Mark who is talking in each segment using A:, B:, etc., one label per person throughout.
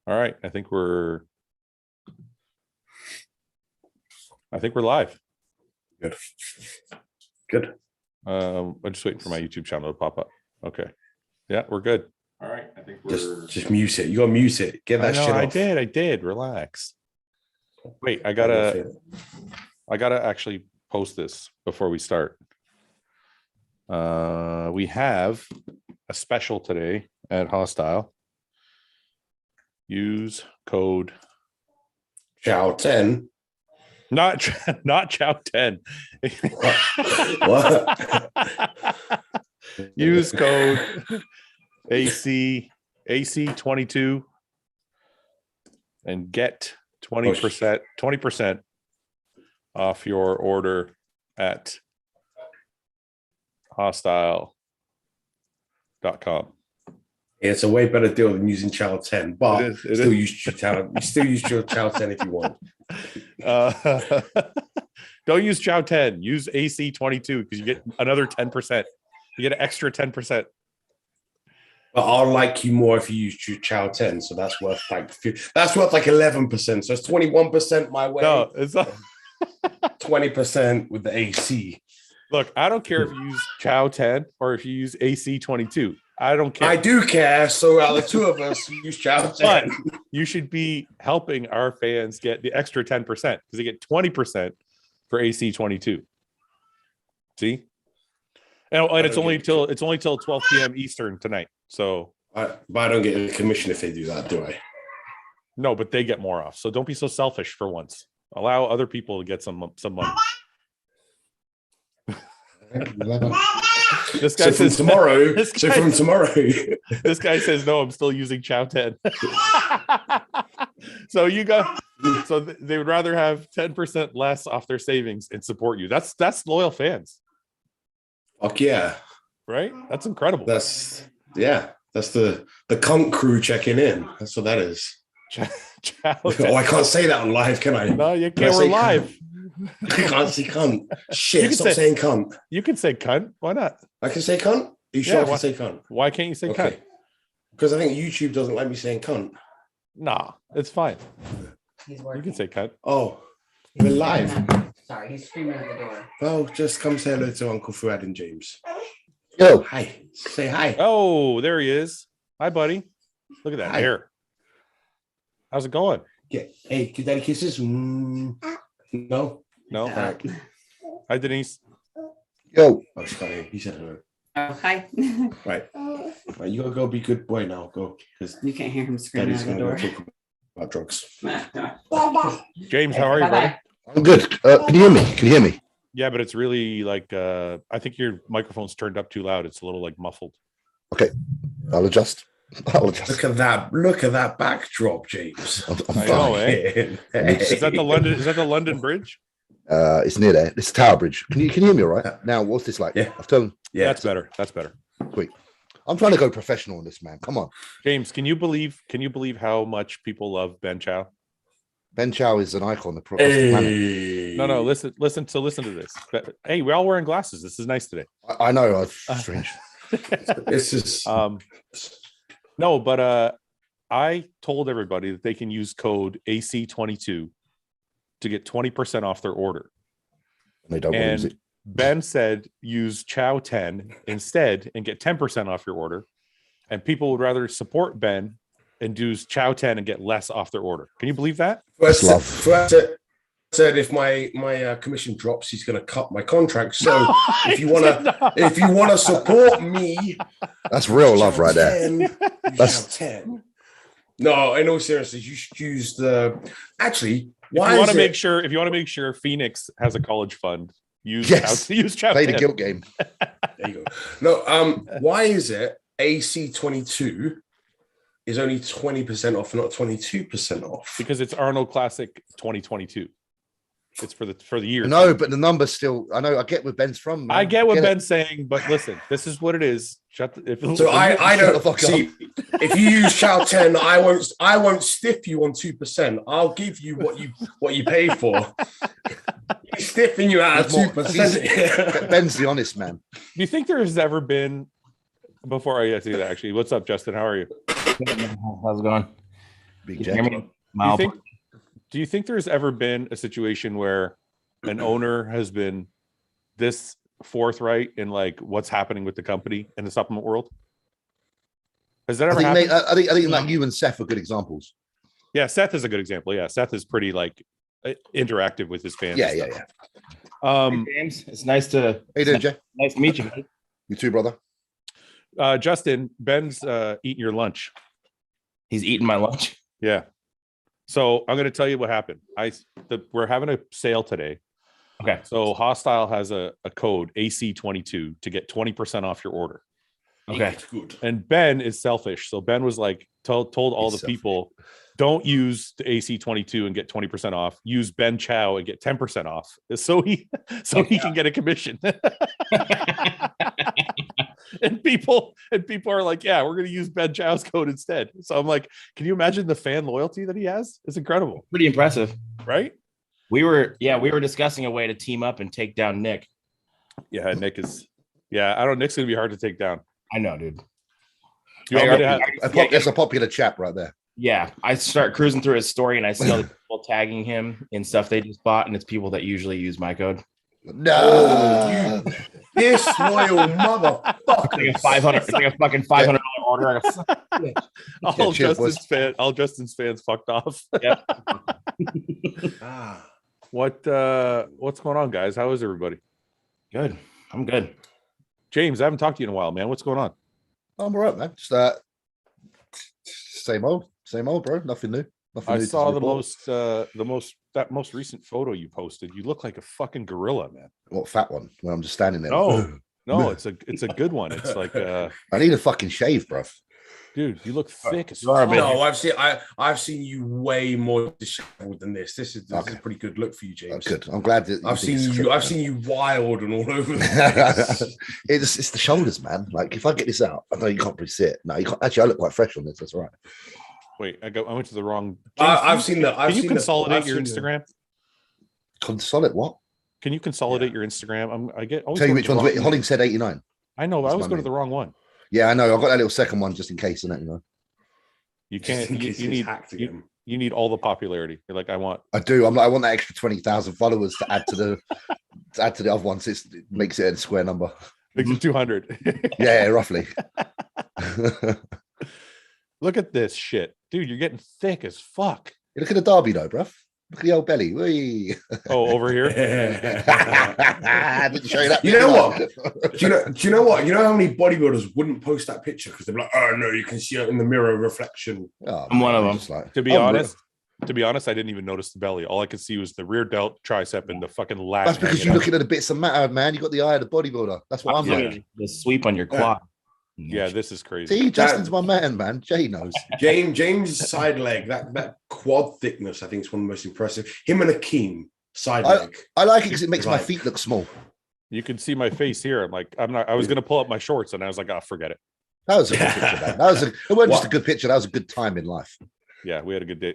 A: All right. I think we're live.
B: Good.
A: I'm just waiting for my YouTube channel to pop up. Okay. Yeah, we're good. All right. I think we're
B: just mute it. You gotta mute it. Get that shit off.
A: I did. Relax. Wait, I gotta actually post this before we start. We have a special today at Hostile. Use code
B: Chow 10.
A: Not Chow 10.
B: What?
A: Use code AC 22 and get 20% off your order at hostile.com.
B: Yeah, it's a way better deal than using Chow 10, but use Chow. You still use your Chow 10 if you want.
A: Don't use Chow 10. Use AC 22 because you get another 10%. You get an extra 10%.
B: But I'll like you more if you use Chow 10. So that's worth like 11%. So it's 21% my way.
A: No, it's
B: 20% with the AC.
A: Look, I don't care if you use Chow 10 or if you use AC 22. I don't care.
B: I do care. So out of the two of us, use Chow 10.
A: But you should be helping our fans get the extra 10% because they get 20% for AC 22. See? And it's only till 12 p.m. Eastern tonight. So
B: but I don't get a commission if they do that, do I? No,
A: but they get more off. So don't be so selfish for once. Allow other people to get some money. This guy says
B: tomorrow. From tomorrow.
A: This guy says no. I'm still using Chow 10. So they would rather have 10% less off their savings and support you. That's loyal fans.
B: Fuck yeah!
A: Right? That's incredible.
B: That's the cunt crew checking in. That's what that is.
A: Chow
B: 10. Oh, I can't say that on live, can I?
A: No, you can't. We're live.
B: I can't say cunt. Shit, stop saying cunt.
A: You can say cunt. Why not?
B: I can say cunt? Are you sure I can say cunt?
A: Why can't you say cunt?
B: Because I think YouTube doesn't like me saying cunt.
A: Nah, it's fine. You can say cunt.
B: Oh, we're live.
C: Sorry, he's screaming at the door.
B: Oh, just come say hello to Uncle Fouad and James.
D: Yo.
B: Hi. Say hi.
A: Oh, there he is. Hi, buddy. Look at that hair. How's it going?
B: Yeah. Hey, give daddy kisses. No.
A: Right. Hi, Denise.
D: Yo.
B: Oh, Scotty. He said hello.
C: Oh, hi.
B: Right. You gotta go be good boy now. Go.
C: You can't hear him screaming at the door.
B: Talk about drugs.
A: James, how are you, buddy?
D: I'm good. Can you hear me?
A: Yeah, but it's really like I think your microphone's turned up too loud. It's a little like muffled.
D: Okay. I'll adjust.
B: Look at that backdrop, James.
A: I know, eh? Is that the London Bridge?
D: It's near there. It's Tower Bridge. Can you hear me all right? Now, what's this like?
B: Yeah.
D: I've turned.
B: Yeah,
A: that's better.
D: Sweet. I'm trying to go professional on this, man. Come on.
A: James, can you believe how much people love Ben Chow?
D: Ben Chow is an icon. The
B: hey.
A: No, listen to this. Hey, we're all wearing glasses. This is nice today.
D: I know. Strange.
B: This is
A: no, but I told everybody that they can use code AC22 to get 20% off their order.
D: And they don't want to use it.
A: Ben said use Chow 10 instead and get 10% off your order. And people would rather support Ben and use Chow 10 and get less off their order. Can you believe that?
B: Fouad said if my commission drops, he's going to cut my contract. So if you want to support me,
D: that's real love right there.
B: That's 10. No, in all seriousness, you should use the. Actually,
A: if you want to make sure Phoenix has a college fund, use Chow.
D: Play the guilt game.
B: There you go. No, why is it AC22 is only 20% off, not 22% off?
A: Because it's Arnold Classic 2022. It's for the year.
D: No, but the number's still. I know. I get where Ben's from. Man.
A: I get what Ben's saying, but listen, this is what it is.
B: I don't see. If you use Chow 10, I won't stiff you on 2%. I'll give you what you pay for. He's stiffing you out of 2%.
D: Ben's the honest man.
A: Do you think there has ever been before I say that, actually, what's up, Justin? How are you?
E: How's it going?
D: Big
E: You
D: Jack.
E: hear me? Mile
A: Do you think there's ever been a situation where an owner has been this forthright in like what's happening with the company and the supplement world? Has that ever happened?
D: I think like you and Seth are good examples.
A: Yeah, Seth is a good example. Yeah, Seth is pretty like interactive with his fans.
D: Yeah.
A: Hey,
E: James, it's nice to
D: How you doing, Jay?
E: nice to meet you. Buddy.
D: You too, brother.
A: Justin, Ben's eating your lunch.
E: He's eating my lunch.
A: Yeah. So I'm going to tell you what happened. We're having a sale today.
E: Okay.
A: So Hostile has a code AC22 to get 20% off your order.
E: Okay.
B: It's good.
A: And Ben is selfish. So Ben was like, told all the people, don't use the AC22 and get 20% off. Use Ben Chow and get 10% off. So he can get a commission. and people are like, yeah, we're going to use Ben Chow's code instead. So I'm like, can you imagine the fan loyalty that he has? It's incredible.
E: Pretty impressive.
A: Right?
E: We were discussing a way to team up and take down Nick.
A: Yeah, Nick is. Yeah, I don't. Nick's gonna be hard to take down.
E: I know, dude.
D: That's a popular chap right there.
E: Yeah, I start cruising through his story and I see all the people tagging him in stuff they just bought, and it's people that usually use my code.
D: No,
B: you disloyal motherfucker.
E: It's like a fucking $500 order.
A: All Justin's fans fucked off.
E: Yeah.
A: What's going on, guys? How is everybody?
E: Good. I'm good.
A: James, I haven't talked to you in a while, man. What's going on?
D: I'm all right, man. Just same old, bro. Nothing new. Nothing
A: I
D: new
A: saw
D: to report.
A: that most recent photo you posted. You look like a fucking gorilla, man.
D: What fat one? Where I'm just standing there.
A: No, it's a good one. It's like
D: I need a fucking shave, bro.
A: Dude, you look thick as
E: fuck.
B: No, I've seen you way more disheveled than this. This is a pretty good look for you, James.
D: Good. I'm glad that
B: I've seen you wild and all over the place.
D: it's the shoulders, man. Like if I get this out, I know you can't really see it. No, you can't. Actually, I look quite fresh on this. That's all right.
A: Wait, I went to the wrong.
B: I've seen that.
A: Can you consolidate your Instagram?
D: Consolidate what?
A: Can you consolidate your Instagram?
D: Tell you which one's which. Hollingshead 89.
A: I know, but I always go to the wrong one.
D: Yeah, I know. I've got that little second one just in case, you know.
A: You can't. You need all the popularity. You're like, I want.
D: I do. I'm like, I want that extra 20,000 followers to add to the other ones. It makes it a square number.
A: Makes it 200.
D: Yeah, roughly.
A: Look at this shit, dude. You're getting thick as fuck.
D: You look at the Derby though, bruv. Look at the old belly. Whee.
A: Oh, over here.
D: Didn't show you that.
B: You know what? Do you know what? You know how many bodybuilders wouldn't post that picture because they're like, oh no, you can see it in the mirror reflection.
D: Oh,
E: I'm one of them.
D: Like,
A: to be honest, I didn't even notice the belly. All I could see was the rear delt, tricep, and the fucking lat.
D: That's because you're looking at the bits that matter, man. You got the eye of the bodybuilder. That's what I'm like.
E: The sweep on your quad.
A: Yeah, this is crazy.
D: See, Justin's my man. Jay knows.
B: James' side leg, that quad thickness, I think is one of the most impressive. Him and Akeem side leg.
D: I like it because it makes my feet look small.
A: You can see my face here. I'm like, I was gonna pull up my shorts, and I was like, oh, forget it.
D: That was a good picture, man. It wasn't just a good picture. That was a good time in life.
A: Yeah, we had a good day.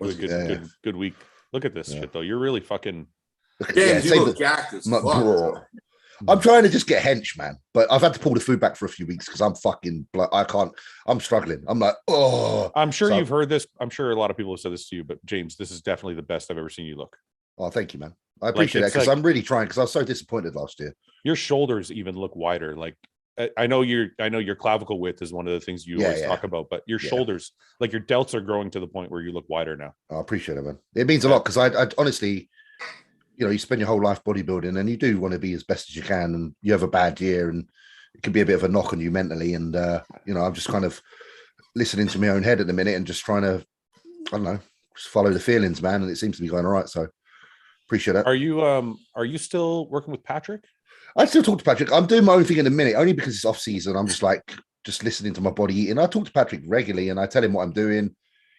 A: Good week. Look at this shit, though. You're really fucking.
B: You look jacked as fuck.
D: I'm trying to just get hench, man, but I've had to pull the food back for a few weeks because I'm fucking. I'm struggling. I'm like, oh.
A: I'm sure you've heard this. I'm sure a lot of people have said this to you, but James, this is definitely the best I've ever seen you look.
D: Oh, thank you, man. I appreciate that because I'm really trying because I was so disappointed last year.
A: Your shoulders even look wider. Like I know your clavicle width is one of the things you always talk about, but your shoulders, like your delts, are growing to the point where you look wider now.
D: I appreciate it, man. It means a lot because I honestly. You spend your whole life bodybuilding and you do want to be as best as you can, and you have a bad year and it can be a bit of a knock on you mentally. And, I'm just kind of listening to my own head at the minute and just trying to, I don't know, just follow the feelings, man. And it seems to be going all right. So appreciate that.
A: Are you still working with Patrick?
D: I still talk to Patrick. I'm doing my own thing in a minute, only because it's off season. I'm just listening to my body eating. I talk to Patrick regularly and I tell him what I'm doing.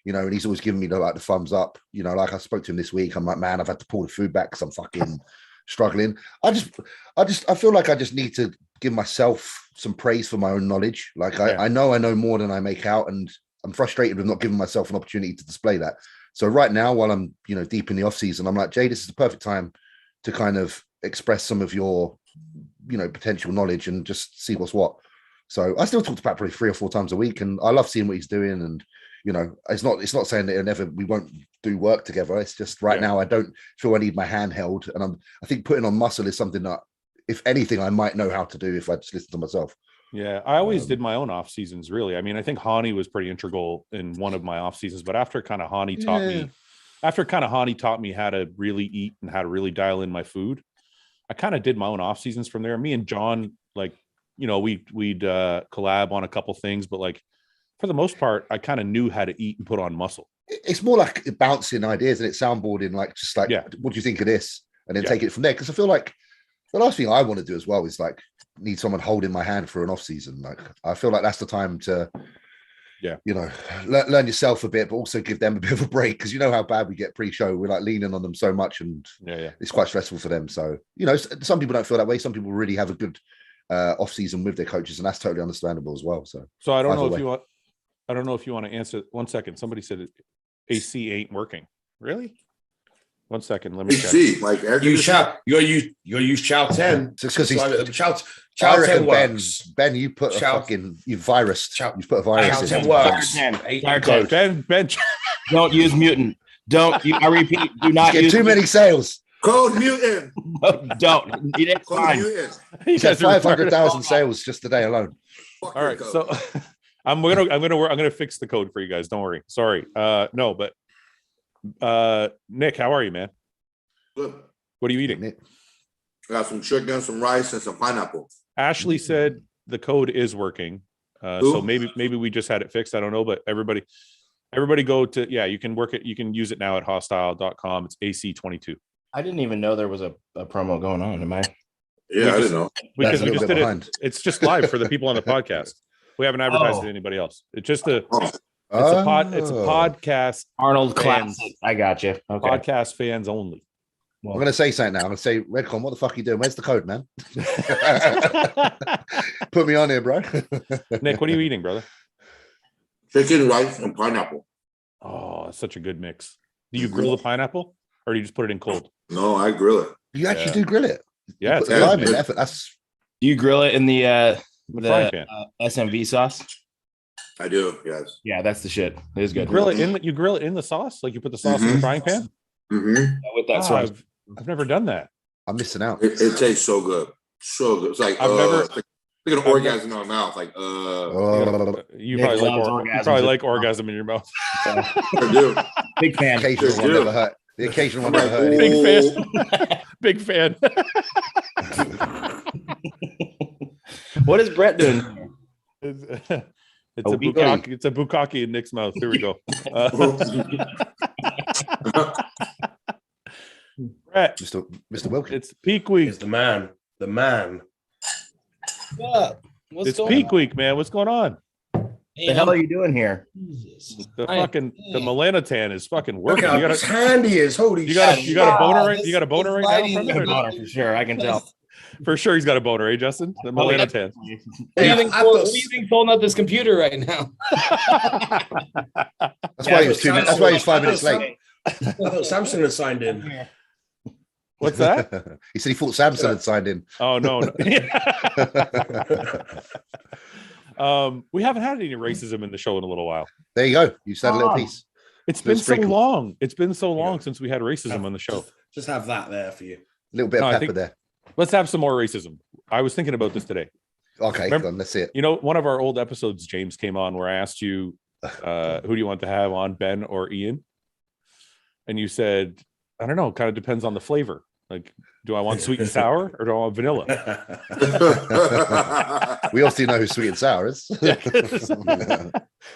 D: And he's always giving me the thumbs up. Like I spoke to him this week. I'm like, man, I've had to pull the food back because I'm fucking struggling. I feel like I just need to give myself some praise for my own knowledge. Like I know more than I make out, and I'm frustrated with not giving myself an opportunity to display that. So right now, while I'm deep in the off season, I'm like, Jay, this is the perfect time to kind of express some of your potential knowledge and just see what's what. So I still talk to Pat probably 3 or 4 times a week, and I love seeing what he's doing. And you know, it's not saying that we won't do work together. It's just right now I don't feel I need my hand held, and I think putting on muscle is something that, if anything, I might know how to do if I just listen to myself.
A: Yeah, I always did my own off seasons. Really, I mean, I think Hani was pretty integral in one of my off seasons, but after kind of Hani taught me how to really eat and how to really dial in my food, I kind of did my own off seasons from there. Me and John, like, you know, we'd collab on a couple things, but like for the most part, I kind of knew how to eat and put on muscle.
D: It's more like bouncing ideas and it's soundboarding, like just like, what do you think of this? And then take it from there. Because I feel like the last thing I want to do as well is like need someone holding my hand for an off season. Like I feel like that's the time to, you know, learn yourself a bit, but also give them a bit of a break, because you know how bad we get pre-show. We're like leaning on them so much, and it's quite stressful for them. So you know, some people don't feel that way. Some people really have a good off season with their coaches, and that's totally understandable as well. So
A: I don't know if you want. I don't know if you want to answer. 1 second. Somebody said AC ain't working. Really? 1 second. Let me check.
B: AC, like you use Chow 10.
D: Just because he's
B: Chow 10 works.
D: Ben, you put you virused. You put a virus
B: Chow
D: in.
B: 10 works.
A: Ben.
E: Don't use mutant. I repeat, do not
D: get
E: use
D: too many sales.
B: Code mutant.
E: Don't. It's fine.
D: He said 500,000 sales just today alone.
A: All right, so I'm gonna fix the code for you guys. Don't worry. Sorry. No, but Nick, how are you, man?
B: Good.
A: What are you eating?
B: I got some chicken, some rice, and some pineapple.
A: Ashley said the code is working. So maybe we just had it fixed. I don't know, but everybody go to, you can work it. You can use it now at hostile.com. It's AC22.
E: I didn't even know there was a promo going on. Am I?
B: Yeah, I didn't know.
A: Because we just did it. It's just live for the people on the podcast. We haven't advertised it to anybody else. It's just it's a podcast.
E: Arnold Classic. I got you. Okay.
A: Podcast fans only.
D: Well, I'm going to say something now. I'm going to say, Redcon, what the fuck are you doing? Where's the code, man? Put me on here, bro.
A: Nick, what are you eating, brother?
B: Chicken, rice, and pineapple.
A: Oh, it's such a good mix. Do you grill the pineapple, or do you just put it in cold?
B: No, I grill it.
D: You actually do grill it?
A: Yeah.
D: It's time and effort. That's...
E: Do you grill it in the SMV sauce?
B: I do, yes.
E: Yeah, that's the shit. It is good.
A: You grill it in the sauce? Like you put the sauce in the frying pan?
E: With that sauce.
A: I've never done that.
D: I'm missing out.
B: It tastes so good. So good. It's like like an orgasm in my mouth. Like
A: you probably like orgasm in your mouth.
B: I do.
E: Big fan.
D: The occasional one never hurt. The occasional one never hurt.
A: Big fan.
E: What is Brett doing?
A: It's a bukkake. It's a bukkake in Nick's mouth. Here we go. Brett,
D: Mr. Wilkin.
A: It's peak week.
B: It's the man. The man.
E: Yeah.
A: It's peak week, man. What's going on?
E: The hell are you doing here?
A: The melanotan is fucking working.
B: Look how handy he is. Holy shit.
A: You got a boner right? You got a boner right now?
E: From him, boner for sure. I can tell.
A: For sure, he's got a boner, eh, Justin? The melanotan.
F: What do you think pulling up this computer right now?
D: That's why he was 2 minutes. That's why he's 5 minutes late.
B: I thought Samson had signed in.
A: What's that?
D: He said he thought Samson had signed in.
A: Oh no. We haven't had any racism in the show in a little while.
D: There you go. You said a little piece.
A: It's been so long. It's been so long since we had racism on the show.
B: Just have that there for you.
D: A little bit of pepper there.
A: Let's have some more racism. I was thinking about this today.
D: Okay, let's see it.
A: You know, one of our old episodes, James, came on where I asked you, who do you want to have on, Ben or Iain? And you said, I don't know, kind of depends on the flavor. Like, do I want sweet and sour or do I want vanilla?
D: We obviously know who sweet and sour is.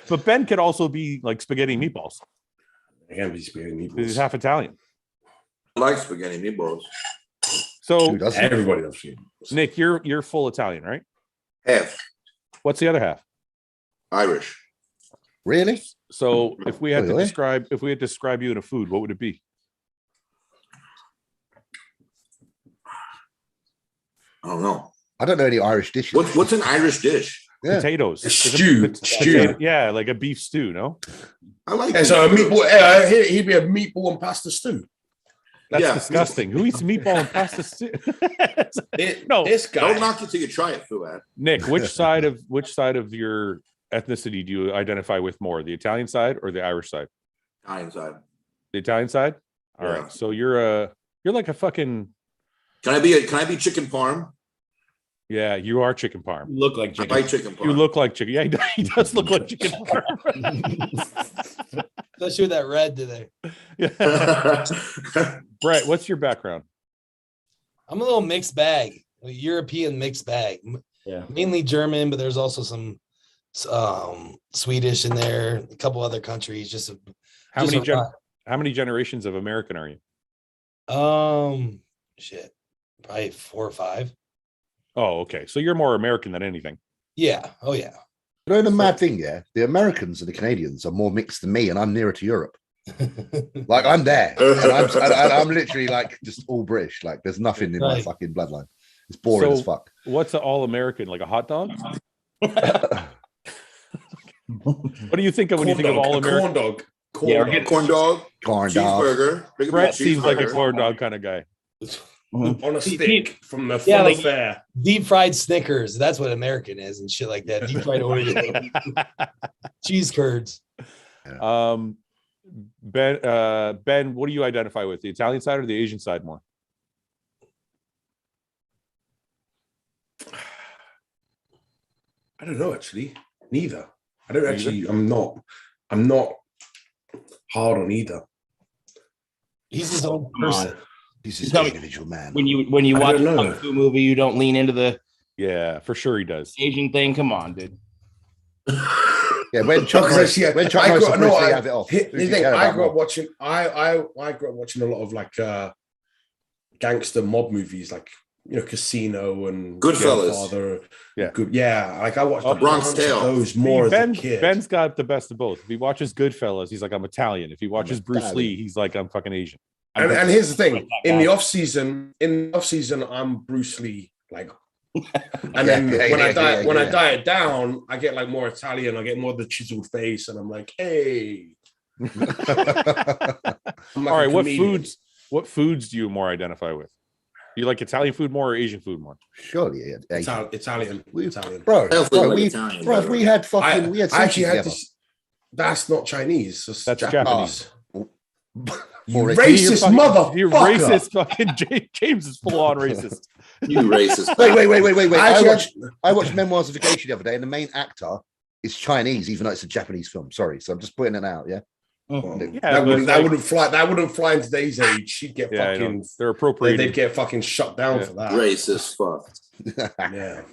A: But Ben could also be like spaghetti and meatballs.
B: I can be spaghetti and meatballs.
A: He's half Italian.
B: I like spaghetti and meatballs.
A: So
B: everybody loves meatballs.
A: Nick, you're full Italian, right?
B: Half.
A: What's the other half?
B: Irish.
D: Really?
A: So if we had to describe you in a food, what would it be?
B: I don't know.
D: I don't know any Irish dishes.
B: What's an Irish dish?
D: Yeah.
A: Potatoes.
B: Stew.
A: Yeah, like a beef stew, no?
B: I like it. So a meatball, he'd be a meatball and pasta stew.
A: That's disgusting. Who eats meatball and pasta stew? No,
B: this guy.
G: Don't knock it till you try it, Fouad.
A: Nick, which side of your ethnicity do you identify with more, the Italian side or the Irish side?
G: Italian side.
A: The Italian side. All
G: Yeah.
A: right. So you're like a fucking.
G: Can I be chicken parm?
A: Yeah, you are chicken parm.
E: You look like
G: I
E: chicken.
G: like chicken parm.
A: You look like chicken. Yeah, he does look like chicken parm.
F: Especially with that red today.
A: Yeah. Brett, what's your background?
F: I'm a little mixed bag, a European mixed bag.
E: Yeah.
F: Mainly German, but there's also some Swedish in there, a couple other countries.
A: How many generations of American are you?
F: Shit, probably 4 or 5.
A: Oh, okay. So you're more American than anything.
F: Yeah. Oh yeah.
D: You know the mad thing, yeah? The Americans and the Canadians are more mixed than me, and I'm nearer to Europe. Like I'm there, and I'm literally like just all British. Like there's nothing in my fucking bloodline. It's boring as fuck.
A: What's an all-American? Like a hot dog? What do you think of when you think of all-American?
B: Corn dog.
G: Corn dog.
D: Corn dog.
G: Cheeseburger.
A: Brett seems like a corn dog kind of guy.
B: On a stick from the fair.
F: Deep fried Snickers. That's what American is and shit like that. Deep fried Oreo. Cheese curds.
A: Ben, what do you identify with? The Italian side or the Asian side more?
B: I don't know actually. Neither. I don't actually. I'm not hard on either.
F: He's his own person.
D: He's his individual man.
E: When you watch a kung fu movie, you don't lean into the
A: for sure he does.
E: Asian thing. Come on, dude.
D: Yeah, when Chuck Norris have it off.
B: I grew up watching. I grew up watching a lot of like gangster mob movies, like Casino and
G: Goodfellas.
B: Like I watched
G: A Bronx Tale.
B: Those more as a kid.
A: Ben's got the best of both. If he watches Goodfellas, he's like, I'm Italian. If he watches Bruce Lee, he's like, I'm fucking Asian.
B: And here's the thing: in the off season, I'm Bruce Lee. Like, and then when I diet down, I get like more Italian. I get more of the chiseled face, and I'm like, hey.
A: All right, what foods do you more identify with? You like Italian food more or Asian food more?
D: Surely,
B: Italian.
D: Bro,
G: Italian,
D: we had fucking. We had
B: actually had
D: together.
B: That's not Chinese.
A: That's Japanese.
B: You racist motherfucker!
A: You racist fucking James is full on racist.
G: You racist.
D: Wait. I watched Memoirs of Vacation the other day, and the main actor is Chinese, even though it's a Japanese film. Sorry, so I'm just putting it out. Yeah.
B: That wouldn't fly. That wouldn't fly in today's age. She'd get fucking.
A: They're appropriating.
B: They'd get fucking shut down for that.
G: Racist fuck.
B: Yeah.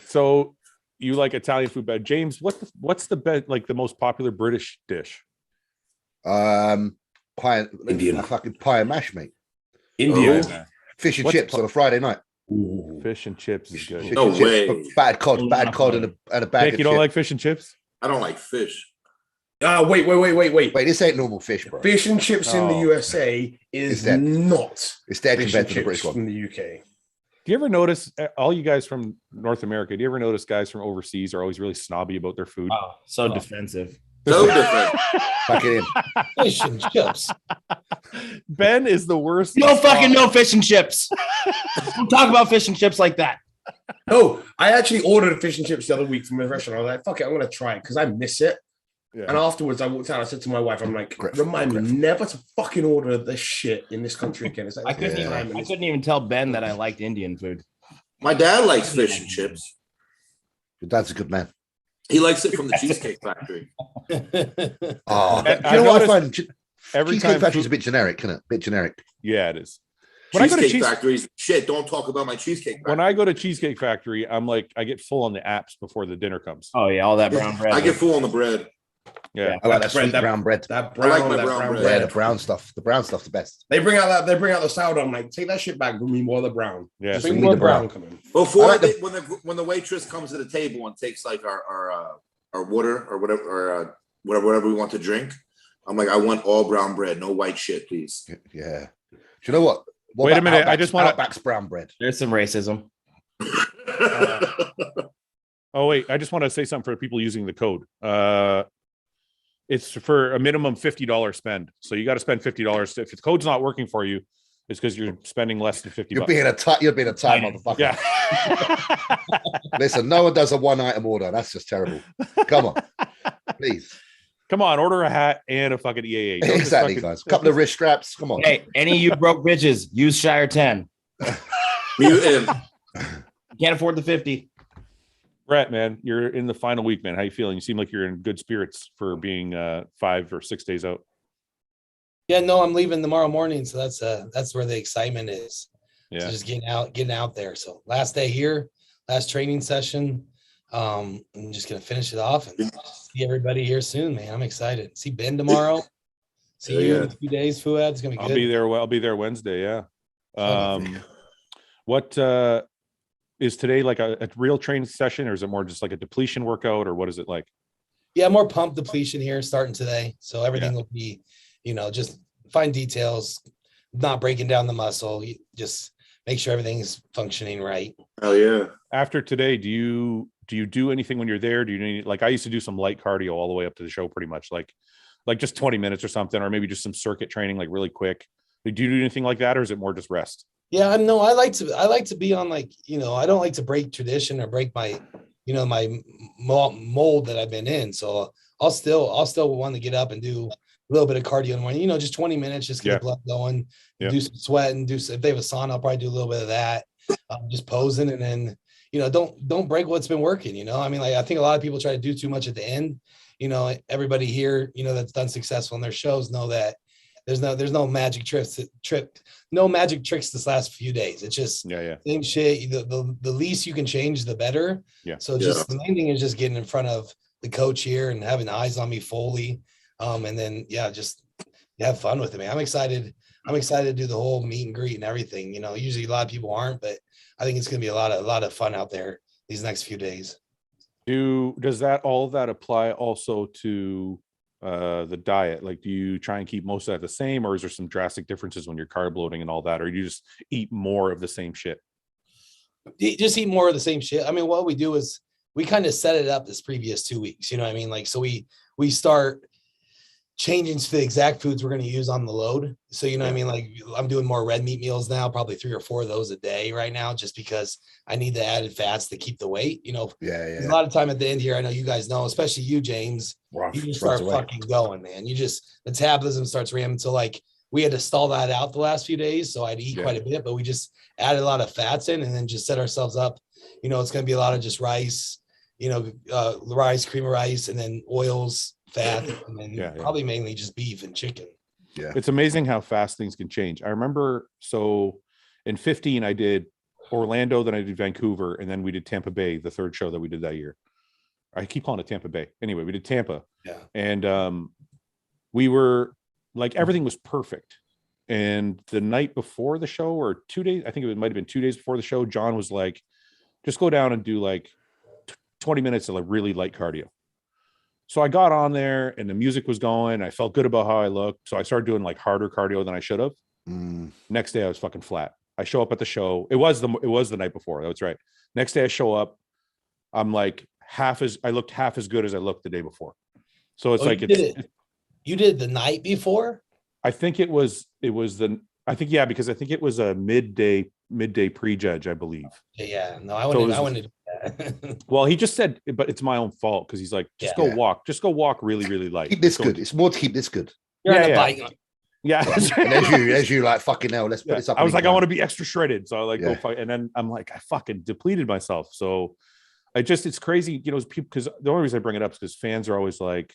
A: So you like Italian food, but James, what's the best, like the most popular British dish?
D: Pie,
B: Indian.
D: Fucking pie and mash, mate.
B: Indian.
D: Fish and chips on a Friday night.
B: Ooh.
A: Fish and chips is good.
G: No way.
D: Bad cod and a bag.
A: Nick, you don't like fish and chips?
G: I don't like fish.
B: Wait.
D: Wait, this ain't normal fish, bro.
B: Fish and chips in the USA is not.
D: It's dead compared to the British one.
B: From the UK.
A: Do you ever notice, all you guys from North America, do you ever notice guys from overseas are always really snobby about their food?
E: Oh, so defensive.
G: So different.
D: Fuck it in.
F: Fish and chips.
A: Ben is the worst.
E: You don't fucking know fish and chips. Don't talk about fish and chips like that.
B: No, I actually ordered fish and chips the other week from a restaurant. I was like, fuck it, I'm going to try it because I miss it.
A: Yeah.
B: And afterwards, I walked out. I said to my wife, "I'm like, remind me never to fucking order this shit in this country again." It's like,
E: I couldn't even tell Ben that I liked Indian food.
G: My dad likes fish and chips.
D: Your dad's a good man.
G: He likes it from the Cheesecake Factory.
D: Oh,
A: I
D: you know what I
A: noticed
D: find?
A: every
D: Cheesecake
A: time
D: Factory's a bit generic, isn't it? A bit generic.
A: Yeah, it is. When I go to
G: Cheesecake Factory's shit. Don't talk about my Cheesecake Factory.
A: When I go to Cheesecake Factory, I'm like, I get full on the apps before the dinner comes.
E: Oh yeah, all that brown bread.
G: I get full on the bread.
A: Yeah,
D: I like that sweet brown bread.
B: That
G: I like my
B: brown
G: brown bread.
B: bread.
D: Yeah, the brown stuff. The brown stuff's the best.
B: They bring out the sourdough. I'm like, take that shit back. Bring me more of the brown.
A: Yeah.
B: Just
D: We
B: bring
D: need
B: more
D: the
B: brown
D: brown.
B: coming.
G: Before
D: I like
G: when the waitress comes to the table and takes like our water or whatever we want to drink, I'm like, I want all brown bread, no white shit, please.
D: Yeah. Do you know what?
A: Wait a minute, I just want
D: Outback's brown bread.
E: There's some racism.
A: Oh wait, I just want to say something for people using the code. It's for a minimum $50 spend. So you got to spend $50. If the code's not working for you, It's because you're spending less than 50
D: You're
A: bucks.
D: you're being a tight motherfucker.
A: Yeah.
D: Listen, no one does a 1-item order. That's just terrible. Come on, please.
A: Come on, order a hat and a fucking EAA. Don't just
D: Exactly,
A: fucking-
D: guys. Couple of wrist straps. Come on.
E: Hey, any of you broke bitches, use Shier 10.
G: Mute him.
E: Can't afford the 50.
A: Brett, man, you're in the final week, man. How you feeling? You seem like you're in good spirits for being 5 or 6 days out.
F: Yeah, no, I'm leaving tomorrow morning, so that's where the excitement is.
A: Yeah.
F: So just getting out there. So last day here, last training session. I'm just gonna finish it off and see everybody here soon, man. I'm excited. See Ben tomorrow. See you in a few days, Fouad. It's gonna be good.
A: I'll be there Wednesday. Yeah. What is today like a real training session, or is it more just like a depletion workout, or what is it like?
F: Yeah, more pump depletion here starting today. So everything will be, just fine details, not breaking down the muscle. You just make sure everything's functioning right.
G: Hell yeah.
A: After today, do you do anything when you're there? Do you need, like, I used to do some light cardio all the way up to the show, pretty much like just 20 minutes or something, or maybe just some circuit training, like really quick. Do you do anything like that, or is it more just rest?
F: Yeah, I like to be on, like, I don't like to break tradition or break my, my mold that I've been in. So I'll still want to get up and do a little bit of cardio in the morning, just 20 minutes, just get the blood going, do some sweat and if they have a sauna, I'll probably do a little bit of that, just posing. And then, don't break what's been working, I mean, like, I think a lot of people try to do too much at the end. Everybody here, that's done successful in their shows know that there's no magic tricks this last few days. It's just same shit. The least you can change, the better. Yeah. So just the main thing is just getting in front of the coach here and having eyes on me fully. And then just have fun with it, man. I'm excited to do the whole meet and greet and everything. Usually a lot of people aren't, but I think it's gonna be a lot of fun out there these next few days.
A: Does all of that apply also to the diet? Like, do you try and keep most of that the same, or is there some drastic differences when you're carb loading and all that, or do you just eat more of the same shit?
F: Just eat more of the same shit. I mean, what we do is we kind of set it up this previous 2 weeks. You know what I mean? Like, so we start changing to the exact foods we're going to use on the load. So, what I mean? Like, I'm doing more red meat meals now, probably 3 or 4 of those a day right now, just because I need the added fats to keep the weight, A lot of time at the end here, I know you guys know, especially you, James, you just start fucking going, man. Metabolism starts ramming. So, like, we had to stall that out the last few days. So I'd eat quite a bit, but we just added a lot of fats in and then just set ourselves up. It's going to be a lot of just rice, rice, cream of rice, and then oils, fat, and then probably mainly just beef and chicken.
D: Yeah.
A: It's amazing how fast things can change. I remember, so in 15, I did Orlando, then I did Vancouver, and then we did Tampa Bay, the third show that we did that year. I keep calling it Tampa Bay. Anyway, we did Tampa.
F: Yeah.
A: And we were like, everything was perfect. And the night before the show, or 2 days, I think it might have been 2 days before the show, John was like, just go down and do like 20 minutes of like really light cardio. So I got on there and the music was going. I felt good about how I looked. So I started doing like harder cardio than I should have. Next day I was fucking flat. I show up at the show. It was the night before. That's right. Next day I show up. I'm like I looked half as good as I looked the day before. So it's
F: you did the night before?
A: I think because I think it was a midday prejudge, I believe.
F: Yeah. No, I wouldn't do that.
A: Well, he just said, but it's my own fault, because he's like, just go walk really, really light.
D: Keep this good. It's more to keep this good.
F: You're on a bike.
A: Yeah.
D: And as you like, fucking hell, let's put this up.
A: I was like, I want to be extra shredded. So I like go fight. And then I'm like, I fucking depleted myself. So it's crazy, people, because the only reason I bring it up is because fans are always like,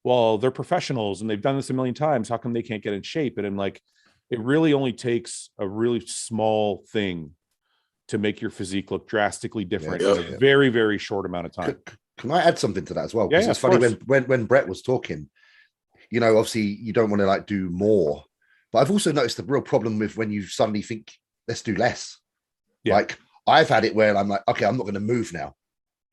A: well, they're professionals and they've done this a million times. How come they can't get in shape? And I'm like, it really only takes a really small thing to make your physique look drastically different in a very, very short amount of time.
D: Can I add something to that as well? Because it's funny when Brett was talking, obviously you don't want to like do more, but I've also noticed the real problem with when you suddenly think, let's do less. Yeah. Like, I've had it where I'm like, okay, I'm not going to move now.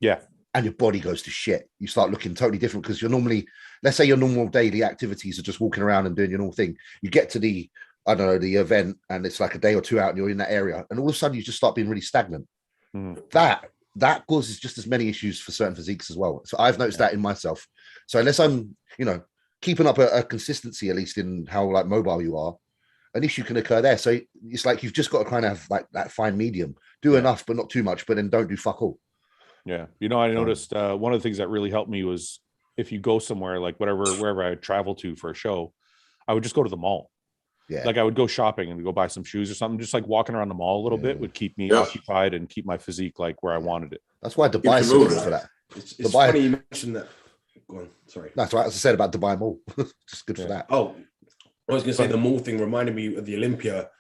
A: Yeah.
D: And your body goes to shit. You start looking totally different, because you're normally, let's say your normal daily activities are just walking around and doing your normal thing. You get to the event, and it's like a day or two out and you're in that area, and all of a sudden you just start being really stagnant. That causes just as many issues for certain physiques as well. So I've noticed that in myself. So unless I'm keeping up a consistency, at least in how like mobile you are, an issue can occur there. So it's like you've just got to kind of have like that fine medium. Do enough, but not too much. But then don't do fuck all.
A: Yeah, I noticed one of the things that really helped me was if you go somewhere like wherever I travel to for a show, I would just go to the mall.
D: Yeah,
A: like I would go shopping and go buy some shoes or something. Just like walking around the mall a little bit would keep me occupied and keep my physique like where I wanted it.
D: That's why Dubai is so good for that.
B: It's funny you mentioned that. Go on, sorry.
D: That's right. As I said about Dubai Mall, just good for that.
B: Oh, I was going to say the mall thing reminded me of the Olympia.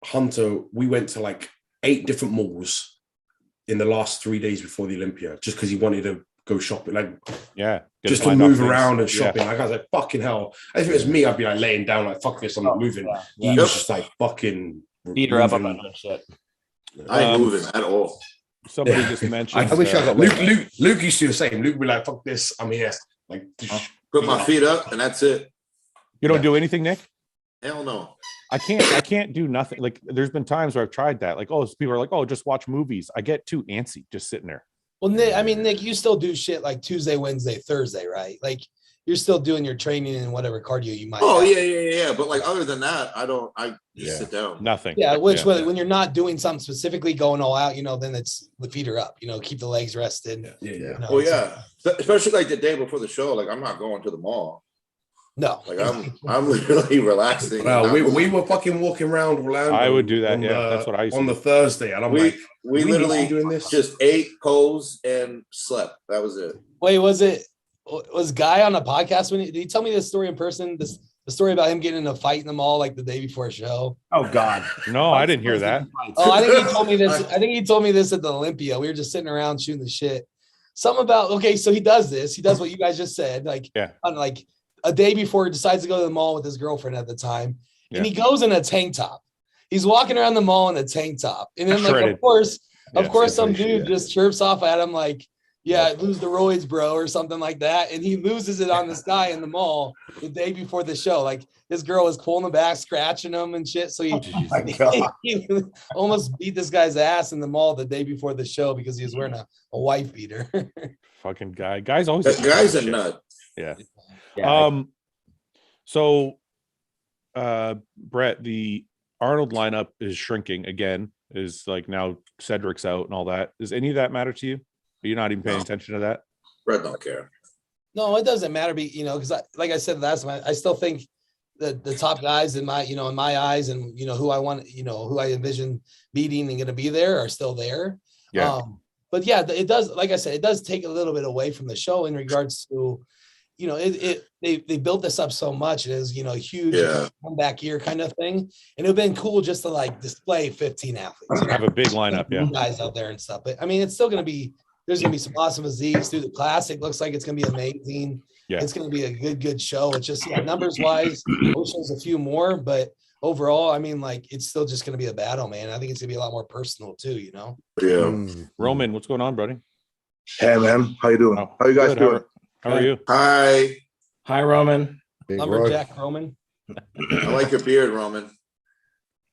B: Hunter, we went to like 8 different malls in the last 3 days before the Olympia, just because he wanted to go shopping, like just to move around and shopping. Like I was like, fucking hell. If it was me, I'd be like laying down, like fuck this, I'm not moving. He was just like fucking
E: beat her up about that shit.
G: I ain't moving at all.
A: Somebody just mentioned.
D: I wish I got
B: Luke used to do the same. Luke would be like, fuck this, I'm here. Like
G: put my feet up and that's it.
A: You don't do anything, Nick?
G: Hell no.
A: I can't do nothing. Like there's been times where I've tried that. Like, people are like, oh, just watch movies. I get too antsy just sitting there.
F: Well, Nick, you still do shit like Tuesday, Wednesday, Thursday, right? Like you're still doing your training and whatever cardio you might.
G: Oh, yeah. But like other than that, I just sit down.
A: Nothing.
F: Yeah, when you're not doing something specifically going all out, then it's the feet are up, keep the legs rested.
B: Yeah.
G: Especially like the day before the show. Like I'm not going to the mall.
F: No.
G: Like I'm literally relaxing.
B: Well, we were fucking walking around Orlando.
A: I would do that. That's what I used to
B: on the Thursday. And
G: we literally
B: doing this?
G: Just ate, posed, and slept. That was it.
F: Wait, was Guy on a podcast did he tell me this story in person? The story about him getting in a fight in the mall like the day before a show.
E: Oh God.
A: No, I didn't hear that.
F: Oh, I think he told me this. I think he told me this at the Olympia. We were just sitting around shooting the shit. Something about so he does this. He does what you guys just said. On like a day before he decides to go to the mall with his girlfriend at the time. And he goes in a tank top. He's walking around the mall in a tank top. And then of course, some dude just chirps off at him like, lose the roids, bro, or something like that. And he loses it on this guy in the mall the day before the show. Like this girl was pulling him back, scratching him and shit. So he almost beat this guy's ass in the mall the day before the show because he was wearing a wife beater.
A: Fucking guy. Guy's always
G: that guy's a nut.
A: Yeah. So Brett, the Arnold lineup is shrinking again, is like now Cedric's out and all that. Does any of that matter to you? Are you not even paying attention to that?
G: Brett don't care.
F: No, it doesn't matter, because like I said last time, I still think that the top guys in my eyes and who I want, who I envision beating and going to be there are still there.
A: Yeah.
F: But yeah, it does, like I said, it does take a little bit away from the show in regards to, they built this up so much. It is, a huge comeback year kind of thing. And it would have been cool just to like display 15 athletes.
A: Have a big lineup,
F: guys out there and stuff. But I mean, it's still going to be, there's going to be some awesome physiques through the classic. Looks like it's going to be amazing.
A: Yeah.
F: It's going to be a good show. It's just numbers wise, I wish there's a few more, but overall, I mean, like it's still just going to be a battle, man. I think it's going to be a lot more personal too,
G: Yeah.
A: Roman, what's going on, buddy?
H: Hey, man. How you doing? How you guys doing?
A: How are you?
G: Hi,
E: Roman.
F: Lumberjack Roman.
G: I like your beard, Roman.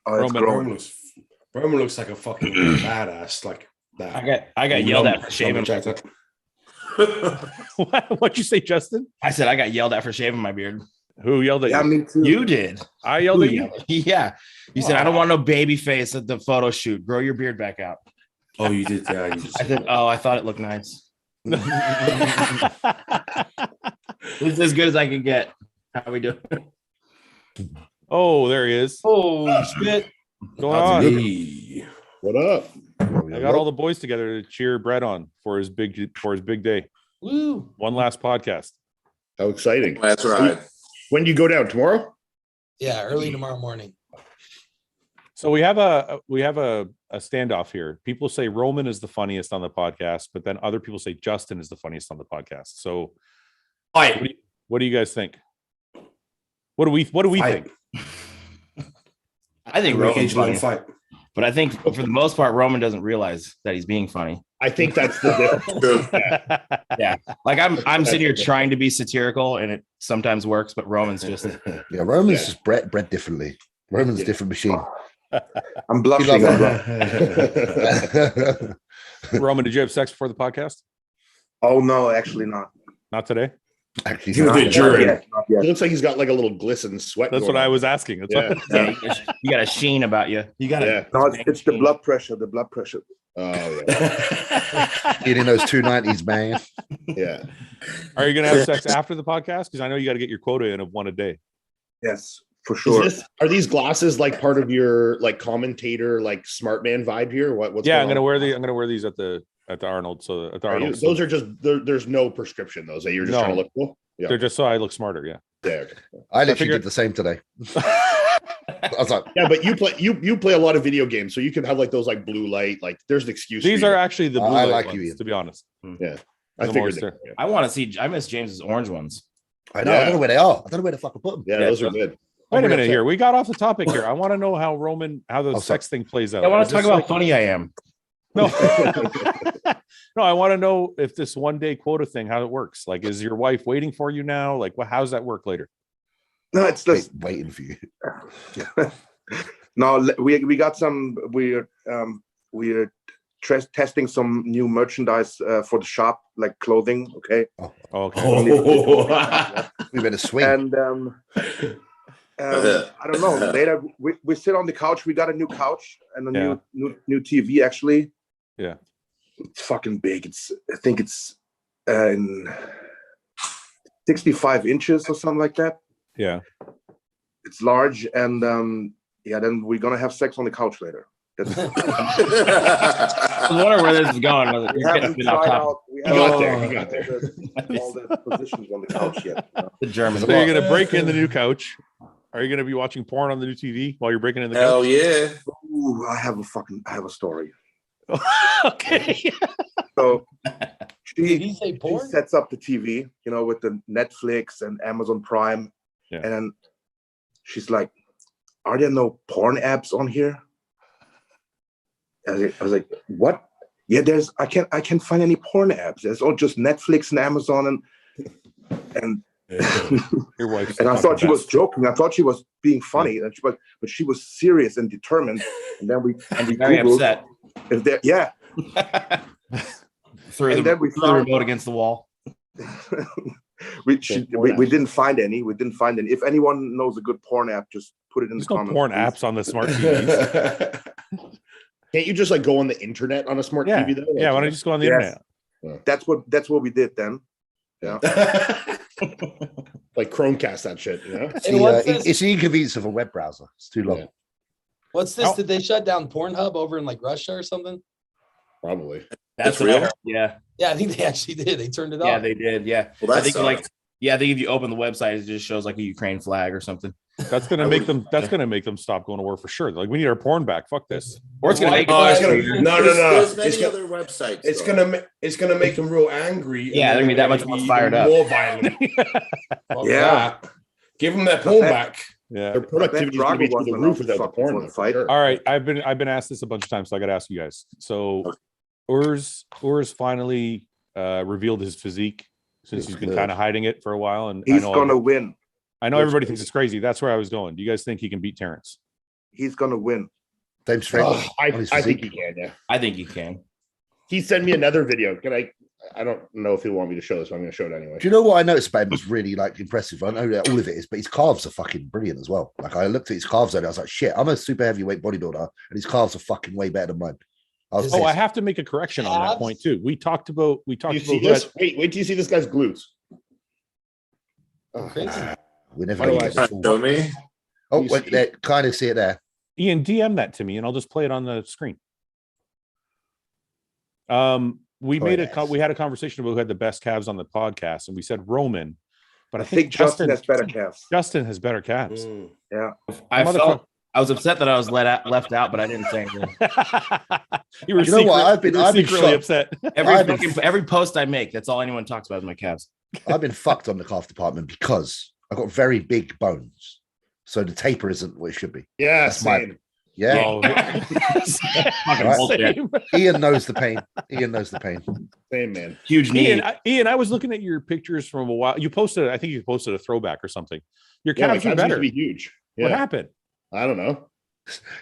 H: Oh,
B: Roman looks like a fucking badass. Like that.
E: I got yelled at for shaving.
A: What'd you say, Justin?
E: I said I got yelled at for shaving my beard.
A: Who yelled at you?
H: Me too.
E: You did.
A: I yelled at you?
E: Yeah. You said, I don't want no baby face at the photo shoot. Grow your beard back out.
B: Oh, you did. Yeah.
E: I said, I thought it looked nice. It's as good as I can get. How we doing?
A: Oh, there he is.
F: Oh shit!
A: Going on?
H: What up?
A: I got all the boys together to cheer Brett on for his big day.
F: Woo!
A: One last podcast.
H: How exciting!
G: That's right.
H: When do you go down tomorrow?
F: Yeah, early tomorrow morning.
A: So we have a standoff here. People say Roman is the funniest on the podcast, but then other people say Justin is the funniest on the podcast. So, what do you guys think? What do we think?
E: I think Roman's funny, but I think for the most part, Roman doesn't realize that he's being funny.
H: I think that's the difference.
E: Yeah, like I'm sitting here trying to be satirical, and it sometimes works, but Roman's just
D: Roman's just bred differently. Roman's a different machine.
H: I'm blushing.
A: Roman, did you have sex before the podcast?
H: Oh no, actually not.
A: Not today?
D: Actually,
B: Do the jury.
H: He looks like he's got like a little glisten sweat.
A: That's
H: going
A: what I
H: on.
A: was asking. That's
H: Yeah.
A: what
E: You got a sheen about you. You got
H: Yeah.
G: No, it's the blood pressure. The blood pressure.
H: Oh yeah.
D: Eating those 290s, man.
H: Yeah.
A: Are you gonna have sex after the podcast? Because I know you got to get your quota in of one a day.
G: Yes, for sure.
H: Are these glasses like part of your like commentator like smart man vibe here? What's
A: Yeah,
H: going
A: I'm gonna wear these at the Arnold. So at the
H: on?
A: Arnold.
H: Those are just there's no prescription. Those that you're just
A: No.
H: trying to look cool. Yeah.
A: They're just so I look smarter. Yeah.
H: Yeah.
D: I literally
A: figured-
D: did the same today. I was like,
H: Yeah, but you play a lot of video games, so you can have like those like blue light. Like there's an excuse.
A: These
H: for you.
A: are actually the blue
D: I
A: light
D: like
A: ones,
D: you, Ian.
A: to be honest.
H: Yeah. I
A: The
H: figured.
A: moisture.
H: Yeah.
E: I want to see. I miss James's orange ones.
D: I know. I don't know where they are. I don't know where the fuck I put them.
H: Yeah, those are good.
A: Wait a
D: bring
A: minute
D: up
A: here. We got off the topic here. I want to know how the
D: Oh,
A: sex thing plays out.
E: I want
A: Is
E: to talk
A: this
E: about
A: like-
E: funny I am.
A: No. No, I want to know if this 1 day quota thing, how it works. Like, is your wife waiting for you now? Like, how does that work later?
G: No, it's just
D: Waiting for you.
G: no. We got some. We're testing some new merchandise for the shop, like clothing. Okay,
A: Oh, okay.
D: We better swing.
G: and I don't know. Later, we sit on the couch. We got a new couch and a new TV. Actually,
A: Yeah.
G: it's fucking big. I think it's 65 inches or something like that.
A: Yeah.
G: It's large, and then we're gonna have sex on the couch later. That's
E: I was wondering where this is going. Was it-
G: we
E: it's
G: haven't
E: been off
G: tried
E: topic.
G: out. We
H: You got
G: haven't
H: there. You
G: tried
H: got
G: all the positions on the couch yet.
E: The German.
A: So you're gonna break in the new couch. Are you gonna be watching porn on the new TV while you're breaking in the
G: Hell
A: couch?
G: yeah! Ooh, I have a story.
A: Okay.
G: So
F: Did he say
G: she
F: porn?
G: sets up the TV, with the Netflix and Amazon Prime,
A: Yeah.
G: and then she's like, "Are there no porn apps on here?" I was like, "What? Yeah, I can't find any porn apps. It's all just Netflix and Amazon and."
A: Your wife's
G: And I
A: the
G: thought she
A: fucking
G: was joking. I thought she was being funny, but she was serious and determined. And then we
E: Very
G: Googled
E: upset.
G: if there, yeah.
E: Threw
G: And
E: the,
G: then we
E: threw the
G: found-
E: remote against the wall.
G: we didn't find any. We didn't find any. If anyone knows a good porn app, just put it in
A: There's
G: the
A: no
G: comments.
A: porn
G: please.
A: apps on the smart TVs.
H: Can't you just like go on the internet on a smart
A: Yeah.
H: TV though?
A: Yeah. Why don't you just go on the
G: Yes.
A: internet?
G: That's what we did then. Yeah.
H: like Chromecast that shit?
D: It's,
F: And
D: the,
F: what's this?
D: it's the inconvenience of a web browser. It's too long.
H: Yeah.
F: What's this?
A: Oh.
F: Did they shut down Pornhub over in like Russia or something?
H: Probably.
G: That's
E: what I
G: real?
E: heard. Yeah.
F: Yeah, I think they actually did. They turned it
E: Yeah,
F: off.
E: they did. Yeah.
G: Well,
E: I
G: that's
E: think I think if you open the website, it just shows like a Ukraine flag or something.
A: That's gonna make them. That's gonna make them stop going to war for sure. Like, we need our porn back. Fuck this.
E: Or it's gonna make
B: Oh, it's
E: it.
B: gonna no.
G: There's many
B: It's gonna,
G: other websites.
B: it's
G: though.
B: gonna make them real angry.
E: Yeah, they're gonna be that much more fired up.
B: More violent. Fuck
G: Yeah.
B: that. Give them their porn back.
A: Yeah.
H: Their productivity is going to be
G: Drago
H: through the
G: wasn't
H: roof
G: a
H: without the
G: fucking
H: porn.
G: fun
H: though, for
G: fighter.
H: sure.
A: All right. I've been asked this a bunch of times, so I got to ask you guys. So, Urs finally revealed his physique since he's been kind of hiding it for a while, and
G: He's gonna win.
A: I know everybody thinks it's crazy. That's where I was going. Do you guys think he can beat Terrence?
G: He's gonna win.
D: Same strength.
H: Oh, I
D: on his
H: think he
D: physique.
H: can. Yeah.
E: I think you can.
H: He sent me another video. Can I? I don't know if he'll want me to show this, but I'm going to show it anyway.
D: Do you know what I noticed about him was really like impressive? I know that all of it is, but his calves are fucking brilliant as well. Like, I looked at his calves and I was like, shit, I'm a super heavyweight bodybuilder, and his calves are fucking way better than mine. I was
A: Oh, I
D: pissed.
A: have to make a correction on that
F: Calves?
A: point too. We talked about
H: You
A: who
H: see
A: had-
H: this? Wait till you see this guy's glutes. Oh,
F: Crazy.
D: We're never
H: How
D: going
H: do
D: to
H: I-
D: get this full.
G: Show me.
D: Oh,
H: You
D: wait,
H: see-
D: there, kind of see it there.
A: Ian, DM that to me, and I'll just play it on the screen. We made
D: yes.
A: we had a conversation about who had the best calves on the podcast, and we said Roman, but
G: I think Justin has better calves.
A: Justin has better calves.
G: Yeah.
E: I was upset that I was left out, but I didn't say anything.
A: You were
D: You know what? I've been
A: secretly
D: shocked.
A: upset.
E: Every post I make, that's all anyone talks about is my calves.
D: I've been fucked on the calf department because I've got very big bones. So the taper isn't what it should be.
H: yeah,
D: That's my-
H: same.
D: Yeah.
A: Oh,
E: Fucking
D: Right.
E: bullshit.
A: same.
D: Ian knows the pain. Ian knows the pain.
H: Same, man.
E: Huge knee.
A: Ian, I was looking at your pictures from a while. You posted, I think you posted a throwback or something. Your
H: Yeah, my
A: calves are
H: calves used
A: better.
H: to be huge.
A: What
H: Yeah.
A: happened?
H: I don't know.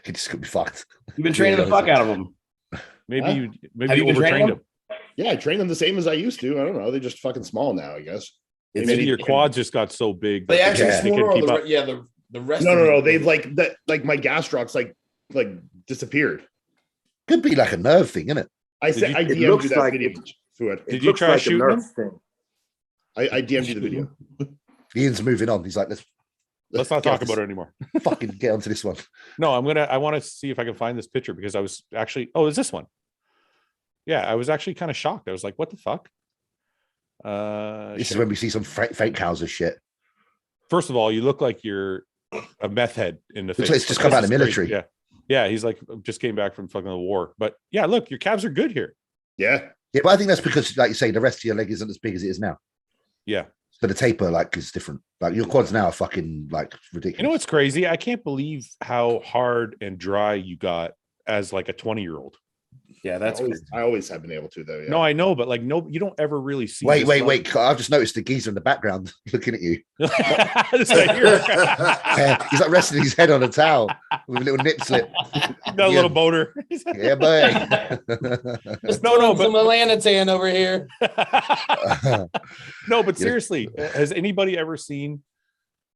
D: He just could be fucked.
E: You've been training the fuck out of them.
A: Maybe
H: Huh?
A: you
E: Have you been
A: overtrained
E: training
A: him.
H: Yeah, I train them the same as I used to. I don't know. They're just fucking small now, I guess.
A: Maybe your quads just got so big.
B: They
A: that
B: actually
A: they
B: smaller.
A: can keep up.
B: The rest.
H: No. They've like that. Like my gastrocs like disappeared.
D: Could be like a nerve thing, isn't it?
H: I said I DM'd you that video. Fouad.
A: Did you try shooting him?
H: I DM'd you the video.
D: Ian's moving on. He's like,
A: Let's not talk about it anymore.
D: Fucking get onto this one.
A: No, I want to see if I can find this picture because I was actually, is this one? Yeah, I was actually kind of shocked. I was like, what the fuck?
D: This is when we see some fake houses shit.
A: First of all, you look like you're a meth head in the face.
D: It's just come out of the military.
A: Crazy. Yeah. He's like, just came back from fucking the war. But yeah, look, your calves are good here.
H: Yeah.
D: Yeah, but I think that's because, like you say, the rest of your leg isn't as big as it is now.
A: Yeah.
D: So the taper, like, is different. Like, your quads now are fucking, like, ridiculous.
A: You know what's crazy? I can't believe how hard and dry you got as like a 20-year-old.
E: Yeah, that's
H: I always have been able to though. Yeah.
A: No, I know, but like you don't ever really see.
D: Wait. I've just noticed the geezer in the background looking at you.
A: He's
D: He's like resting his head on a towel with a little nip slip.
A: Got a little boner.
D: Yeah, boy.
F: But some Atlanta tan over here.
A: No, but seriously, has anybody ever seen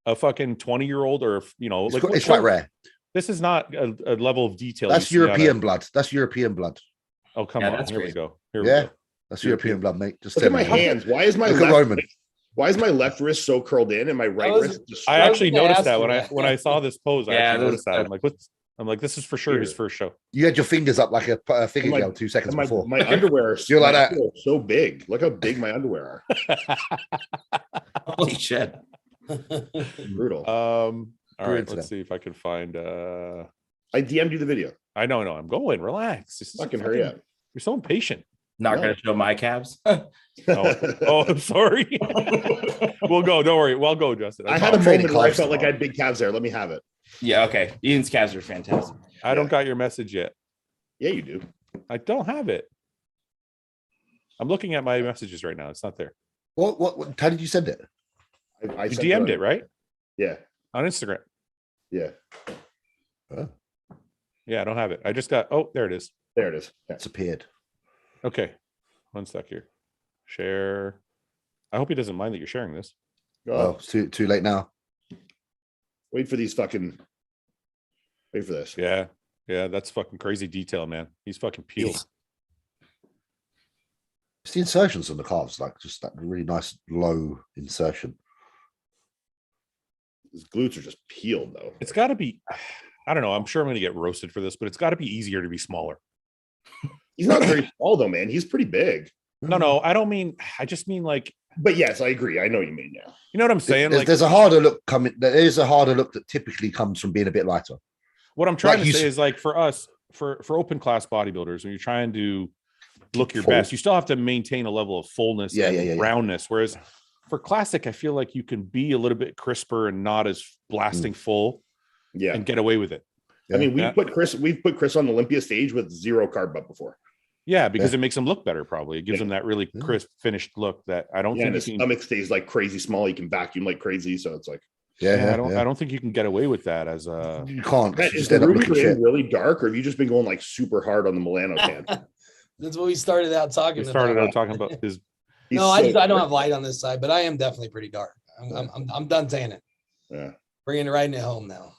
A: a fucking 20-year-old or
D: it's quite rare.
A: This is not a level of detail.
D: That's European blood. That's European blood.
A: Oh, come on. Here we go.
D: That's European blood, mate. Just
H: look at my hands. Why is my left wrist so curled in and my right wrist?
A: I actually noticed that when I saw this pose. I actually noticed that. I'm like, this is for sure his first show.
D: You had your fingers up like a finger gel 2 seconds before.
H: My underwear is
D: You're like that.
H: So big. Look how big my underwear are.
E: Holy shit.
H: Brutal.
A: All right, let's see if I can find.
H: I DM'd you the video.
A: I know. I'm going. Relax.
H: Fucking hurry up.
A: You're so impatient.
E: Not going to show my calves.
A: I'm sorry. We'll go. Don't worry. We'll go, Justin.
H: I had a moment where I felt like I had big calves there. Let me have it.
E: Yeah. Okay. Ian's calves are fantastic.
A: I don't got your message yet.
H: Yeah, you do.
A: I don't have it. I'm looking at my messages right now. It's not there.
D: What? How did you send it?
H: I
A: you DM'd it, right?
H: Yeah.
A: On Instagram.
H: Yeah.
A: Yeah, I don't have it. I just got. Oh, there it is.
H: There it is.
D: Yeah. It's appeared.
A: Okay. 1 sec here. Share. I hope he doesn't mind that you're sharing this.
D: Oh, it's too late now.
H: Wait for these fucking. Wait for this.
A: Yeah. Yeah, that's fucking crazy detail, man. He's fucking peeled.
D: It's the insertions on the calves, like just that really nice low insertion.
H: His glutes are just peeled though.
A: It's got to be. I don't know. I'm sure I'm going to get roasted for this, but it's got to be easier to be smaller.
H: He's not very small though, man. He's pretty big.
A: No, I don't mean. I just mean like.
H: But yes, I agree. I know what you mean now.
A: You know what I'm saying?
D: There's a harder look coming. There is a harder look that typically comes from being a bit lighter.
A: What I'm trying to say is like for us, for open class bodybuilders, when you're trying to look your best, you still have to maintain a level of fullness and roundness. Whereas for classic, I feel like you can be a little bit crisper and not as blasting full, and get away with it.
H: I mean, we've put Chris on the Olympia stage with 0 carb butt before.
A: Yeah, because it makes him look better. Probably it gives him that really crisp finished look that I don't think
H: his stomach stays like crazy small. You can vacuum like crazy, so it's like
A: I don't think you can get away with that as a.
D: You can't.
H: Is the room really dark, or have you just been going like super hard on the Milano tan?
F: That's what we started out talking.
A: We started out talking about his.
F: No, I don't have light on this side, but I am definitely pretty dark. I'm done tanning.
H: Yeah,
F: bringing it right home now.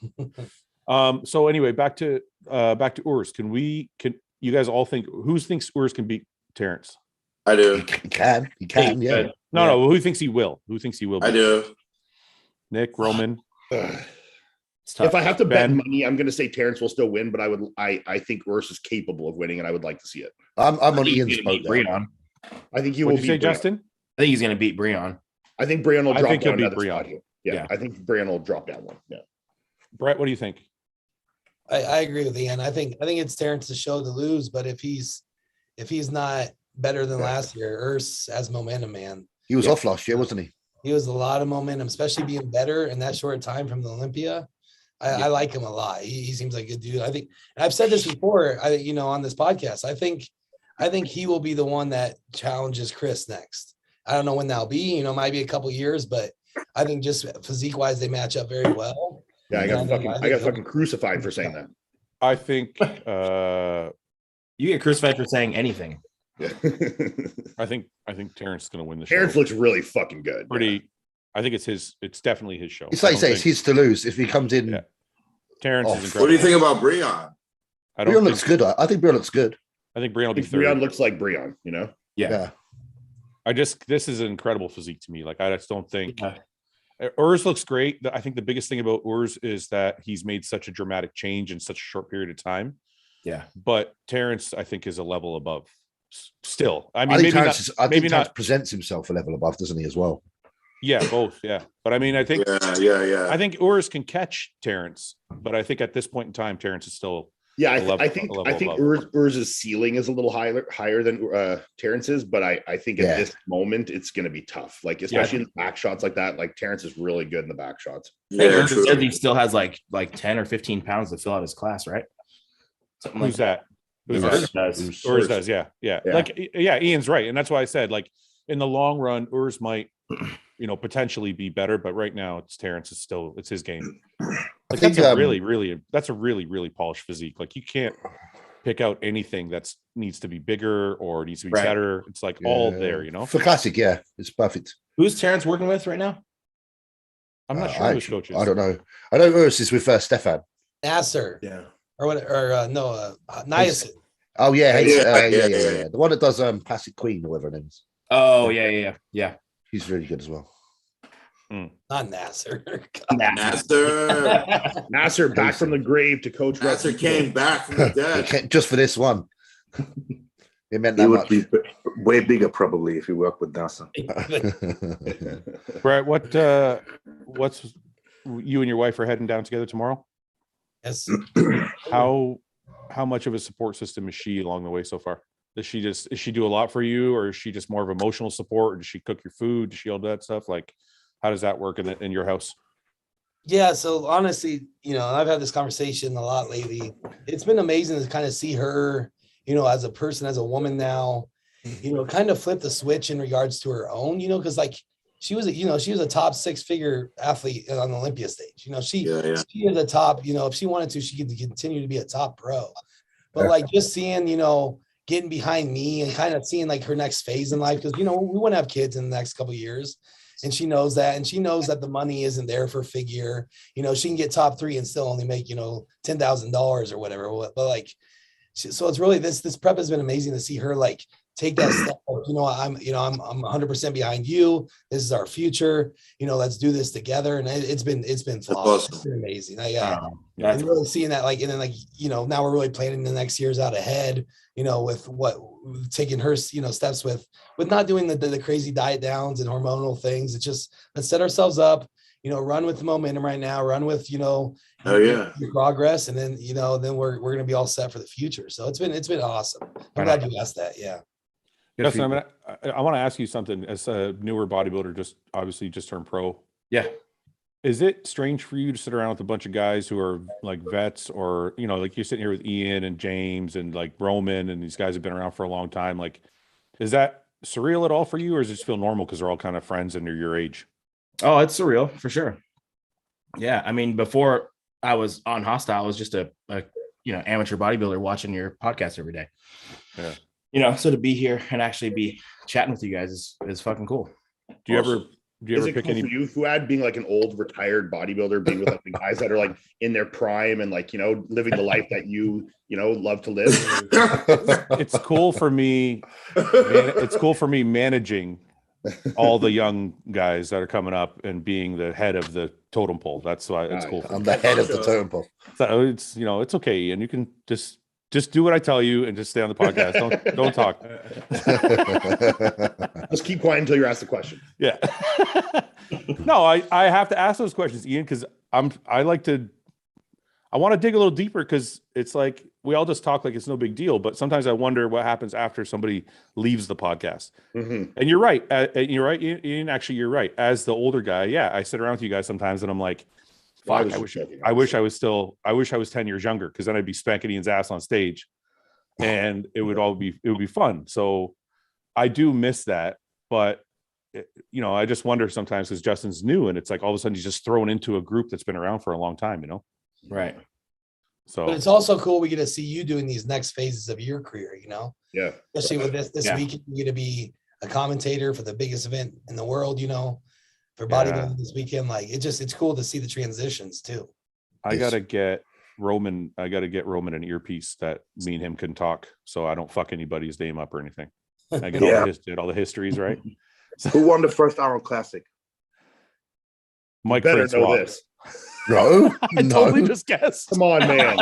A: So anyway, back to Urs. Can you guys all who thinks Urs can beat Terrence?
G: I do.
D: He can. Yeah.
A: No. Who thinks he will?
G: I do.
A: Nick, Roman.
H: If I have to bet money, I'm going to say Terrence will still win, but I think Urs is capable of winning, and I would like to see it.
D: I'm on Ian's boat.
H: I think he will.
A: What'd you say, Justin?
E: I think he's going to beat Breon.
H: I think Breon will drop down
A: another spot.
H: Yeah, I think Breon will drop down one. Yeah.
A: Brett, what do you think?
F: I agree with Ian. I think it's Terrence's show to lose, but if he's not better than last year, Urs has momentum, man.
D: He was off last year, wasn't he?
F: He was a lot of momentum, especially being better in that short time from the Olympia. I like him a lot. He seems like a good dude. I think, and I've said this before, on this podcast, I think he will be the one that challenges Chris next. I don't know when that'll be, might be a couple years, but I think just physique wise, they match up very well.
H: Yeah, I got fucking crucified for saying that.
A: I think
E: you get crucified for saying anything.
H: Yeah.
A: I think Terrence is going to win the
H: Terrence
A: show.
H: looks really fucking good.
A: I think it's definitely his show.
D: It's like you say, it's his to lose if he comes in.
A: Yeah. Terrence is incredible.
G: What do you think about Breon?
D: Breon looks good. I think Breon looks good.
A: I think Breon will be third.
H: Breon looks like Breon, you know?
E: Yeah.
A: This is an incredible physique to me. Like, I just don't think Urs looks great. I think the biggest thing about Urs is that he's made such a dramatic change in such a short period of time.
E: Yeah.
A: But Terrence, I think, is a level above still. I
D: I
A: mean,
D: think
A: Terrence
D: Terrence presents himself a level above, doesn't he, as well?
A: Yeah, both. Yeah. But I mean, I think, I think Urs can catch Terrence, but I think at this point in time, Terrence is still.
H: Yeah, I think Urs's ceiling is a little higher than Terrence's, but I think at this moment it's going to be tough. Like, especially in the back shots like that. Like, Terrence is really good in the back shots.
E: Yeah, he still has like 10 or 15 pounds to fill out his class, right? Something
A: Who's
E: like
A: that? Urs does. Yeah. Like, Ian's right, and that's why I said, like, in the long run, Urs might, potentially be better, but right now it's Terrence is still, it's his game. Like, that's a really polished physique. Like, you can't pick out anything that's needs to be bigger or needs to be better. It's like all there,
D: For classic, it's perfect.
E: Who's Terrence working with right now?
A: I'm not sure who's coaches.
D: I don't know. I know Urs is with Stefan.
F: Nasser.
B: Yeah.
F: Or what? Or Niacin.
D: Oh yeah, the one that does Classic Queen or whatever her name is.
E: Oh yeah.
D: He's really good as well.
F: Not Nasser.
H: Nasser back from the grave to coach.
G: Nasser came back from the dead
D: just for this one. It meant that
I: he would
D: much.
I: be way bigger probably if he worked with Nasser.
A: Brett, what's you and your wife are heading down together tomorrow?
F: Yes.
A: How much of a support system is she along the way so far? Does she do a lot for you, or is she just more of emotional support? Or does she cook your food? Does she all that stuff? Like, how does that work in your house?
F: Yeah, so honestly, I've had this conversation a lot lately. It's been amazing to kind of see her, as a person, as a woman now, kind of flip the switch in regards to her own, because like she was a top 6-figure athlete on the Olympia stage. She is a top, if she wanted to, she could continue to be a top pro. But like just seeing, getting behind me and kind of seeing like her next phase in life, because we want to have kids in the next couple of years. And she knows that, and she knows that the money isn't there for figure. She can get top 3 and still only make, $10,000 or whatever. But like, so it's really this prep has been amazing to see her like take that step. I'm 100% behind you. This is our future. Let's do this together. And it's been flawless.
G: Awesome.
F: It's been amazing. I'm really seeing that, like, and then like, now we're really planning the next years out ahead, with taking her, steps with not doing the crazy diet downs and hormonal things. It's just, let's set ourselves up, run with the momentum right now, run with, your progress. And then, then we're going to be all set for the future. So it's been awesome. I'm glad you asked that. Yeah.
A: Justin, I want to ask you something as a newer bodybuilder, just turned pro.
E: Yeah.
A: Is it strange for you to sit around with a bunch of guys who are like vets, or, like you're sitting here with Ian and James and like Roman, and these guys have been around for a long time? Like, is that surreal at all for you, or does it just feel normal because they're all kind of friends and they're your age?
E: Oh, it's surreal for sure. Yeah. I mean, before I was on Hostile, I was just a amateur bodybuilder watching your podcast every day.
A: Yeah.
E: So to be here and actually be chatting with you guys is fucking cool.
A: Do you ever pick
H: cool
A: any?
H: For you, Fouad, being like an old retired bodybuilder, being with like the guys that are like in their prime and like living the life that you love to live?
A: It's cool for me. It's cool for me managing all the young guys that are coming up and being the head of the totem pole. That's why it's cool.
D: I'm the head of the totem pole.
A: So it's it's okay, and you can just do what I tell you and just stay on the podcast. Don't talk.
H: Just keep quiet until you're asked the question.
A: Yeah. No, I have to ask those questions, Ian, because I want to dig a little deeper, because it's like we all just talk like it's no big deal, but sometimes I wonder what happens after somebody leaves the podcast.
H: Mm-hmm.
A: And you're right. You're right, Ian. Actually, you're right. As the older guy, I sit around with you guys sometimes, and I'm like, fuck, I wish I was 10 years younger, because then I'd be spanking Ian's ass on stage, and it would be fun. So I do miss that, but I just wonder sometimes, because Justin's new, and it's like all of a sudden he's just thrown into a group that's been around for a long time,
E: Right.
A: So
F: But it's also cool. We get to see you doing these next phases of your career, you know,
H: Yeah.
F: especially with this weekend, you get to be a commentator for the biggest event in the world, you know, for bodybuilding this weekend. Like it's cool to see the transitions too.
A: I gotta get Roman an earpiece that me and him can talk, so I don't fuck anybody's name up or anything. I get all the histories right.
G: Who won the first Arnold Classic?
A: Mike
H: Better
A: Francois.
H: know this.
D: Bro,
A: I totally just guessed.
H: Come on, man.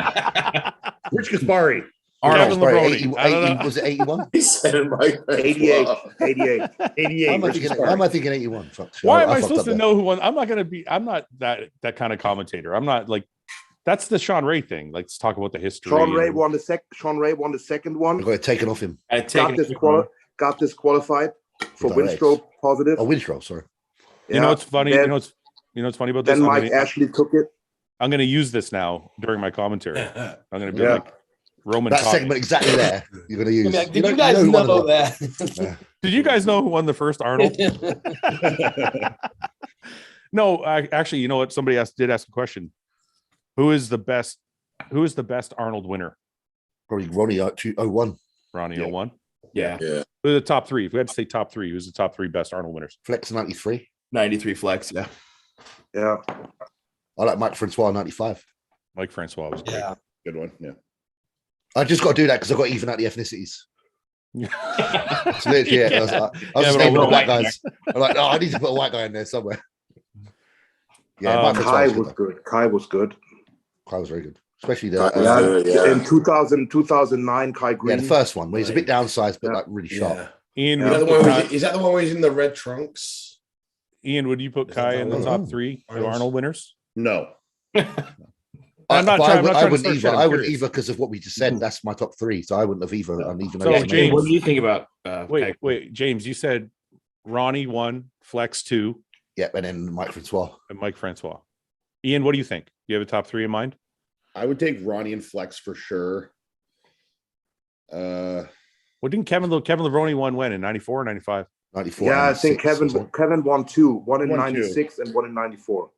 H: Rich Gaspari.
A: Kevin
D: Sorry,
A: Lebroni. I don't know.
D: was it 81?
G: He said Mike
H: 88. 88.
D: Why
H: 88.
D: am I
H: Rich
D: thinking,
H: Gaspari.
D: why am I thinking 81? Fuck.
A: Why am I
D: fucked
A: supposed
D: up
A: to
D: there.
A: know who won? I'm not that kind of commentator. I'm not like that's the Sean Ray thing. Like, let's talk about the history.
G: Sean Ray won the second
D: I
G: one.
D: got it taken off him.
G: Got disqualified for
D: Direct.
G: windstroke positive.
D: Oh, Windstrow, sorry.
A: You know what's funny?
G: Then,
A: you know what's funny about this?
G: Then Mike Ashley took it.
A: I'm going to use this now during my commentary. I'm going to be like Roman.
D: That
A: taught me.
D: segment exactly there. You're going to use.
F: Did you guys know that?
A: Did you guys know who won the first Arnold? No, actually, you know what? Somebody did ask a question. Who is the best Arnold winner?
D: Probably Ronnie 01.
A: Ronnie 01.
E: Yeah.
A: Who's the top three? If we had to say top three, who's the top three best Arnold winners?
D: Flex 93.
E: 93 flex. Yeah.
G: Yeah.
D: I like Mike Francois 95.
A: Mike Francois was great.
F: Yeah.
H: Good one. Yeah.
D: I just got to do that because I got even out the ethnicities. So literally, I was just naming the white guys. I'm like, I need to put a white guy in there somewhere. Yeah, Mike Francois
G: Kai was good. Kai was good.
D: Kai was very good. Especially the
G: in 2009, Kai Green.
D: the first one where he's a bit downsized but like really sharp.
A: Ian,
B: Is that the one where he's in the red trunks?
A: Ian, would you put Kai in the top three of Arnold winners?
H: No.
A: I'm not
D: I
A: trying
D: wouldn't
A: to
D: either. I wouldn't either because of what we just said. That's my top three, so I wouldn't have either.
A: So James,
E: what do you think about?
A: Wait, James, you said Ronnie 1, Flex 2.
D: Yeah, and then Mike Francois.
A: And Mike Francois. Ian, what do you think? Do you have a top three in mind?
H: I would take Ronnie and Flex for sure.
A: What didn't Kevin Lebroni win in 94 or 95?
D: 94.
G: Yeah, I think Kevin won two. One in
H: Won
G: 96
H: two.
G: and one in 94.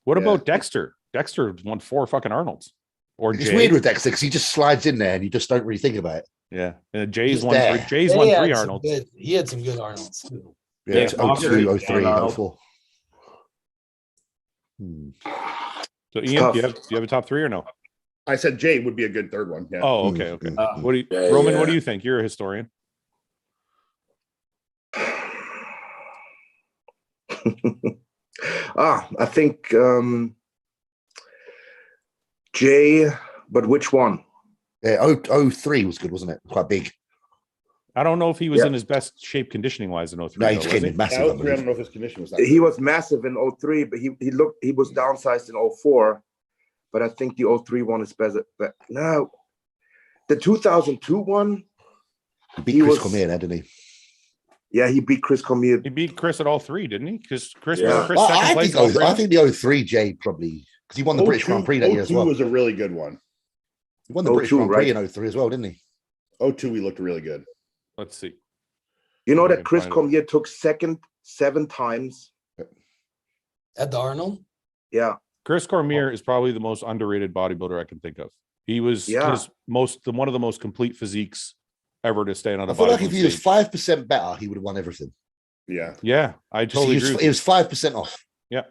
A: What about Dexter? Dexter won 4 fucking Arnolds. Or
D: It's
A: Jay.
D: weird with Dexter because he just slides in there and you just don't really think about it.
A: Yeah. And Jay's
D: He's
A: won
D: there.
A: three. Jay's won 3
F: some
A: Arnolds.
F: he had some good Arnolds too.
D: Yeah, it's 02, 03,
E: Arnold.
D: 04.
A: So Ian, do you have a top 3 or no?
H: I said Jay would be a good third one. Yeah.
A: Oh, okay. What do you, Roman? What do you think? You're a historian.
G: I think Jay, but which one?
D: Yeah, 03 was good, wasn't it? Quite big.
A: I don't know if he was in his best shape conditioning wise in 03.
D: No, he just came in massive.
H: I don't know if his condition was that.
G: He was massive in 03, but he was downsized in 04. But I think the 03 one is better. But no, the 2002 one.
D: He beat Chris Cormier, didn't he?
G: Yeah, he beat Chris Cormier.
A: He beat Chris at all 3, didn't he? Because Chris,
G: Yeah.
A: Chris second place.
D: I think the 03 Jay probably because he won the British Grand Prix that year as well.
H: 02 was a really good one.
D: He won the British Grand Prix in 03 as well, didn't he?
H: 02, he looked really good.
A: Let's see.
G: You know that Chris Cormier took second 7 times
F: at the Arnold.
G: Yeah,
A: Chris Cormier is probably the most underrated bodybuilder I can think of. He was one of the most complete physiques ever to stand on a
D: I feel like
A: bodybuilding
D: if he was
A: stage.
D: 5% better, he would have won everything.
H: Yeah,
A: I totally agree.
D: It was 5% off.
A: Yeah,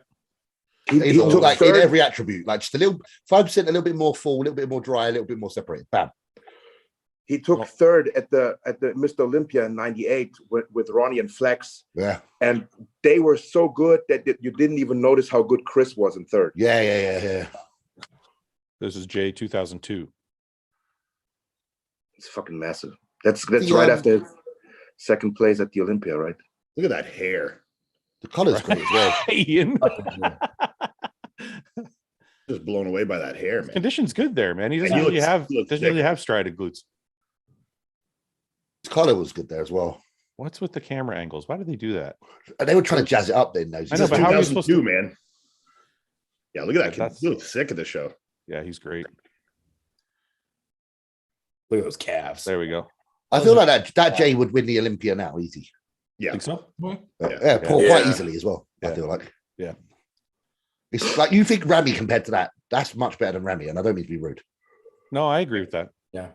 D: he took like in every attribute, like just a little 5%, a little bit more full, a little bit more dry, a little bit more separated. Bam.
G: he took third at the Mr. Olympia in '98 with Ronnie and Flex.
D: Yeah,
G: and they were so good that you didn't even notice how good Chris was in third.
D: Yeah.
A: This is Jay 2002.
G: It's fucking massive. That's right after second place at the Olympia, right?
H: Look at that hair.
D: The color's good as well.
A: Ian.
H: Just blown away by that hair, man.
A: Condition's good there, man. He doesn't really have striated glutes.
D: His color was good there as well.
A: What's with the camera angles? Why did they do that?
D: And they were trying to jazz it up then.
A: I know, but how are you supposed to,
H: man? Yeah, look at that. He looks sick at the show.
A: Yeah, he's great.
E: Look at those calves.
A: There we go.
D: I feel like that Jay would win the Olympia now, easy.
H: Yeah.
A: Think so?
D: Quite easily as well. I feel like.
A: Yeah.
D: It's like you think Ramy compared to that. That's much better than Ramy, and I don't mean to be rude.
A: No, I agree with that.
E: Yeah.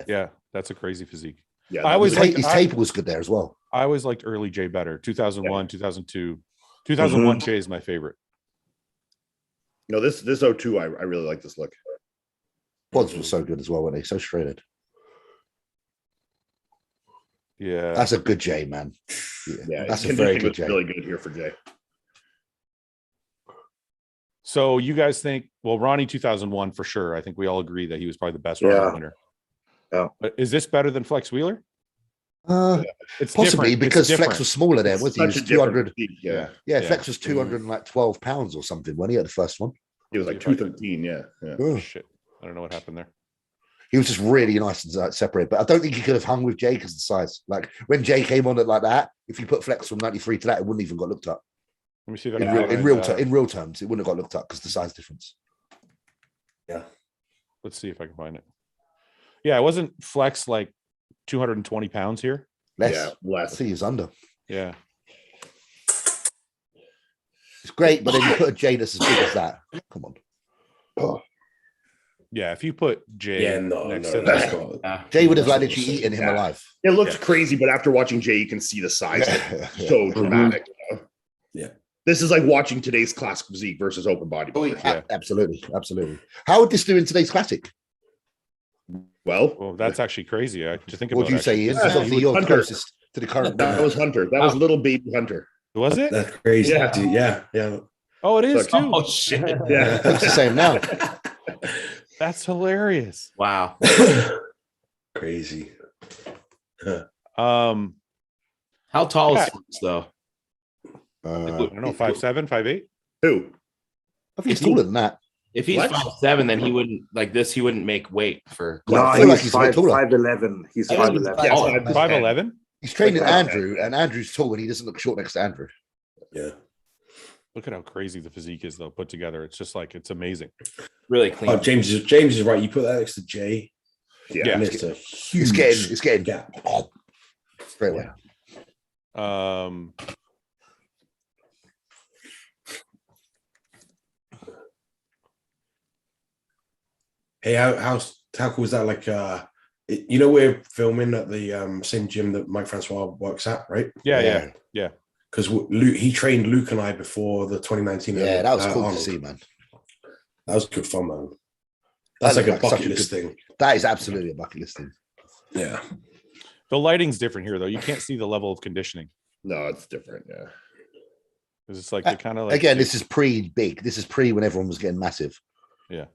A: Yeah, that's a crazy physique.
H: Yeah,
A: I always liked
D: his table was good there as well.
A: I always liked early Jay better. 2001, 2002. 2001 Jay is my favorite.
H: No, this 02, I really like this look.
D: Quads were so good as well, weren't they? So shredded.
A: Yeah.
D: That's a good Jay, man.
H: Yeah,
D: that's
H: his
D: a very
H: conditioning
D: good
H: was
D: Jay.
H: really good here for Jay.
A: So you guys think, well, Ronnie 2001 for sure. I think we all agree that he was probably the best Ronnie winner.
I: Yeah.
A: But is this better than Flex Wheeler? It's
D: Possibly
A: different.
D: because
A: It's
D: Flex
A: different.
D: was smaller then, was he? He
H: Such
D: was
H: a different
D: 200.
H: physique, yeah.
D: Yeah, Flex was 212 pounds or something when he had the first one.
H: He was like 213, yeah.
A: Oh, shit. I don't know what happened there.
D: He was just really nice and separate, but I don't think he could have hung with Jay because of the size. Like when Jay came on it like that, if you put Flex from 93 to that, it wouldn't even got looked up.
A: Let me see if I
D: In,
A: can
D: real,
A: find,
D: in real terms, it wouldn't have got looked up because the size difference.
B: Yeah.
A: Let's see if I can find it. Yeah, it wasn't Flex like 220 pounds here.
D: Less.
H: Yeah,
D: I
H: less.
D: think he was under.
A: Yeah.
D: It's great, but then you put a Jay that's as big as that. Come on.
A: Yeah, if you put Jay
B: Yeah, no,
A: next
B: no,
A: to
B: that's
A: that,
B: not.
D: Jay would have like literally eaten him
H: Yeah.
D: alive.
H: It looks crazy, but after watching Jay, you can see the size. So dramatic.
B: Yeah.
H: This is like watching today's classic physique versus open bodybuilders.
A: Yeah.
D: Absolutely. Absolutely. How would this do in today's classic?
A: well, that's actually crazy. To think about
D: What would you say he is?
H: Yeah,
D: Because obviously you're
H: Hunter.
D: closest to the current
H: That
D: winner.
H: was Hunter. That was little baby Hunter.
A: Was it?
B: That's crazy.
H: Yeah.
B: Dude. Yeah.
A: Oh, it is
H: Look,
A: too.
E: Oh shit!
H: Yeah.
D: Looks the same now.
A: That's hilarious.
E: Wow.
B: Crazy.
E: How tall
A: Yeah.
E: is Fritz, though?
A: I don't know, 5'7", 5'8".
H: Who?
D: I think he's taller than that.
E: If he's
H: What?
E: 5'7", then he wouldn't like this. He wouldn't make weight for.
I: No,
D: I feel like
I: he's
D: he's a bit taller.
I: 5'11". He's
E: Yeah,
I: 5'11".
H: Yeah,
E: Oh,
A: 5'11"?
D: He's training
I: Like,
D: Andrew, and Andrew's tall, and he doesn't look short next to Andrew.
B: Yeah.
A: Look at how crazy the physique is, though, put together. It's just like, it's amazing.
E: Really clean.
B: Oh, James is right. You put that next to Jay.
H: Yeah.
B: And it's a huge
D: It's getting
B: gap.
D: straight away.
B: Hey, how cool is that? Like, you know, we're filming at the same gym that Mike Francois works at, right?
A: Yeah.
B: Because he trained Luke and I before the 2019.
D: Yeah, that was cool
B: Arnold.
D: to see, man.
B: That was good fun, man. That's like a
D: such
B: bucket
D: a
B: list
D: good-
B: thing.
D: That is absolutely a bucket list thing.
B: Yeah.
A: The lighting's different here, though. You can't see the level of conditioning.
H: No, it's different. Yeah.
A: Because it's like, they kind of like...
D: Again, this is pre-big. This is pre when everyone was getting massive.
A: Yeah.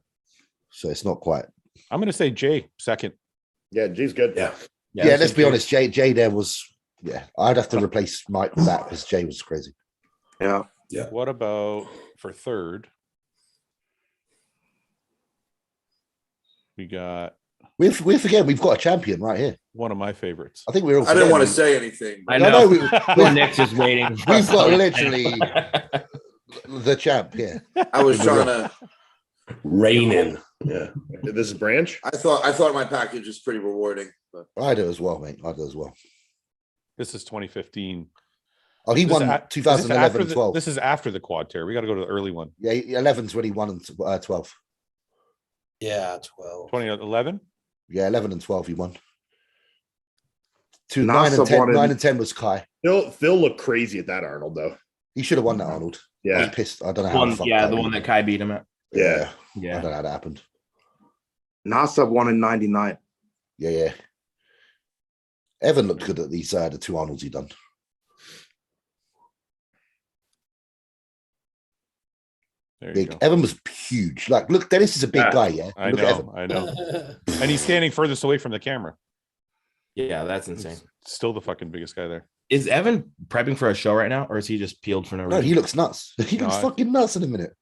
D: So it's not quite.
A: I'm going to say Jay second.
H: Yeah, Jay's good.
B: Yeah.
D: Yeah, let's be honest. Jay there was, I'd have to replace Mike with that because Jay was crazy.
I: Yeah.
A: What about for third? We got
D: We're forgetting we've got a champion right here.
A: one of my favorites.
D: I think we're all
G: I didn't want to
D: forgetting.
G: say anything.
E: I
G: but-
E: know.
D: we,
E: Nick's is waiting.
D: we've got literally the champ here.
G: I was trying to.
B: Rain in. Yeah.
H: This is Branch.
G: I thought my package was pretty rewarding. But
D: I do as well, mate. I do as well.
A: This is 2015.
D: Oh, he
A: This
D: won
A: is a-
D: 2011 and 12.
A: This is after the quad tear. We got to go to the early one.
D: Yeah, 11's when he won and 12.
F: Yeah, 12.
A: 2011.
D: Yeah, 11 and 12 he won. 9
I: NASA
D: and 10.
I: wanted-
D: 9 and 10 was Kai.
H: Phil looked crazy at that Arnold though.
D: He should have won that, Arnold. I was
H: Yeah.
D: pissed. I don't know how.
E: One,
D: the fuck
E: yeah, the
D: beat
E: one
D: him.
E: that Kai beat him at.
H: Yeah.
D: I
E: Yeah.
D: don't know how that happened.
I: NASA won in 99.
D: Yeah. Evan looked good at these the two Arnolds he done.
A: There you
D: Big.
A: go.
D: Evan was huge. Like, look, Dennis is a big guy, yeah.
A: I
D: Look at Evan.
A: know. And he's standing furthest away from the camera.
E: Yeah, that's insane.
A: Still the fucking biggest guy there.
E: Is Evan prepping for a show right now, or is he just peeled for no
D: No,
E: reason?
D: he looks nuts. He looks
A: I-
D: fucking nuts in a minute.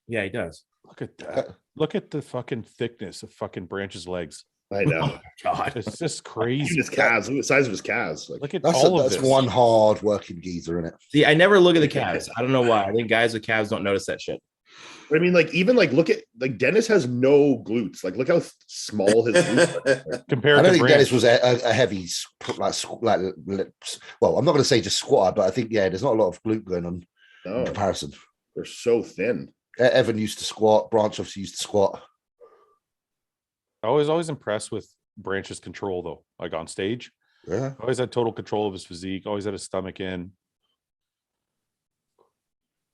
E: Yeah, he does.
A: Look at that. Look at the fucking thickness of fucking Branch's legs.
H: I know.
E: God.
A: It's just
H: Even
A: crazy.
H: his calves. Look at the size of his calves. Like,
A: Look at
D: That's
A: all of
D: that's
A: this.
D: one hard working geezer in it.
E: See, I never look at the calves. I don't know why. I think guys with calves don't notice that shit.
H: I mean, like even like look at like Dennis has no glutes. Like look how small his glutes are.
A: Compared
D: I don't
A: to
D: think
A: Branch.
D: Dennis was a heavy, well, I'm not going to say just squatter, but I think, there's not a lot of glute going on in
H: No,
D: comparison.
H: they're so thin.
D: Evan used to squat. Branch obviously used to squat.
A: I was always impressed with Branch's control, though. Like on stage, always had total control of his physique. Always had his stomach in.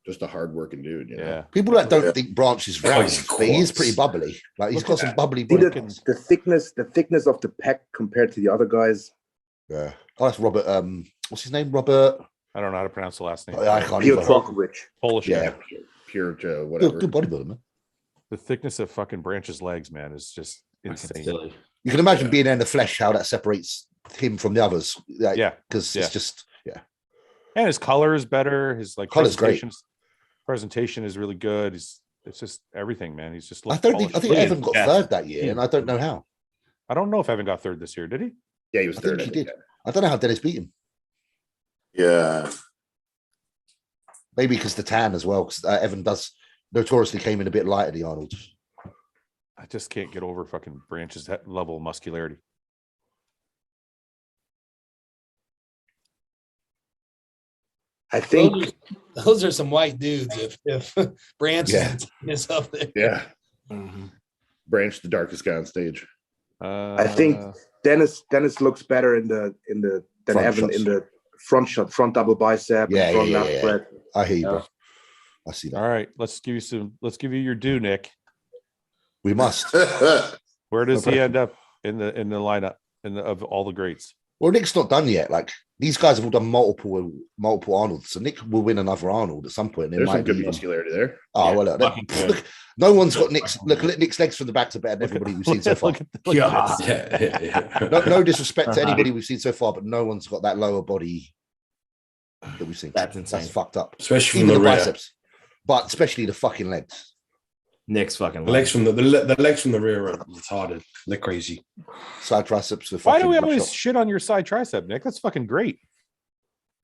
H: Just a hard-working dude. You know?
D: People that don't think Branch is round, but he is pretty bubbly. Like he's got some bubbly.
I: The thickness of the pec compared to the other guys.
D: Yeah. Oh, that's Robert. What's his name? Robert.
A: I don't know how to pronounce the last name.
D: I can't.
A: Polish.
D: Yeah.
H: Pure whatever.
D: Good bodybuilder, man.
A: The thickness of fucking Branch's legs, man, is just insane.
D: You can imagine being there in the flesh, how that separates him from the others. Like,
A: yeah,
D: because it's just
A: And his color is better. His like
D: color's great.
A: Presentation is really good. It's just everything, man. He's just.
D: I think Evan got third that year, and I don't know how.
A: I don't know if Evan got third this year. Did he?
H: Yeah, he was third.
D: He did. I don't know how Dennis beat him.
G: Yeah.
D: Maybe because the tan as well. Because Evan notoriously came in a bit lighter, the Arnolds.
A: I just can't get over fucking Branch's level of muscularity.
I: I think
F: those are some white dudes. If Branch is up there,
H: Branch, the darkest guy on stage.
I: I think Dennis looks better than Evan in the front shot, front double bicep, front lat spread.
D: I hear you, bro. I see that.
A: All right, let's give you your due, Nick.
D: We must.
A: Where does he end up in the lineup of all the greats?
D: Well, Nick's not done yet. Like these guys have all done multiple Arnolds, so Nick will win another Arnold at some point.
H: There's some good muscularity there.
D: Oh well, look, no one's got Nick's. Look, Nick's legs from the back are better than everybody we've seen so far. No disrespect to anybody we've seen so far, but no one's got that lower body that we've seen.
E: That's insane.
D: That's fucked up,
B: especially
D: even
B: from the
D: biceps, but especially the fucking legs.
E: Nick's fucking
B: legs from the legs from the rear are retarded. They're crazy.
D: Side triceps.
A: Why do we always shit on your side tricep, Nick? That's fucking great.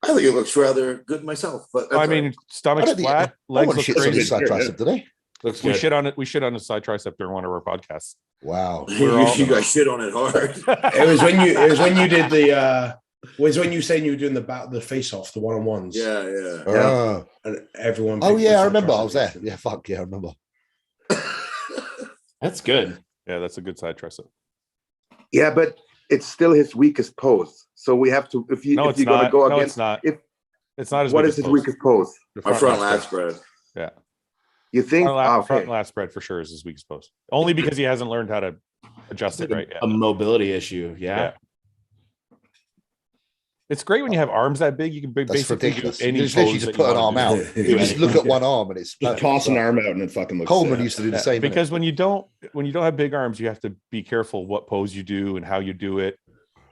G: I think it looks rather good myself, but
A: I mean, stomach's flat, legs look great.
D: Side tricep today.
A: Looks good. We shit on it. We shit on the side tricep during one of our podcasts.
D: Wow,
G: you guys shit on it hard.
B: It was when you did the. Was when you saying you were doing the face off, the one-on-ones.
G: Yeah.
B: And everyone.
D: Oh yeah, I remember. I was there. Yeah, fuck yeah, I remember.
E: That's good.
A: Yeah, that's a good side tricep.
I: Yeah, but it's still his weakest pose. So we have to. If you're going to go against,
A: it's not. It's not his.
I: What is his weakest pose?
G: Our front lat spread.
A: Yeah.
I: You think
A: front lat spread for sure is his weakest pose. Only because he hasn't learned how to adjust it right yet.
E: A mobility issue. Yeah.
A: It's great when you have arms that big. You can basically do any pose.
D: You just put an arm out. You just look at one arm and it's
H: just toss an arm out and it fucking looks.
D: Coleman used to do the same.
A: Because when you don't have big arms, you have to be careful what pose you do and how you do it.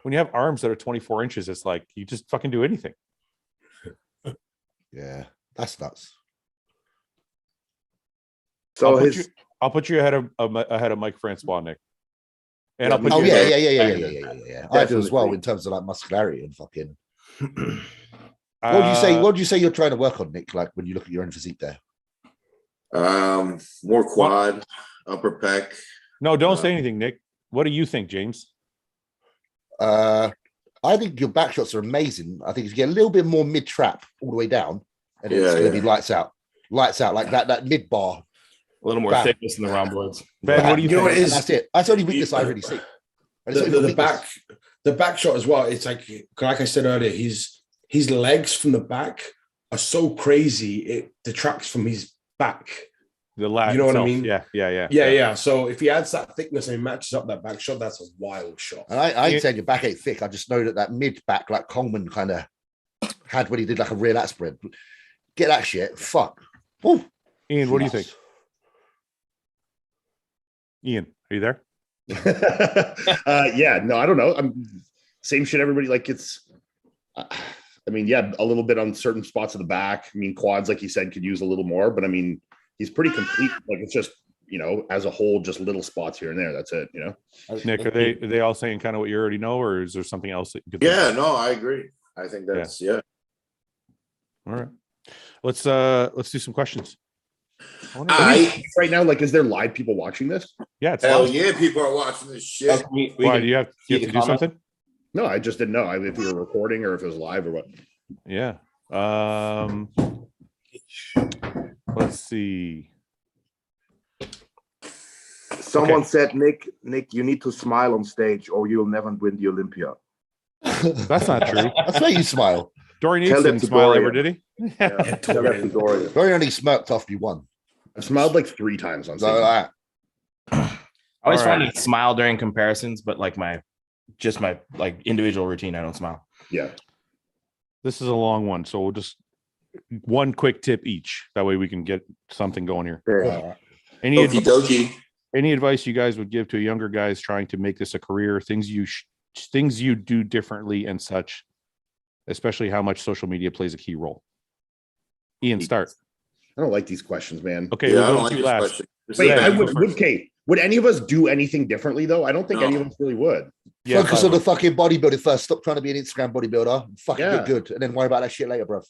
A: When you have arms that are 24 inches, it's like you just fucking do anything.
D: Yeah, that's nuts.
I: So
A: I'll put you ahead of Mike Francois, Nick. And I'll put
D: you yeah. I do as well in terms of like muscularity and fucking. What would you say you're trying to work on, Nick? Like when you look at your own physique there.
G: More quad, upper pec.
A: No, don't say anything, Nick. What do you think, James?
D: I think your back shots are amazing. I think if you get a little bit more mid trap all the way down, and it's going to be lights out, like that mid bar.
E: A little more thickness in the rhomboids.
A: Ben, what do you think?
B: What it is,
D: that's it. That's the only weakness I really see.
B: The back shot as well. It's like I said earlier, his legs from the back are so crazy. It detracts from his back.
A: The lat,
B: you know
A: itself.
B: what I mean?
A: Yeah.
B: So if he adds that thickness and he matches up that back shot, that's a wild shot.
D: And I ain't saying your back ain't thick. I just know that mid back, like Coleman kind of had when he did like a rear lat spread. Get that shit. Fuck. Woo.
A: Ian, what do you think? Ian, are you there?
H: Yeah, no, I don't know. I'm same shit. Everybody like it's. I mean, a little bit on certain spots of the back. I mean, quads, like you said, could use a little more, but I mean, he's pretty complete. Like it's just as a whole, just little spots here and there. That's it.
A: Nick, are they all saying kind of what you already know, or is there something else that you could?
G: No, I agree. I think that's
A: All right, let's do some questions.
H: Right now, like, is there live people watching this?
A: Yeah, it's
G: hell
A: live.
G: yeah, people are watching this shit.
A: Why do you have to do something?
H: No, I just didn't know if we were recording or if it was live or what.
A: Yeah. Let's see.
I: Someone said, Nick, you need to smile on stage or you'll never win the Olympia.
A: That's not true.
D: That's where you smile.
A: Dorian
I: Tell
A: Yates
I: that
A: didn't
I: to
A: smile
I: Dorian.
A: ever, did he?
I: Yeah, tell that to Dorian.
D: Dorian only smirked after you won.
H: I've smiled like 3 times on stage.
D: So like,
E: I always
A: All
E: find
A: right.
E: to smile during comparisons, but like my like individual routine, I don't smile.
H: Yeah.
A: This is a long one, so we'll just one quick tip each. That way we can get something going here.
I: Yeah.
G: Okie dokie.
A: Any advice you guys would give to younger guys trying to make this a career? Things you do differently and such, especially how much social media plays a key role. Ian, start.
H: I don't like these questions, man.
A: Okay,
G: Yeah,
A: we'll
G: I
A: go
G: don't
A: with
G: like
A: you
G: this
A: last.
G: question.
H: Wait,
A: Yeah,
H: I
A: you go
H: would,
A: first.
H: okay. Would any of us do anything differently though? I don't think any of us really would.
A: Yeah,
D: focus on the fucking bodybuilding first. Stop trying to be an Instagram bodybuilder. Fucking
H: Yeah.
D: get good, and then worry about that shit later, bro.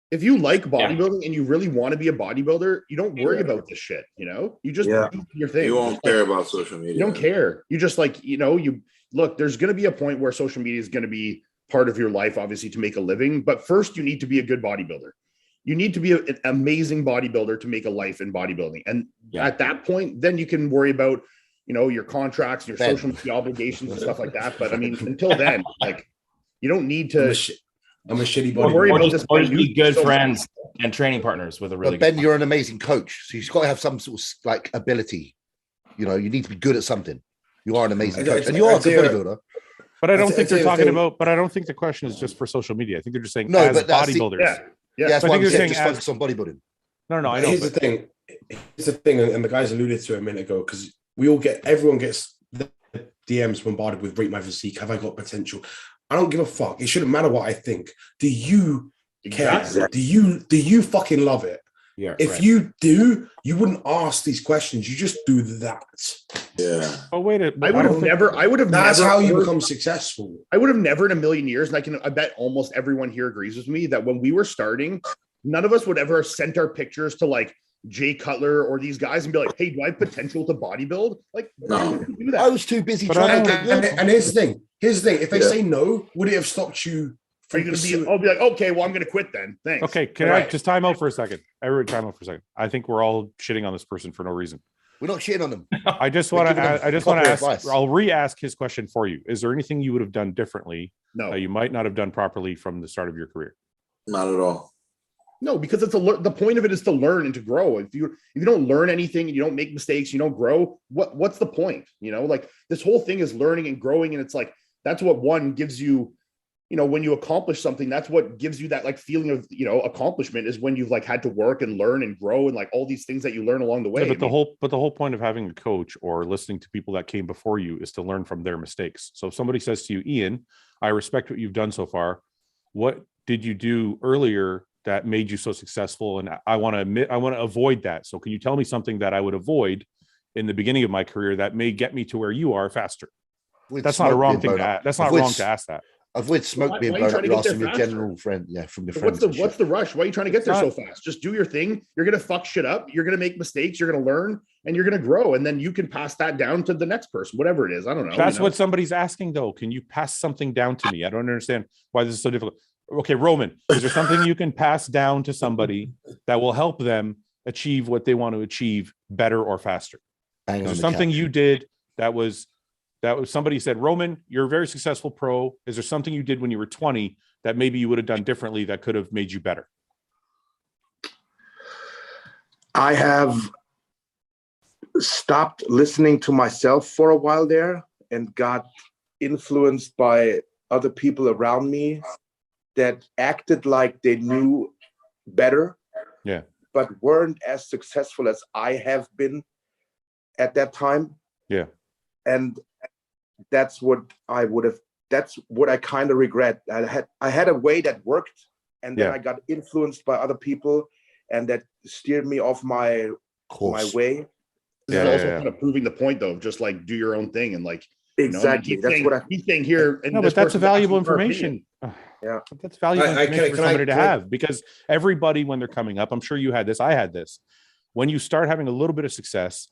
H: If you like bodybuilding and you really want to be a bodybuilder, you don't worry about this shit. You just
I: Yeah.
H: do your thing.
G: You won't
H: Just,
G: care about social media.
H: You don't care. You just you look, there's going to be a point where social media is going to be part of your life, obviously, to make a living. But first, you need to be a good bodybuilder. You need to be an amazing bodybuilder to make a life in bodybuilding. And at that point, then you can worry about, your contracts, your social media obligations and stuff like that. But I mean, until then, you don't need to.
B: I'm a shitty
H: Don't worry
B: bodybuilder.
H: about this.
E: Or just be
H: minute
E: good
H: stuff.
E: friends and training partners with a really
D: But Ben,
E: good
D: you're an amazing coach, so you've got to have some sort of ability. You need to be good at something. You are an amazing coach, and you are a good bodybuilder.
A: But I don't
B: I'd
A: think
B: say
A: they're
B: the
A: talking
B: thing-
A: about. But I don't think the question is just for social media. I think they're just saying
D: No,
A: as
D: but that's the-
A: bodybuilders.
H: Yeah.
D: That's
A: I
D: why
A: think
D: I'm
A: you're
D: saying
A: saying
D: just
A: as-
D: focus on bodybuilding.
A: No, I know.
B: Here's
A: but-
B: the thing. Here's the thing, and the guys alluded to it a minute ago, because everyone gets the DMs bombarded with rate my physique. Have I got potential? I don't give a fuck. It shouldn't matter what I think. Do you care?
H: Exactly.
B: Do you fucking love it?
E: Yeah.
B: If you do, you wouldn't ask these questions. You just do that.
G: Yeah.
A: Oh wait,
H: I would have never.
B: That's how you
H: ever-
B: become successful.
H: I would have never in a million years, and I bet almost everyone here agrees with me that when we were starting, none of us would ever have sent our pictures to Jay Cutler or these guys and be like, "Hey, do I have potential to bodybuild?"
G: No.
H: Do that.
D: I was too busy
A: But
D: trying
A: I
D: to
A: don't-
D: get good.
B: And here's the thing. If they
G: Yeah.
B: say no, would it have stopped you?
H: Are you going to be? I'll be like, okay, well, I'm going to quit then. Thanks.
A: Okay, can I just time out for a second? Everyone, time out for a second. I think we're all shitting on this person for no reason.
D: We're not shitting on them.
A: I just
D: We're
A: want
D: giving them
A: to. I just want to
D: proper
A: ask.
D: advice.
A: I'll re-ask his question for you. Is there anything you would have done differently
H: No,
A: that you might not have done properly from the start of your career?
G: Not at all.
H: no, because it's the point of it is to learn and to grow. If you don't learn anything and you don't make mistakes, you don't grow. What's the point? This whole thing is learning and growing, and it's that's what one gives you. When you accomplish something, that's what gives you that feeling of accomplishment is when you've had to work and learn and grow and all these things that you learn along the way.
A: Yeah, but the whole point of having a coach or listening to people that came before you is to learn from their mistakes. So if somebody says to you, Ian, I respect what you've done so far. What did you do earlier that made you so successful? And I want to avoid that. So can you tell me something that I would avoid in the beginning of my career that may get me to where you are faster? That's not a wrong thing to ask. That's not wrong to ask that.
D: Avoid smoke
H: Why-
D: being
H: why are you
D: blown up
H: trying to
D: your
H: get
D: ass
H: there
D: from your
H: faster?
D: general friend. Yeah, from your
H: But
D: friends.
H: what's the rush? Why are you trying to get there
A: It's
H: so
A: not-
H: fast? Just do your thing. You're going to fuck shit up. You're going to make mistakes. You're going to learn and you're going to grow. And then you can pass that down to the next person, whatever it is. I don't know.
A: That's what somebody's asking, though. Can you pass something down to me? I don't understand why this is so difficult. Okay, Roman, is there something you can pass down to somebody that will help them achieve what they want to achieve better or faster?
D: Bang
A: Is
D: on
A: there
D: the
A: something
D: couch.
A: you did that was somebody said, Roman, you're a very successful pro. Is there something you did when you were 20 that maybe you would have done differently that could have made you better?
I: I have stopped listening to myself for a while there and got influenced by other people around me that acted like they knew better, but weren't as successful as I have been at that time.
A: Yeah.
I: And that's what I kind of regret. I had a way that worked, and then I got influenced by other people, and that steered me off my way.
H: This is also kind of proving the point, though, of just do your own thing and
I: exactly.
H: He's saying here. And
A: No, but that's a valuable information.
I: Yeah,
A: that's valuable information for somebody to
B: can I-
A: have, because everybody, when they're coming up, I'm sure you had this, I had this. When you start having a little bit of success,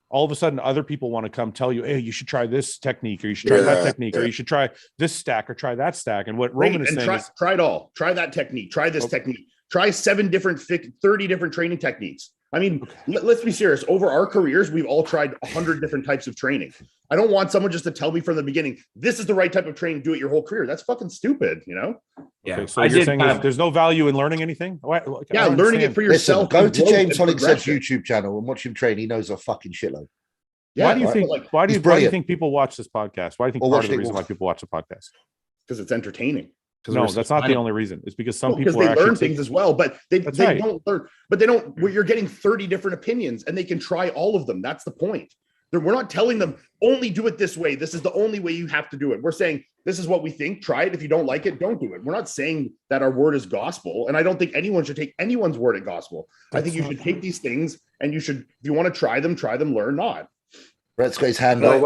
A: all of a sudden other people want to come tell you, hey, you should try this technique, or you should try that technique, or you should try this stack, or try that stack. And what Roman is saying is
H: try it all. Try that technique. Try this technique. Try 30 different training techniques. I mean, let's be serious. Over our careers, we've all tried 100 different types of training. I don't want someone just to tell me from the beginning, this is the right type of training, do it your whole career. That's fucking stupid, you know?
E: Yeah.
A: Okay, so you're saying there's no value in learning anything?
H: Yeah, learning it for yourself.
D: Listen, go to James Hollingshead's YouTube channel and watch him train. He knows a fucking shitload.
A: Yeah, why do you think people watch this podcast? Why do you think part of the reason why people watch the podcast?
H: Because it's entertaining.
A: No, that's not the only reason. It's because some people
H: they learn things as well, but they don't learn. But they don't. Where you're getting 30 different opinions, and they can try all of them. That's the point. We're not telling them only do it this way. This is the only way you have to do it. We're saying this is what we think. Try it. If you don't like it, don't do it. We're not saying that our word is gospel, and I don't think anyone should take anyone's word at gospel. I think you should take these things, and you should, if you want to try them, learn not.
D: Brett's got his hand up.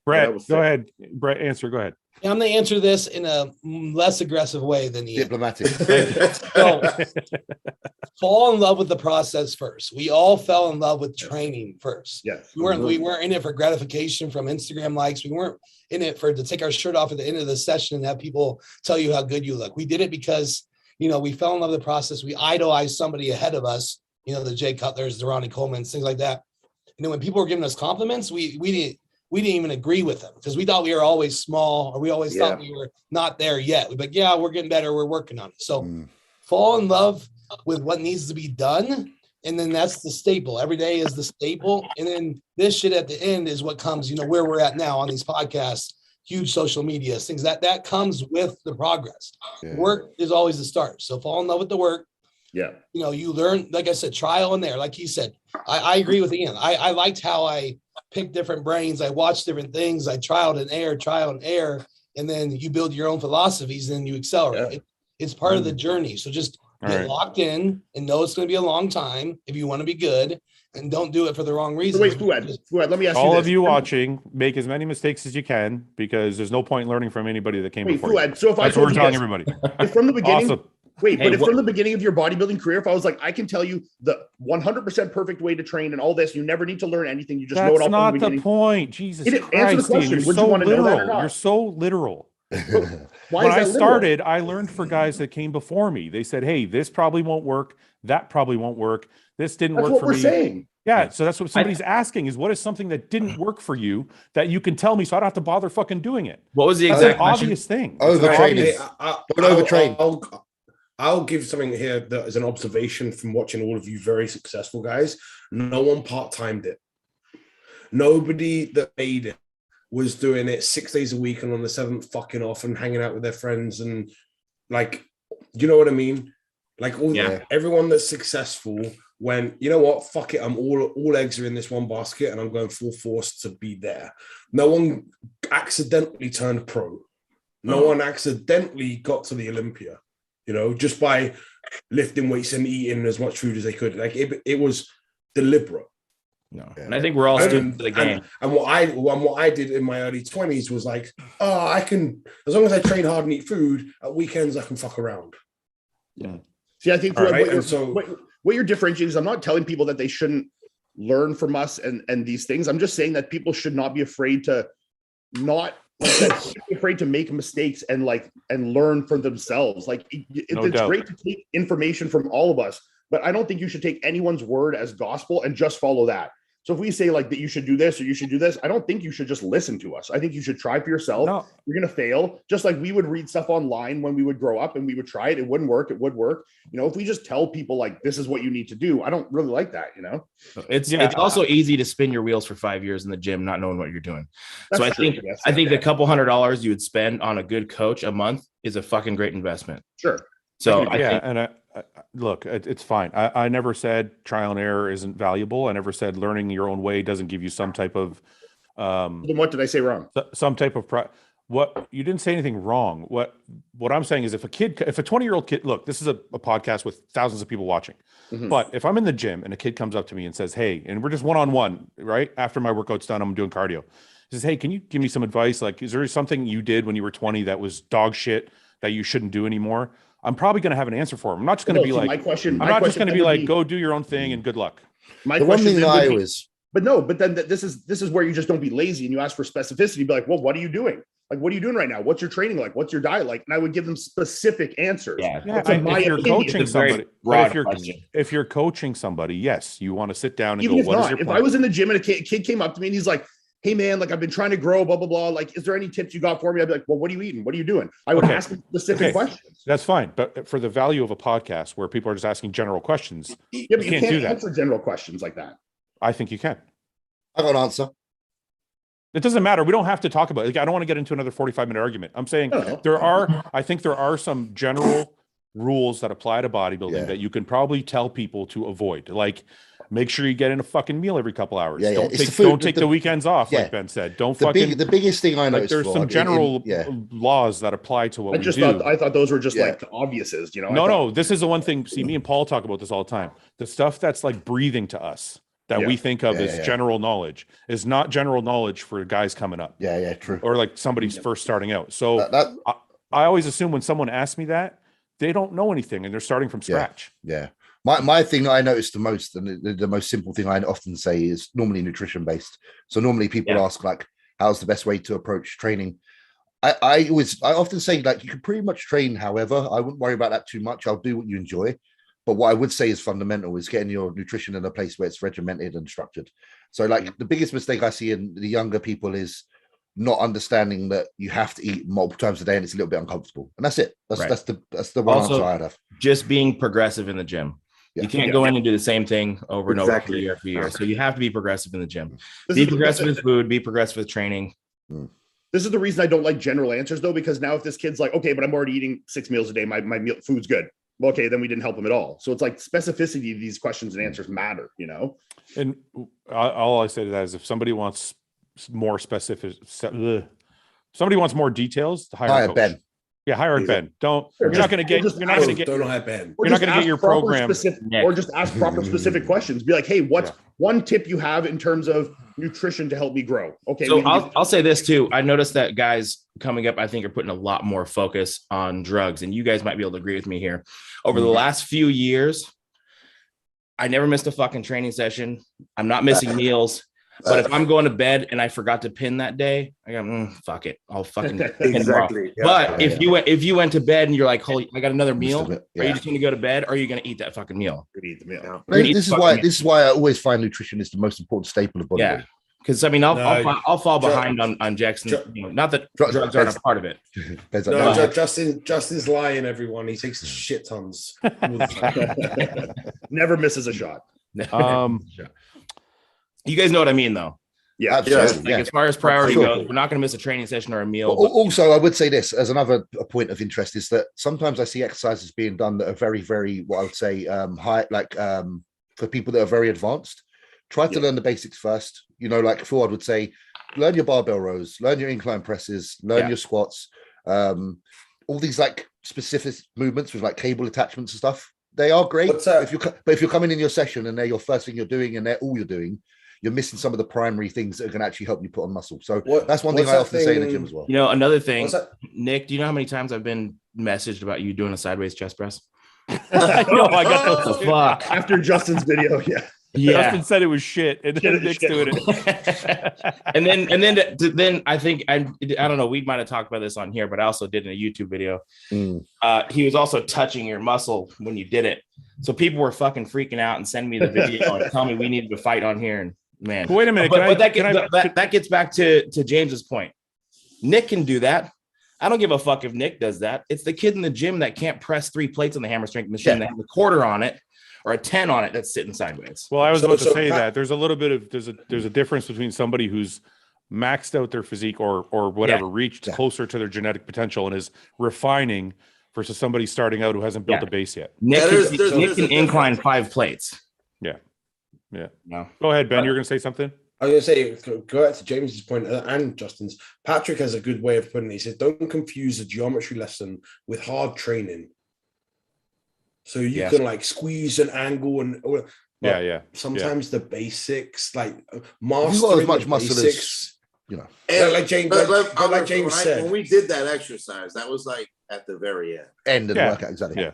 A: Brett, go ahead. Brett, answer. Go ahead.
F: I'm going to answer this in a less aggressive way than Iain.
D: Diplomatic.
F: So, fall in love with the process first. We all fell in love with training first.
H: Yes.
F: We weren't in it for gratification from Instagram likes. We weren't in it to take our shirt off at the end of the session and have people tell you how good you look. We did it because, we fell in love with the process. We idolized somebody ahead of us, the Jay Cutlers, the Ronnie Colemans, things like that. And then when people were giving us compliments, we didn't even agree with them because we thought we were always small, or we always thought we were not there yet. We're like, yeah, we're getting better. We're working on it. So fall in love with what needs to be done. And then that's the staple. Every day is the staple. And then this shit at the end is what comes, where we're at now on these podcasts, huge social media, things that comes with the progress. Yeah. Work is always the start. So fall in love with the work.
H: Yeah.
F: You learn, like I said, trial and error. Like he said, I agree with Iain. I liked how I picked different brains. I watched different things. I trial and error. And then you build your own philosophies and you accelerate. Yeah. It's part of the journey. So just get locked in and know it's going to be a long time if you want to be good, and don't do it for the wrong reasons.
H: Wait, Fouad, let me ask you
A: all
H: this.
A: of you watching, make as many mistakes as you can, because there's no point in learning from anybody that came before
H: Fouad,
A: you.
H: So if
A: that's
H: I
A: what we're telling everybody.
H: If from the beginning,
A: awesome.
H: From the beginning of your bodybuilding career, if I was like, I can tell you the 100% perfect way to train and all this, you never need to learn anything. You just know it all. That's
A: not the point. Jesus Christ,
H: answer the question.
A: You're so literal. You're so literal. When I started, I learned for guys that came before me. They said, hey, this probably won't work. That probably won't work. This didn't work for me.
H: That's what we're saying.
A: Yeah, so that's what somebody's asking is, what is something that didn't work for you that you can tell me so I don't have to bother fucking doing it?
E: What was the exact
A: obvious thing?
D: Overtraining.
B: I'll give something here that is an observation from watching all of you very successful guys. No one part-timed it. Nobody that made it was doing it 6 days a week and on the 7th fucking off and hanging out with their friends and you know what I mean? Everyone that's successful when, you know what, fuck it, I'm all eggs are in this one basket and I'm going full force to be there. No one accidentally turned pro. No one accidentally got to the Olympia, just by lifting weights and eating as much food as they could. It was deliberate.
E: No, and I think we're all students of the game.
B: And what I did in my early 20s was I can, as long as I train hard and eat food, at weekends I can fuck around.
H: Yeah. See, I think what you're differentiating is I'm not telling people that they shouldn't learn from us and these things. I'm just saying that people should not be afraid to afraid to make mistakes and learn for themselves. It's great to take information from all of us, but I don't think you should take anyone's word as gospel and just follow that. So if we say that you should do this or you should do this, I don't think you should just listen to us. I think you should try for yourself. No. You're going to fail. Just like we would read stuff online when we would grow up and we would try it. It wouldn't work. It would work. If we just tell people this is what you need to do, I don't really like that,
E: It's also easy to spin your wheels for 5 years in the gym, not knowing what you're doing. So I think the couple $100 you would spend on a good coach a month is a fucking great investment.
H: Sure.
E: So
A: look, it's fine. I never said trial and error isn't valuable. I never said learning your own way doesn't give you some type of.
H: Then what did I say wrong?
A: Some type of what you didn't say anything wrong. What I'm saying is if a 20-year-old kid, look, this is a podcast with thousands of people watching, but if I'm in the gym and a kid comes up to me and says, hey, and we're just one-on-one, right? After my workout's done, I'm doing cardio. He says, hey, can you give me some advice? Is there something you did when you were 20 that was dog shit that you shouldn't do anymore? I'm probably going to have an answer for him. I'm not just going to be
H: I'm not
A: just going to be go do your own thing and good luck.
D: The one thing
H: but then this is where you just don't be lazy and you ask for specificity. Be like, well, what are you doing? Like, what are you doing right now? What's your training like? What's your diet like? And I would give them specific answers.
E: Yeah.
A: If you're coaching somebody,
E: but
A: if you're coaching somebody, yes, you want to sit down and
H: even
A: go, what is your
H: if
A: plan?
H: I was in the gym and a kid came up to me and he's like, hey man, like I've been trying to grow, blah, blah, blah. Like, is there any tips you got for me? I'd be like, well, what are you eating? What are you doing? I would ask them specific questions.
A: That's fine. But for the value of a podcast where people are just asking general questions,
H: yeah, but you can't do that. Answer general questions like that.
A: I think you can.
D: I got an answer.
A: It doesn't matter. We don't have to talk about it. Like, I don't want to get into another 45-minute argument. I'm saying I think there are some general rules that apply to bodybuilding that you can probably tell people to avoid. Like, make sure you get in a fucking meal every couple hours. Don't take the weekends off, like Ben said. Don't
D: the biggest thing I noticed.
A: There's some general laws that apply to what we do.
H: I thought those were just like the obviouses, you know.
A: No, this is the one thing. See, me and Paul talk about this all the time. The stuff that's like breathing to us, that we think of as general knowledge, is not general knowledge for guys coming up.
D: Yeah, true.
A: Or like somebody's first starting out. So I always assume when someone asks me that, they don't know anything and they're starting from scratch.
D: Yeah. My thing I noticed the most, and the most simple thing I often say, is normally nutrition based. So normally people ask like, how's the best way to approach training? I often say, like, you can pretty much train however. I wouldn't worry about that too much. I'll do what you enjoy. But what I would say is fundamental is getting your nutrition in a place where it's regimented and structured. So like the biggest mistake I see in the younger people is not understanding that you have to eat multiple times a day and it's a little bit uncomfortable. And that's it. That's the one answer I'd have.
E: Just being progressive in the gym. You can't go in and do the same thing over and over year after year. So you have to be progressive in the gym. Be progressive with food, be progressive with training.
H: This is the reason I don't like general answers though, because now if this kid's like, okay, but I'm already eating 6 meals a day, my meal food's good. Well, okay, then we didn't help him at all. So it's like specificity of these questions and answers matter, you know?
A: And all I say to that is if somebody wants more specific, somebody wants more details, hire Ben. Yeah, hire Ben. Don't hire Ben. You're not going to get your program
H: or just ask proper specific questions. Be like, hey, what's one tip you have in terms of nutrition to help me grow? Okay.
E: So I'll say this too. I noticed that guys coming up, I think, are putting a lot more focus on drugs, and you guys might be able to agree with me here. Over the last few years, I never missed a fucking training session. I'm not missing meals. But if I'm going to bed and I forgot to pin that day, I go, fuck it. I'll fucking pin
I: exactly.
E: But if you went to bed and you're like, holy, I got another meal, are you just going to go to bed or are you going to eat that fucking meal?
H: Eat the meal.
D: This is why I always find nutrition is the most important staple of bodybuilding.
E: Yeah. Because I mean, I'll fall behind on Jackson. Not that drugs aren't a part of it.
B: Justin's lying, everyone. He takes shit tons.
H: Never misses a shot.
E: You guys know what I mean, though.
H: Yeah,
D: absolutely.
E: As far as priority goes, we're not going to miss a training session or a meal.
D: Also, I would say this as another point of interest is that sometimes I see exercises being done that are very, very, what I would say, high, like for people that are very advanced. Try to learn the basics first. You know, like Fouad would say, learn your barbell rows, learn your incline presses, learn your squats, all these like specific movements with like cable attachments and stuff. They are great. But if you're coming in your session and they're your first thing you're doing and they're all you're doing, you're missing some of the primary things that are going to actually help you put on muscle. So that's one thing I often say in the gym as well.
E: You know, another thing, Nick, do you know how many times I've been messaged about you doing a sideways chest press?
A: I know, I got those.
E: Fuck.
H: After Justin's video,
A: Justin said it was shit, and then Nick's doing it.
E: and then I think I don't know. We might have talked about this on here, but I also did in a YouTube video. He was also touching your muscle when you did it, so people were fucking freaking out and sending me the video and telling me we needed to fight on here. And man,
A: wait a minute,
E: that gets back to James's point. Nick can do that. I don't give a fuck if Nick does that. It's the kid in the gym that can't press 3 plates on the hammer strength machine that has a quarter on it or a 10 on it that's sitting sideways.
A: Well, I was about to say that there's a little bit of there's a difference between somebody who's maxed out their physique or whatever, reached closer to their genetic potential and is refining versus somebody starting out who hasn't built a base yet.
E: Nick can incline 5 plates.
A: Yeah. No. Go ahead, Ben. You're going to say something?
B: I was going to say, go back to James's point and Justin's. Patrick has a good way of putting it. He said, don't confuse a geometry lesson with hard training. So you can like squeeze an angle and sometimes the basics, like mastering as much muscle as like James said.
G: When we did that exercise, that was like at the very end
D: of the workout, exactly.
A: Yeah.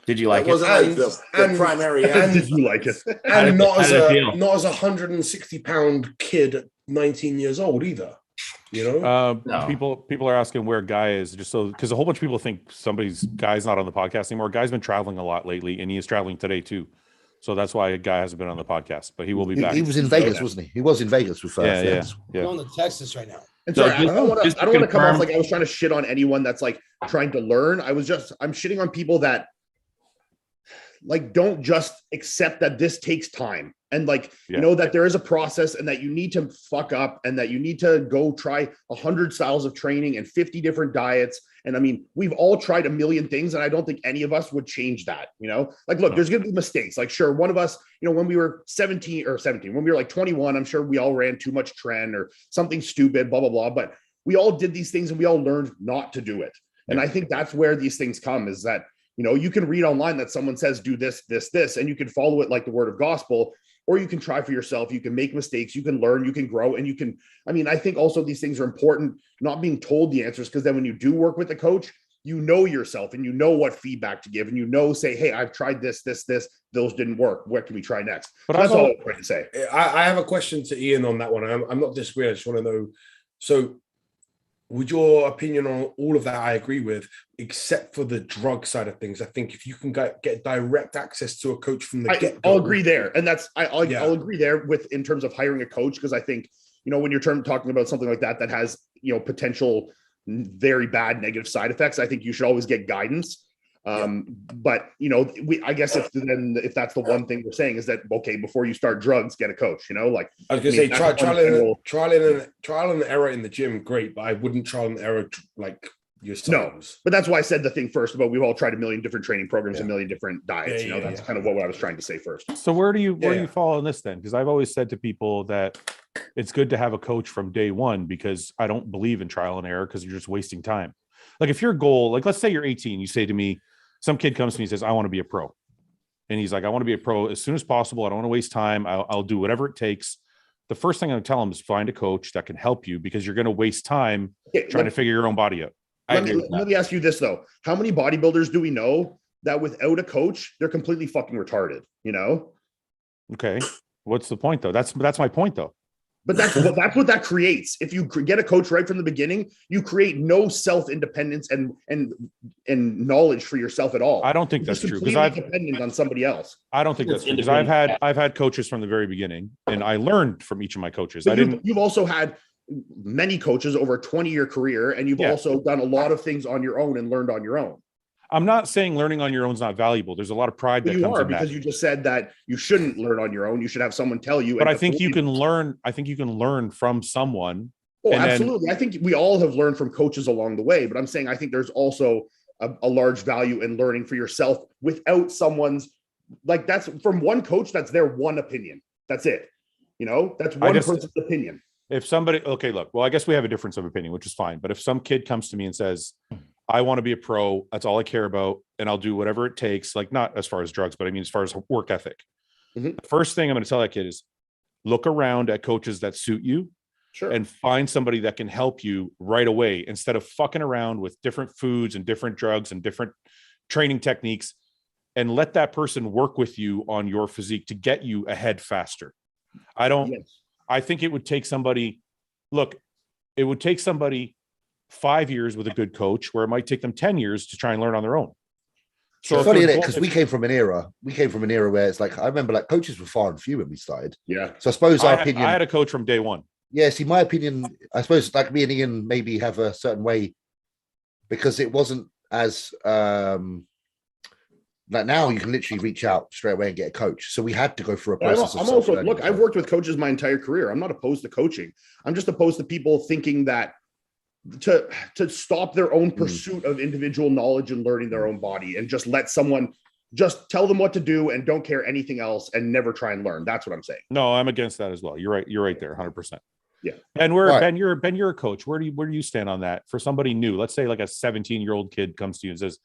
E: Did you like it?
G: Wasn't like the primary end.
H: Did you like it?
B: And not as a 160-pound kid at 19 years old either. You know,
E: No.
A: People are asking where Guy is, just so because a whole bunch of people think Guy's not on the podcast anymore. Guy's been traveling a lot lately, and he is traveling today too. So that's why Guy hasn't been on the podcast, but he will be back.
D: He was in Vegas, wasn't he? He was in Vegas with
A: yeah.
F: We're going to Texas right now.
H: And
E: So
H: sorry, I don't want to come
E: confirm-
H: off like I was trying to shit on anyone that's like trying to learn. I'm shitting on people that like don't just accept that this takes time and like you know that there is a process and that you need to fuck up and that you need to go try 100 styles of training and 50 different diets. And I mean, we've all tried a million things, and I don't think any of us would change that. You know, like, look, there's going to be mistakes. Like, sure, one of us, you know, when we were 17, when we were like 21, I'm sure we all ran too much trend or something stupid, blah, blah, blah. But we all did these things and we all learned not to do it. And I think that's where these things come, is that, you know, you can read online that someone says, do this, this, this, and you can follow it like the word of gospel, or you can try for yourself. You can make mistakes, you can learn, you can grow, and you can, I mean, I think also these things are important, not being told the answers, because then when you do work with a coach, you know yourself and you know what feedback to give, and you know, say, hey, I've tried this, those didn't work. What can we try next? But so that's all I'm trying to say.
B: I have a question to Iain on that one. I'm not disagreeing. I just want to know. So, would your opinion on all of that, I agree with, except for the drug side of things. I think if you can get direct access to a coach from the get-go,
H: I'll agree there. And that's, I'll agree there with, in terms of hiring a coach, because I think, you know, when you're talking about something like that has, you know, potential very bad negative side effects, I think you should always get guidance. But, you know, I guess if that's the one thing we're saying is that, okay, before you start drugs, get a coach, you know, like
B: I was gonna say trial and error in the gym, great, but I wouldn't trial and error like yourselves.
H: No, but that's why I said the thing first about we've all tried a million different training programs, a million different diets. You know, that's kind of what I was trying to say first.
A: So where do you fall on this then? Because I've always said to people that it's good to have a coach from day one, because I don't believe in trial and error, because you're just wasting time. Like if your goal, like let's say you're 18, you say to me, some kid comes to me and says, I want to be a pro. And he's like, I want to be a pro as soon as possible. I don't want to waste time. I'll do whatever it takes. The first thing I'm going to tell him is find a coach that can help you, because you're going to waste time trying to figure your own body out.
H: Let me ask you this though. How many bodybuilders do we know that without a coach, they're completely fucking retarded, you know?
A: Okay. What's the point though? That's my point though.
H: But that's what that creates. If you get a coach right from the beginning, you create no self-independence and knowledge for yourself at all.
A: I don't think that's true,
H: because I'm dependent on somebody else.
A: I don't think that's true, because I've had coaches from the very beginning, and I learned from each of my coaches.
H: You've also had many coaches over a 20-year career, and you've also done a lot of things on your own and learned on your own.
A: I'm not saying learning on your own is not valuable. There's a lot of pride that comes in
H: because
A: that.
H: You just said that you shouldn't learn on your own. You should have someone tell you.
A: But I think you can learn. I think you can learn from someone.
H: Oh, absolutely. I think we all have learned from coaches along the way. But I'm saying I think there's also a large value in learning for yourself without someone's, like, that's from one coach. That's their one opinion. That's it. You know, that's one person's opinion.
A: If somebody, okay, look, well, I guess we have a difference of opinion, which is fine. But if some kid comes to me and says, I want to be a pro, that's all I care about, and I'll do whatever it takes, like not as far as drugs, but I mean, as far as work ethic. The first thing I'm going to tell that kid is look around at coaches that suit you and find somebody that can help you right away, instead of fucking around with different foods and different drugs and different training techniques, and let that person work with you on your physique to get you ahead faster. I think it would take somebody, it would take somebody 5 years with a good coach, where it might take them 10 years to try and learn on their own.
D: So it's funny, because we came from an era where it's like, I remember like coaches were far and few when we started.
H: Yeah.
D: So I suppose
A: I had a coach from day one.
D: Yeah. See, my opinion, I suppose like me and Iain maybe have a certain way, because it wasn't as, like now you can literally reach out straight away and get a coach. So we had to go through a process.
H: I've worked with coaches my entire career. I'm not opposed to coaching. I'm just opposed to people thinking that to stop their own pursuit of individual knowledge and learning their own body, and just let someone just tell them what to do and don't care anything else and never try and learn. That's what I'm saying.
A: No, I'm against that as well. You're right. You're right there. 100%.
H: Yeah.
A: And Ben, you're a coach. Where do you stand on that for somebody new? Let's say like a 17-year-old kid comes to you and says,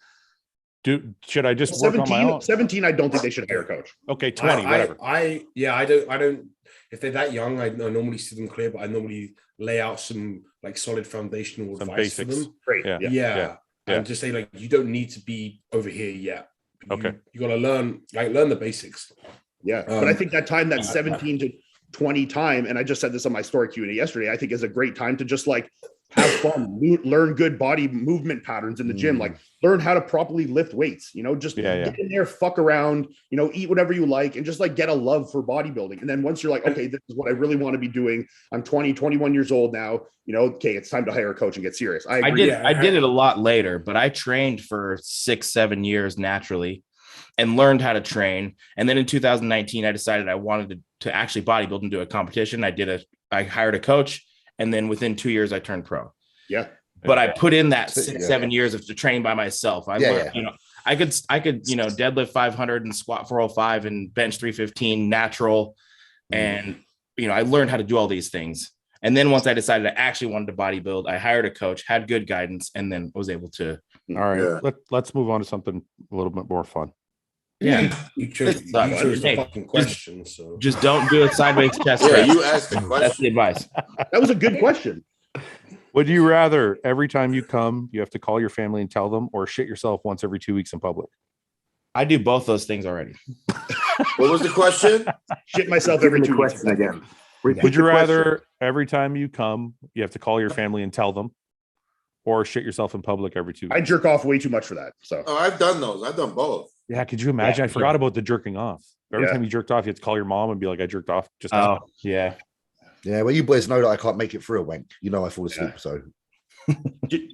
A: should I just work on my own?
H: 17, I don't think they should hire a coach.
A: Okay. 20, whatever.
B: I don't, if they're that young, I normally see them clear, but I normally lay out some like solid foundational advice for them.
H: Great.
B: Yeah. And just say like, you don't need to be over here yet. You got to learn the basics.
H: Yeah. But I think that time, that 17 to 20 time, and I just said this on my story Q&A yesterday, I think is a great time to just like have fun, learn good body movement patterns in the gym, like learn how to properly lift weights, you know, just get in there, fuck around, you know, eat whatever you like, and just like get a love for bodybuilding. And then once you're like, okay, this is what I really want to be doing, I'm 20, 21 years old now, you know, okay, it's time to hire a coach and get serious. I agree.
E: I did it a lot later, but I trained for 6-7 years naturally and learned how to train. And then in 2019, I decided I wanted to actually bodybuild and do a competition. I hired a coach, and then within 2 years I turned pro.
H: Yeah.
E: But I put in that 6-7 years of to train by myself. I learned, you know, I could, you know, deadlift 500 and squat 405 and bench 315 natural. And, you know, I learned how to do all these things. And then once I decided I actually wanted to bodybuild, I hired a coach, had good guidance, and then was able to.
A: All right. Let's move on to something a little bit more fun.
B: Yeah, you chose the fucking question. So
E: just don't do it sideways chest.
G: You asked the question.
E: That's the advice.
H: That was a good question.
A: Would you rather every time you come, you have to call your family and tell them, or shit yourself once every 2 weeks in public?
E: I do both those things already.
G: What was the question?
H: Shit myself every 2 weeks
I: again.
A: Would you rather every time you come, you have to call your family and tell them, or shit yourself in public every 2 weeks?
H: I jerk off way too much for that. So
G: I've done those. I've done both.
A: Yeah, could you imagine? I forgot about the jerking off. Every time you jerked off, you had to call your mom and be like, I jerked off. Just now.
E: Yeah.
D: Yeah, well, you boys know that I can't make it through a wank. You know I fall asleep, so.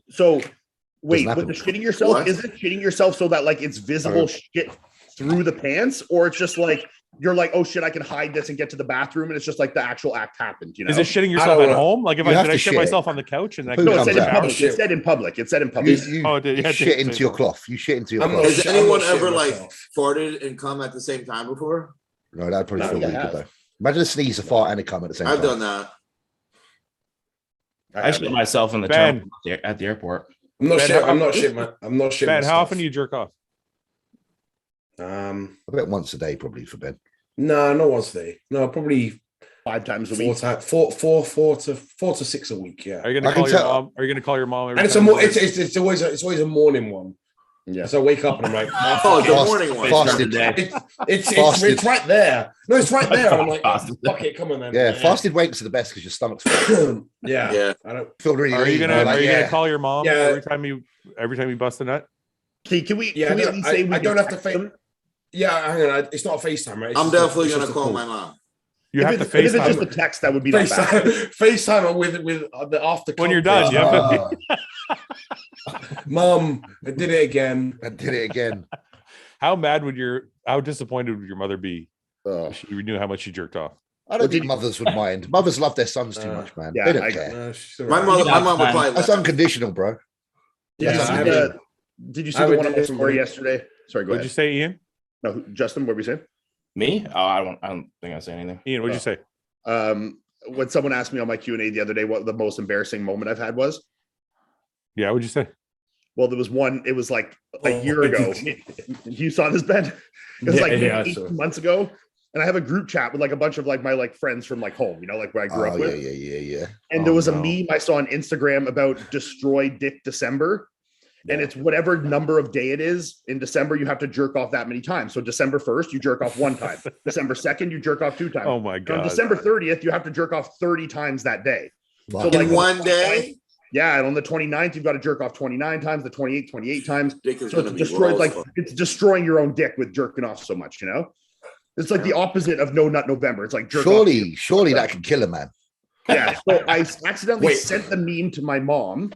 H: So wait, with the
D: happen.
H: shitting yourself, is it shitting yourself so that like it's visible shit through the pants, or it's just like you're like, oh shit, I can hide this and get to the bathroom, and it's just like the actual act happened, you know?
A: Is it shitting yourself at home? Like if I shit myself on the couch and
H: no, it said in public. It said in public. It said in public.
D: You shit into your cloth. You shit into your cloth.
G: Has anyone ever like farted and come at the same time before?
D: No, that'd probably feel really good though. Imagine a sneeze, a fart, and a cum at the same time.
G: I've done that.
E: I shit myself in the terminal at the airport.
B: I'm not shit, man. I'm not shit.
A: Ben, how often do you jerk off?
D: I bet once a day, probably for Ben.
B: No, not once a day. No, probably
H: 5 times a week.
B: 4 to 6 a week. Yeah.
A: Are you gonna call your mom? Are you gonna call your mom?
B: And it's always a morning one. Yeah. So I wake up and I'm like,
G: the morning one.
D: Fasted.
B: It's right there. No, it's right there. I'm like, fuck it, come on, man.
D: Yeah, fasted wakes are the best because your stomach's full.
B: Yeah.
D: I don't feel really.
A: Are you gonna call your mom every time you bust a nut?
H: Okay, can we?
B: Yeah,
H: can we at least say
B: I don't have to face. Yeah, hang on. It's not a FaceTime, right?
G: I'm definitely gonna call my mom.
A: You have to FaceTime.
H: If it's just a text, that would be
B: FaceTime with the after.
A: When you're done, you have to.
B: Mom, I did it again.
A: How disappointed would your mother be? If she knew how much she jerked off.
D: I don't think mothers would mind. Mothers love their sons too much, man.
H: Yeah,
D: they don't care.
G: My mom would probably.
D: That's unconditional, bro.
H: Yeah. Did you see the one on my story yesterday? Sorry, go ahead.
A: What'd you say, Ian?
H: No, Justin, what were you saying?
E: Me? Oh, I don't think I say anything.
A: Ian, what'd you say?
H: When someone asked me on my Q&A the other day what the most embarrassing moment I've had was.
A: Yeah, what'd you say?
H: Well, there was one. It was like a year ago. You saw this, Ben? It was 18 months ago, and I have a group chat with like a bunch of like my like friends from like home, you know, like where I grew up with.
D: Yeah.
H: And there was a meme I saw on Instagram about Destroy Dick December. And it's whatever number of day it is in December, you have to jerk off that many times. So December 1st, you jerk off 1 time. December 2nd, you jerk off 2 times.
A: Oh my God.
H: On December 30th, you have to jerk off 30 times that day.
D: Wow.
H: So like
G: in one day?
H: Yeah. And on the 29th, you've got to jerk off 29 times, the 28th, 28 times.
G: So
H: it's destroying your own dick with jerking off so much, you know? It's like the opposite of No Nut November. It's like jerk off.
D: Surely that can kill a man.
H: Yeah, so I accidentally sent the meme to my mom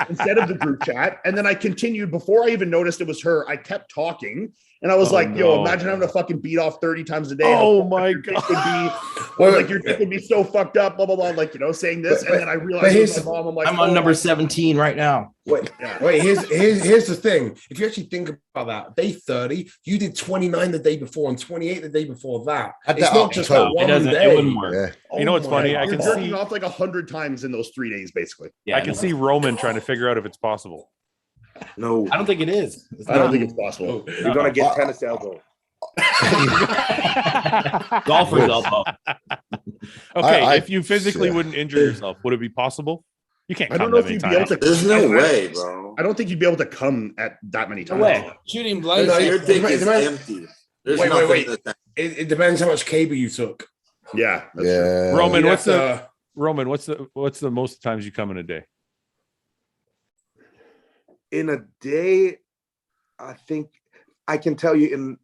H: instead of the group chat, and then I continued before I even noticed it was her. I kept talking, and I was yo, imagine having to fucking beat off 30 times a day.
A: Oh my God!
H: Like your dick would be so fucked up, blah blah blah. Like, you know, saying this, and then I realized my mom. I'm like,
E: I'm on number 17 right now.
B: Wait. Here's the thing. If you actually think about that, day 30, you did 29 the day before and 28 the day before that. It's not just like one day.
E: It wouldn't work.
D: Yeah.
A: You know what's funny?
H: I can jerking off like 100 times in those 3 days, basically.
A: Yeah, I can see Roman trying to figure out if it's possible.
I: No,
E: I don't think it is.
H: I don't think it's possible.
I: You're gonna get tennis elbow.
E: Golfer's elbow.
A: Okay, if you physically wouldn't injure yourself, would it be possible? You can't.
H: I don't know if you'd be able to.
G: There's no way, bro.
H: I don't think you'd be able to come at that many times.
E: No way.
C: Shooting blood.
G: Your dick is empty. There's
B: Wait.
G: nothing.
B: It depends how much cable you took.
H: Yeah. That's
D: Yeah.
A: Roman,
B: You'd
A: what's
B: have
A: what's the most times you come in a day?
I: In a day, I think I can tell you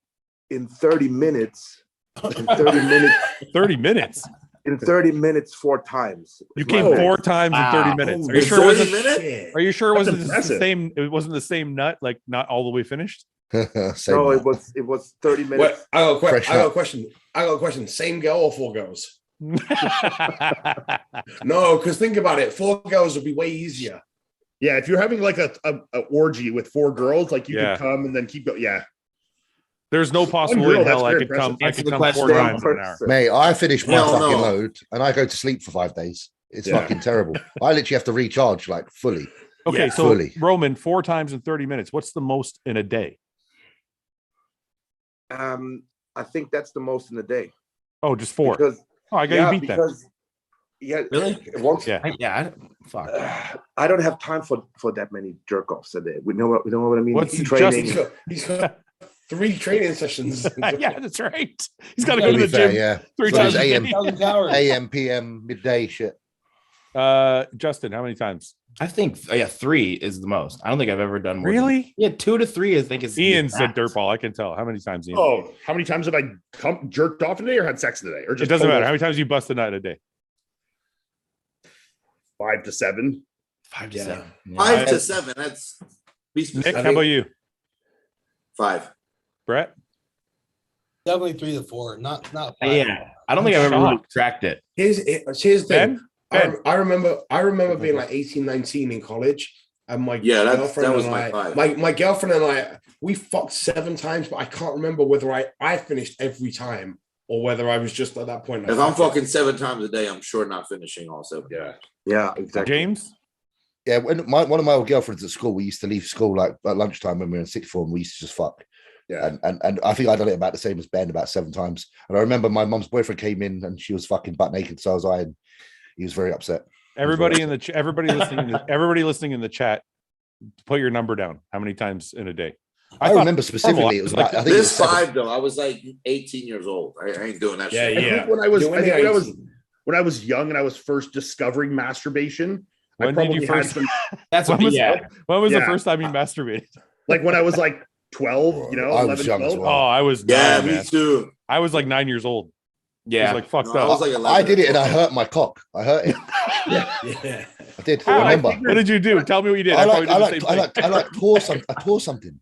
I: in 30 minutes. In 30 minutes.
A: 30 minutes.
I: In 30 minutes, 4 times.
A: You came 4 times in 30 minutes. Are you sure it wasn't? Are you sure it wasn't the same? It wasn't the same nut, like not all the way finished.
I: No, it was 30 minutes.
B: What? I got a question. I got a question. Same girl or 4 girls? No, because think about it. 4 girls would be way easier.
H: Yeah, if you're having like a orgy with 4 girls, like you could come and then keep going. Yeah.
A: There's no possible way in hell I could come. I could come 4 times in an hour.
D: Mate, I finish my fucking load and I go to sleep for 5 days. It's fucking terrible. I literally have to recharge like fully.
A: Okay, so fully. Roman, 4 times in 30 minutes. What's the most in a day?
I: I think that's the most in a day.
A: Oh, just 4.
I: Because,
A: I got you beat that.
I: Yeah,
E: really?
I: Fuck. I don't have time for that many jerk offs a day. We know what I mean.
A: What's
B: training? He's got 3 training sessions.
A: Yeah, that's right. He's got to go to the gym.
D: Yeah,
A: 3 times
D: AM, PM, midday shit.
A: Justin, how many times?
E: I think 3 is the most. I don't think I've ever done more.
A: Really?
E: Yeah, 2 to 3. I think is.
A: Ian's a dirtball. I can tell. How many times? Ian?
H: Oh, how many times have I jerked off in a day or had sex in a day? Or just
A: it doesn't matter. How many times you bust a nut a day?
H: 5 to 7.
E: 5 to 7.
G: Yeah. 5 to 7. That's
A: Nick. How about you?
G: 5.
A: Brett.
F: Definitely 3 to 4. Not 5.
E: Yeah, I don't think I've ever really tracked it.
B: Here's the thing. I remember being like 18, 19 in college. And my girlfriend
G: that was
B: and
G: my 5.
B: My girlfriend and I, we fucked 7 times, but I can't remember whether I finished every time or whether I was just at that point.
G: If I'm fucking 7 times a day, I'm sure not finishing all 7.
I: Yeah, exactly.
A: James?
D: Yeah, when one of my old girlfriends at school, we used to leave school like at lunchtime when we were in sixth form. We used to just fuck. Yeah, and I think I done it about the same as Ben, about 7 times. And I remember my mum's boyfriend came in and she was fucking butt naked, so was I, and he was very upset.
A: Everybody everybody listening in the chat, put your number down. How many times in a day?
D: I remember specifically it was like I think
G: this 5 though. I was like 18 years old. I ain't doing that shit.
H: I think when I was young and I was first discovering masturbation.
A: When did you first?
E: That's
A: when was the first time you masturbated?
H: Like when I was like 12,
D: I was
H: 11,
D: young
H: 12.
D: as well.
A: Oh, I was
G: me too.
A: I was like 9 years old.
E: Yeah,
A: I was like fucked up.
G: I was like 11.
D: I did it and I hurt my cock. I hurt it.
B: Yeah.
D: I did. I remember.
A: What did you do? Tell me what you did.
D: I tore something.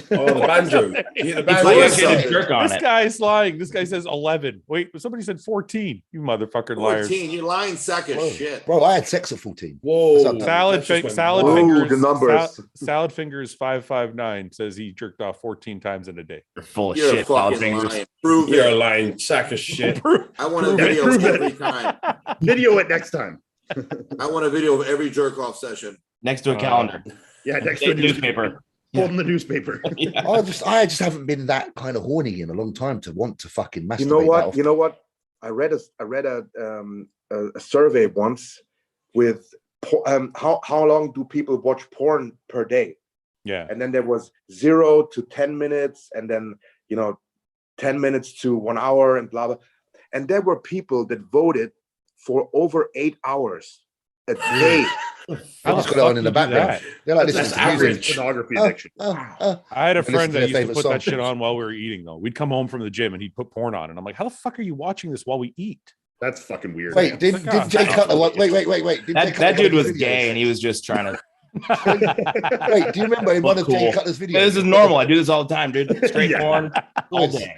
B: Oh, the banjo.
A: This guy's lying. This guy says 11. Wait, somebody said 14. You motherfucking liars.
G: 14. You lying sack of shit.
D: Bro, I had sex at 14.
B: Whoa.
A: Salad fingers.
I: The numbers.
A: Salad fingers 559 says he jerked off 14 times in a day.
E: You're full of
G: You're
E: shit. Salad fingers.
G: lying. Prove
B: You're
G: it.
B: a lying sack of shit.
G: I want a video every time.
H: Video it next time.
G: I want a video of every jerk off session.
E: Next to a calendar.
H: Yeah, next to a
E: newspaper.
H: Holding the newspaper.
D: I just haven't been that kind of horny in a long time to want to fucking masturbate.
I: You know what? I read a survey once with how long do people watch porn per day?
A: Yeah.
I: And then there was 0 to 10 minutes, and then 10 minutes to 1 hour, and blah blah. And there were people that voted for over 8 hours a day.
D: I just got it on in the background. They're like, this is
B: average
H: pornography addiction.
A: I had a friend that used to
D: favorite
A: put
D: song.
A: that shit on while we were eating, though. We'd come home from the gym and he'd put porn on, and I'm like, "How the fuck are you watching this while we eat?"
H: That's fucking weird.
D: Wait, did Jay Cutler? Wait.
E: That dude was gay, and he was just trying to.
D: Wait, do you remember in one of Jay Cutler's videos?
E: This is normal. I do this all the time, dude. Straight porn all day.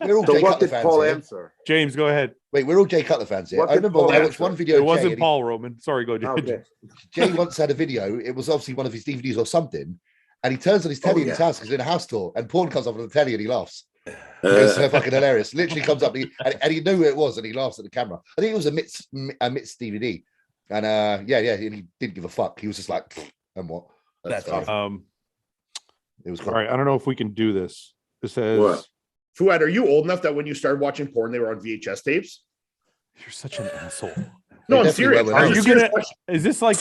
D: We're all
I: So
D: Jay
I: what
D: Cutler
I: did
D: fans
I: Paul
D: here.
I: answer?
A: James, go ahead.
D: Wait, we're all Jay Cutler fans here.
I: What
D: I
I: did
D: remember
I: Paul
D: I watched
I: answer?
D: one video.
A: It
D: of
A: wasn't
D: Jay,
A: Paul, Roman. Sorry, go ahead.
I: Okay.
D: Jay once had a video. It was obviously one of his DVDs or something. And he turns on his telly in his house because he's in a house tour, and porn comes up on the telly and he laughs. It's so fucking hilarious. Literally comes up and he knew who it was and he laughs at the camera. I think it was a Mitz DVD. And and he didn't give a fuck. He was just like, and what?
E: That's
D: awesome. It was
A: all right. I don't know if we can do this. This says
G: What?
H: Fouad, are you old enough that when you started watching porn, they were on VHS tapes?
A: You're such an asshole.
H: No, I'm serious.
A: Are you gonna? Is this like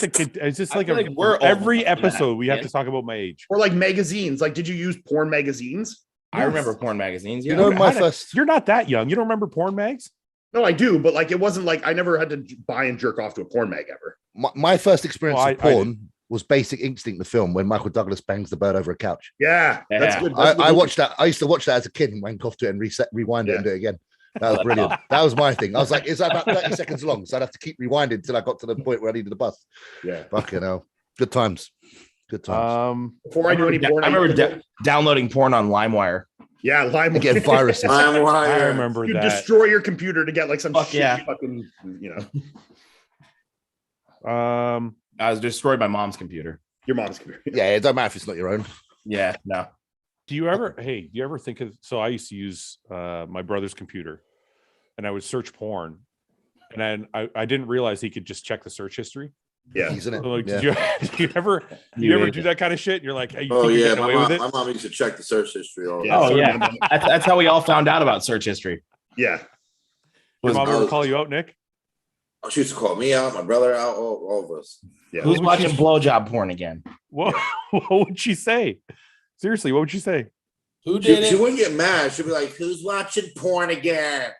A: we're every episode we have to talk about my age?
H: Or like magazines? Like, did you use porn magazines?
E: I remember porn magazines.
D: You know, my first.
A: You're not that young. You don't remember porn mags?
H: No, I do, but like it wasn't like I never had to buy and jerk off to a porn mag ever.
D: My first experience
A: Well,
D: of porn was Basic Instinct, the film, when Michael Douglas bangs the bird over a couch.
H: Yeah, that's
E: Yeah.
H: good. That's
D: I watched that. I used to watch that as a kid and wank off to it and rewind it and do it again. That was brilliant. That was my thing. I was like, it's about 30 seconds long, so I'd have to keep rewinding until I got to the point where I needed the bus.
H: Yeah,
D: Fucking hell. Good times. Good times.
H: Before I knew any porn,
E: I remember downloading porn on LimeWire.
H: yeah, LimeWire.
D: And get viruses.
A: I remember
H: You
A: that.
H: destroy your computer to get like some
E: Fuck
H: shit
E: yeah.
H: fucking, you know,
E: I was destroyed my mom's computer.
H: your mom's computer.
D: Yeah, it don't matter if it's not your own.
E: Yeah, no.
A: Do you ever think of, so I used to use my brother's computer and I would search porn and then I didn't realize he could just check the search history.
H: Yeah.
D: Isn't it?
A: So like,
D: Yeah.
A: do you ever do that kind of shit? You're like, hey, you
G: Oh
A: think you're
G: yeah,
A: getting away with it?
G: my mom used to check the search history. All
H: Yeah.
E: Oh
H: so
E: yeah,
H: my mom-
E: that's how we all found out about search history.
H: Yeah.
A: Your mom ever
G: was-
A: call you out, Nick?
G: Oh, she used to call me out, my brother out, all of us.
H: Yeah.
E: Who's
A: would
E: watching
A: you-
E: blowjob porn again?
A: What would she say? Seriously, what would you say?
F: Who
G: She,
F: did
G: she
F: it?
G: wouldn't get mad. She'd be like, "Who's watching porn again?"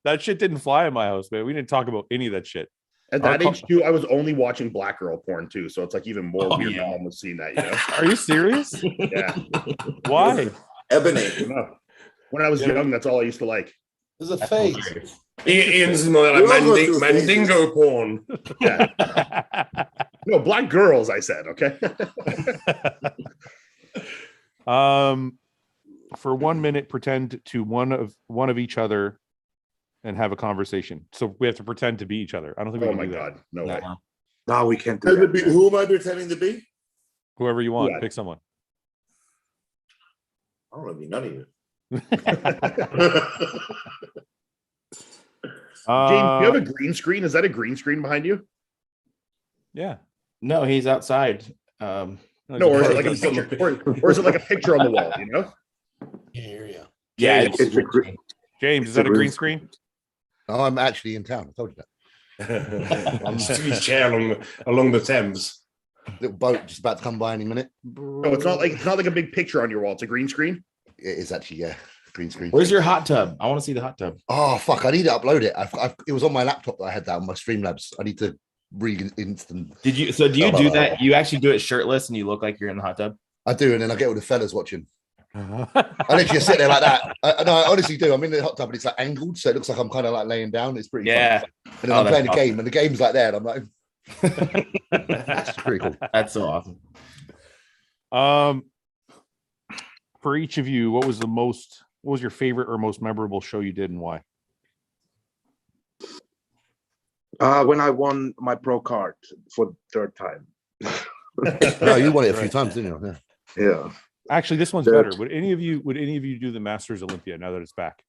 A: That shit didn't fly in my house, man. We didn't talk about any of that shit.
H: At that age too, I was only watching black girl porn too, so it's like even more weird.
E: yeah.
H: My mom was seeing that, you know.
A: Are you serious?
H: Yeah.
A: Why?
G: Ebony.
H: No. When I was young, that's all I used to like.
F: There's a face.
B: Ian's more like
G: We all go through
B: Mandingo porn.
H: Yeah. No, black girls, I said, okay.
A: For 1 minute, pretend to one of each other and have a conversation. So we have to pretend to be each other. I don't think we
H: Oh
A: can
H: my
A: do that.
H: god, no way.
I: No, we can't do that.
G: Who am I pretending to be?
A: Whoever you want,
H: Yeah.
A: pick someone.
G: I don't want to be none of you.
H: James, do you have a green screen? Is that a green screen behind you?
A: Yeah.
E: No, he's outside.
H: No, or is it like a picture? Or is it like a picture on the wall? You know?
F: Yeah.
E: Yeah,
A: James,
I: It's a gr-
A: James, is that a green screen?
D: No, I'm actually in town. I told you that.
B: I'm just in his chair along the Thames.
D: Little boat just about to come by any minute.
H: No, it's not like a big picture on your wall. It's a green screen.
D: It is actually, yeah, green screen.
E: Where's your hot tub? I want to see the hot tub.
D: Oh, fuck. I need to upload it. It was on my laptop that I had that on my Streamlabs. I need to instant.
E: Did you? So do you do that? You actually do it shirtless and you look like you're in the hot tub?
D: I do, and then I get all the fellas watching. I literally just sit there like that. No, I honestly do. I'm in the hot tub, but it's like angled, so it looks like I'm kind of like laying down. It's pretty
E: Yeah.
D: fun. And then I'm
E: that's
D: playing the
E: awesome.
D: game, and the game's like that. And I'm like, it's pretty cool.
E: That's so awesome.
A: For each of you, what was your favorite or most memorable show you did and why?
I: When I won my pro card for the third time.
D: No, you won it a few times, didn't you? Yeah.
I: Yeah.
A: Actually, this one's
I: Yeah.
A: better. Would any of you do the Masters Olympia now that it's back?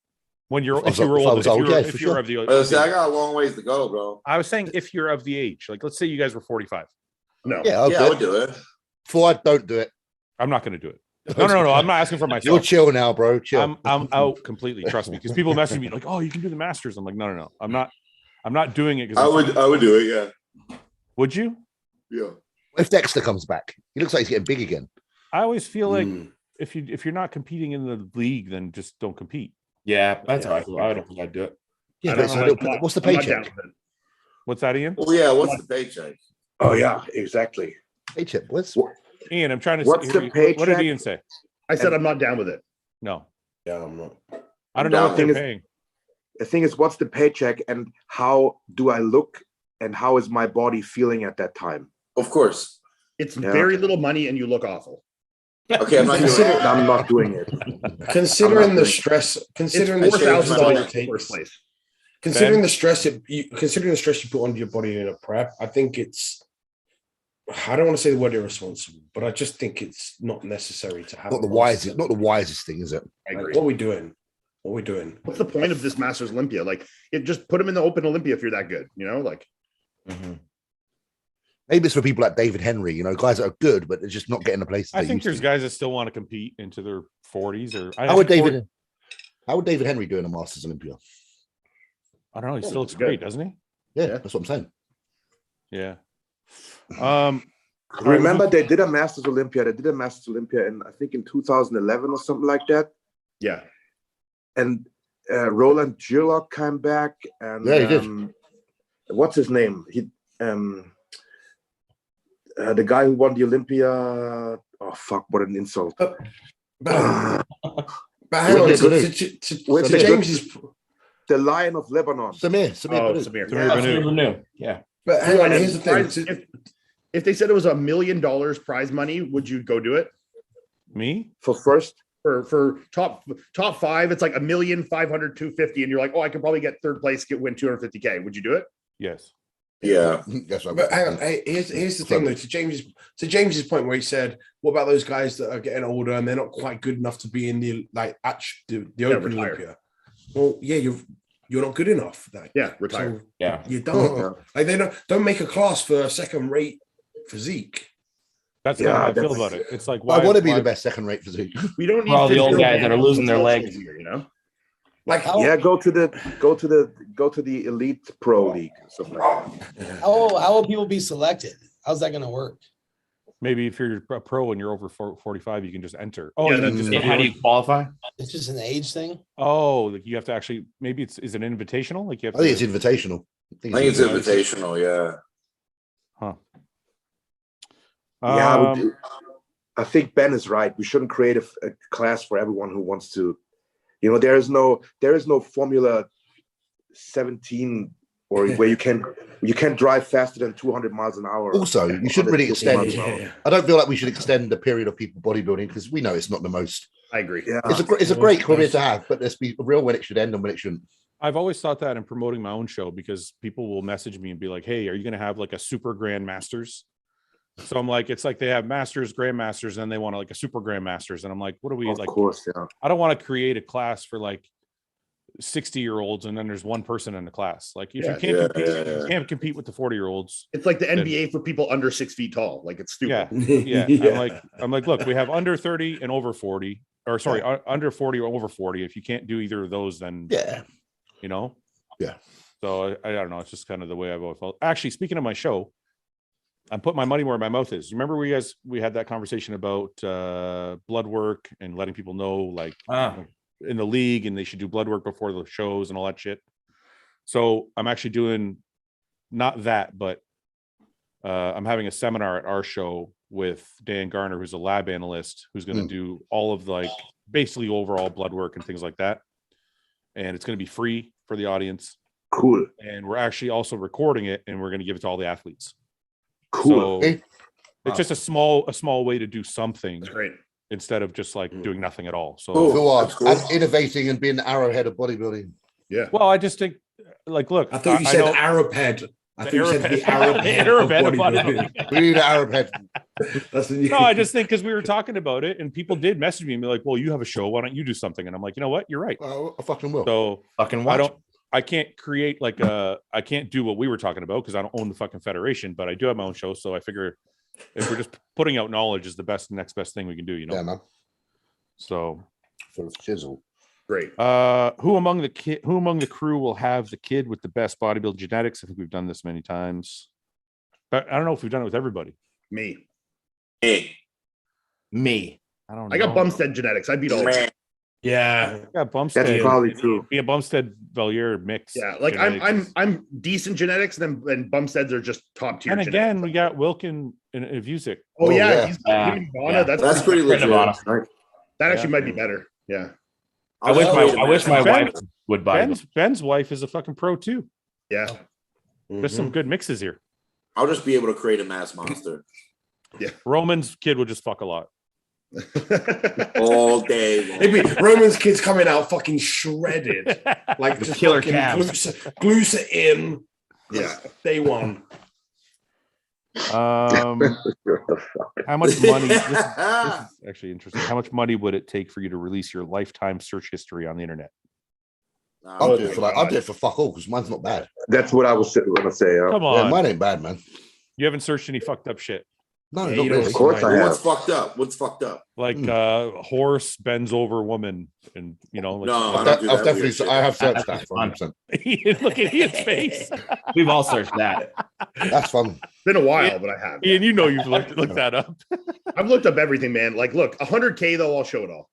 A: When you're if you were
D: if I
A: older,
D: was old, yeah, for
A: if you're
D: sure.
A: of the
G: I was I got a long ways to go, bro.
A: I was saying if you're of the age, like let's say you guys were 45.
H: No.
D: Yeah, I'll
G: Yeah,
D: do
G: I
D: it.
G: would do it.
D: Fouad, don't do it.
A: I'm not going to do it. No. I'm not asking for
D: You're
A: myself.
D: chill now, bro. Chill.
A: I'm out completely. Trust me, because people message me like, "Oh, you can do the Masters." I'm like, no. I'm not doing it.
G: I would do it. Yeah.
A: Would you?
G: Yeah.
D: If Dexter comes back, he looks like he's getting big again.
A: I always feel like if you're not competing in the league, then just don't compete.
E: Yeah, that's how I feel. I don't think I'd do it.
D: Yeah,
H: I
D: but
H: don't
D: it's a
H: know,
D: little,
H: I'm not-
D: what's the
H: I'm not down
D: paycheck?
H: with it.
A: What's that, Ian?
G: Well, yeah. What's the paycheck?
I: Oh yeah, exactly.
D: Paycheck. What's
A: Ian, I'm trying to.
I: What's the
A: what did
I: paycheck?
A: Ian say?
H: I said I'm not down with it.
A: No,
B: Yeah, I'm not.
A: I don't know what
G: down.
A: they're
I: Thing is-
A: paying.
I: The thing is, what's the paycheck and how do I look and how is my body feeling at that time?
G: Of course.
H: It's
I: Yeah.
H: very little money and you look awful.
G: Okay, I'm not doing it.
I: I'm not doing it.
B: Considering
I: I'm
B: the
I: not
B: stress,
H: It's
B: considering the
G: $4,000
B: stress that it
H: $4,000 first
B: takes,
H: place.
B: considering the stress considering the stress you put onto your body in a prep, I think it's. I don't want to say the word irresponsible, but I just think it's not necessary to have.
D: not the
B: a
D: wisest?
B: master's.
D: Not the wisest thing, is it?
H: I
B: Like,
H: agree.
B: what are we doing? What are we doing?
H: What's the point of this Masters Olympia? Like, it just put him in the Open Olympia if you're that good, you know? Like,
D: Maybe it's for people like David Henry, guys that are good, but they're just not getting the places.
A: I
D: they
A: think
D: used
A: there's
D: to.
A: guys that still want to compete into their 40s or.
D: How would David Henry do in a Masters Olympia?
A: I don't know. He still looks
H: good.
A: great, doesn't he?
D: Yeah, that's what I'm saying.
A: Yeah.
I: Remember, they did a Masters Olympia. They did a Masters Olympia in, I think, in 2011 or something like that.
H: yeah.
I: And Roland Gillock came back, and
D: Yeah, he did.
I: What's his name? The guy who won the Olympia. Oh fuck! What an insult.
B: But hang on, to James's,
I: the Lion of Lebanon.
D: Samir.
E: Banu. Yeah.
B: But hang on, here's the thing.
H: If they said it was $1 million prize money, would you go do it?
A: Me?
I: For first?
H: For top five, it's like 1,500,000, 250, and you're like, oh, I could probably get third place, win 250K. Would you do it?
A: Yes.
G: Yeah.
B: But hang on, here's the thing though, to James's point where he said, what about those guys that are getting older and they're not quite good enough to be in the open Olympia? Well, yeah, you're not good enough.
H: Retire.
B: So you don't. Like they don't make a class for a second rate physique.
A: That's how I feel about it. It's like,
D: I want to be the best second-rate physique.
H: We don't need
E: all the old guys that are losing their legs.
H: You know,
I: like go to the elite pro league. Something like that.
F: How will people be selected? How's that going to work?
A: Maybe if you're a pro and you're over 45, you can just enter.
E: Oh, yeah, how do you qualify?
F: It's just an age thing.
A: Oh, like you have to actually. Maybe is it invitational? Like you have.
D: I think it's invitational.
G: I think it's invitational. Yeah.
A: Huh.
I: I think Ben is right. We shouldn't create a class for everyone who wants to. You know, there is no Formula 17 or where you can't drive faster than 200 miles an hour.
D: Also, you shouldn't really extend. I don't feel like we should extend the period of people bodybuilding because we know it's not the most.
H: I agree.
I: Yeah.
D: It's a great career to have, but let's be real when it should end and when it shouldn't.
A: I've always thought that in promoting my own show because people will message me and be like, "Hey, are you going to have like a super grand masters?" So I'm like, it's like they have masters, grandmasters, and they want like a super grandmasters. And I'm like, what are we
I: Of
A: like?
I: course, yeah.
A: I don't want to create a class for like 60-year-olds and then there's one person in the class. Like if you can't compete with the 40-year-olds.
H: It's like the NBA for people under 6 feet tall. Like it's stupid.
A: Yeah. I'm like, look, we have under 30 and over 40, or sorry, under 40 or over 40. If you can't do either of those, then you know.
D: Yeah.
A: So I don't know. It's just kind of the way I've always felt. Actually, speaking of my show, I'm putting my money where my mouth is. Remember we had that conversation about blood work and letting people know like in the league and they should do blood work before the shows and all that shit. So I'm actually doing not that, but I'm having a seminar at our show with Dan Garner, who's a lab analyst, who's going to do all of like basically overall blood work and things like that. And it's going to be free for the audience.
I: Cool.
A: And we're actually also recording it and we're going to give it to all the athletes.
I: Cool.
A: So it's just a small way to do something.
H: That's great.
A: Instead of just like doing nothing at all. So
D: and innovating and being the arrowhead of bodybuilding.
H: Yeah.
A: Well, I just think like, look,
B: I thought you said Arrowhead. I thought you said the Arrowhead of bodybuilding.
D: We need an arrowhead.
B: No,
A: I just think because we were talking about it and people did message me and be like, well, you have a show. Why don't you do something? And I'm like, you know what? You're right.
D: I fucking will.
A: So
E: fucking watch.
A: I can't create like I can't do what we were talking about because I don't own the fucking federation, but I do have my own show. So I figure if we're just putting out knowledge is the next best thing we can do, you know?
D: Yeah, man.
A: So
D: for the chisel.
H: Great.
A: Who among the crew will have the kid with the best bodybuilding genetics? I think we've done this many times, but I don't know if we've done it with everybody.
H: Me.
A: I don't know.
H: I got Bumstead genetics. I beat all of them.
B: Yeah.
A: I got Bumstead.
I: That's probably true.
A: Be a Bumstead Valliere mix.
H: Yeah, like I'm decent genetics, and Bumsteads are just top tier.
A: And again,
H: genetics.
A: we got Wilkin and Fhysique.
H: Oh yeah, that's
G: pretty legit.
H: That actually might be better. Yeah.
E: I wish my wife would buy
A: Ben's wife is a fucking pro too.
H: Yeah.
A: There's some good mixes here.
G: I'll just be able to create a mass monster.
H: Yeah.
A: Roman's kid will just fuck a lot.
G: All day.
B: It'd be Roman's kids coming out fucking shredded. Like
E: just killer calves.
B: Glues it in.
H: Yeah.
B: Day one.
A: How much money? This is actually interesting. How much money would it take for you to release your lifetime search history on the internet?
D: I'll do it for fuck all because mine's not bad.
I: That's what I was going to say.
A: Come on,
D: yeah, mine ain't bad, man.
A: You haven't searched any fucked up shit.
D: No,
I: Yeah,
D: not really.
I: of course I have.
G: What's fucked up? What's fucked up?
A: Like horse bends over woman, and you know. Like,
G: No,
D: I've definitely. I have searched that. 100%.
A: Look at Ian's face.
E: We've all searched that.
D: That's fun.
H: It's been a while, but I have.
A: Ian, you know you've looked that up.
H: I've looked up everything, man. Like, look, 100K though, I'll show it all.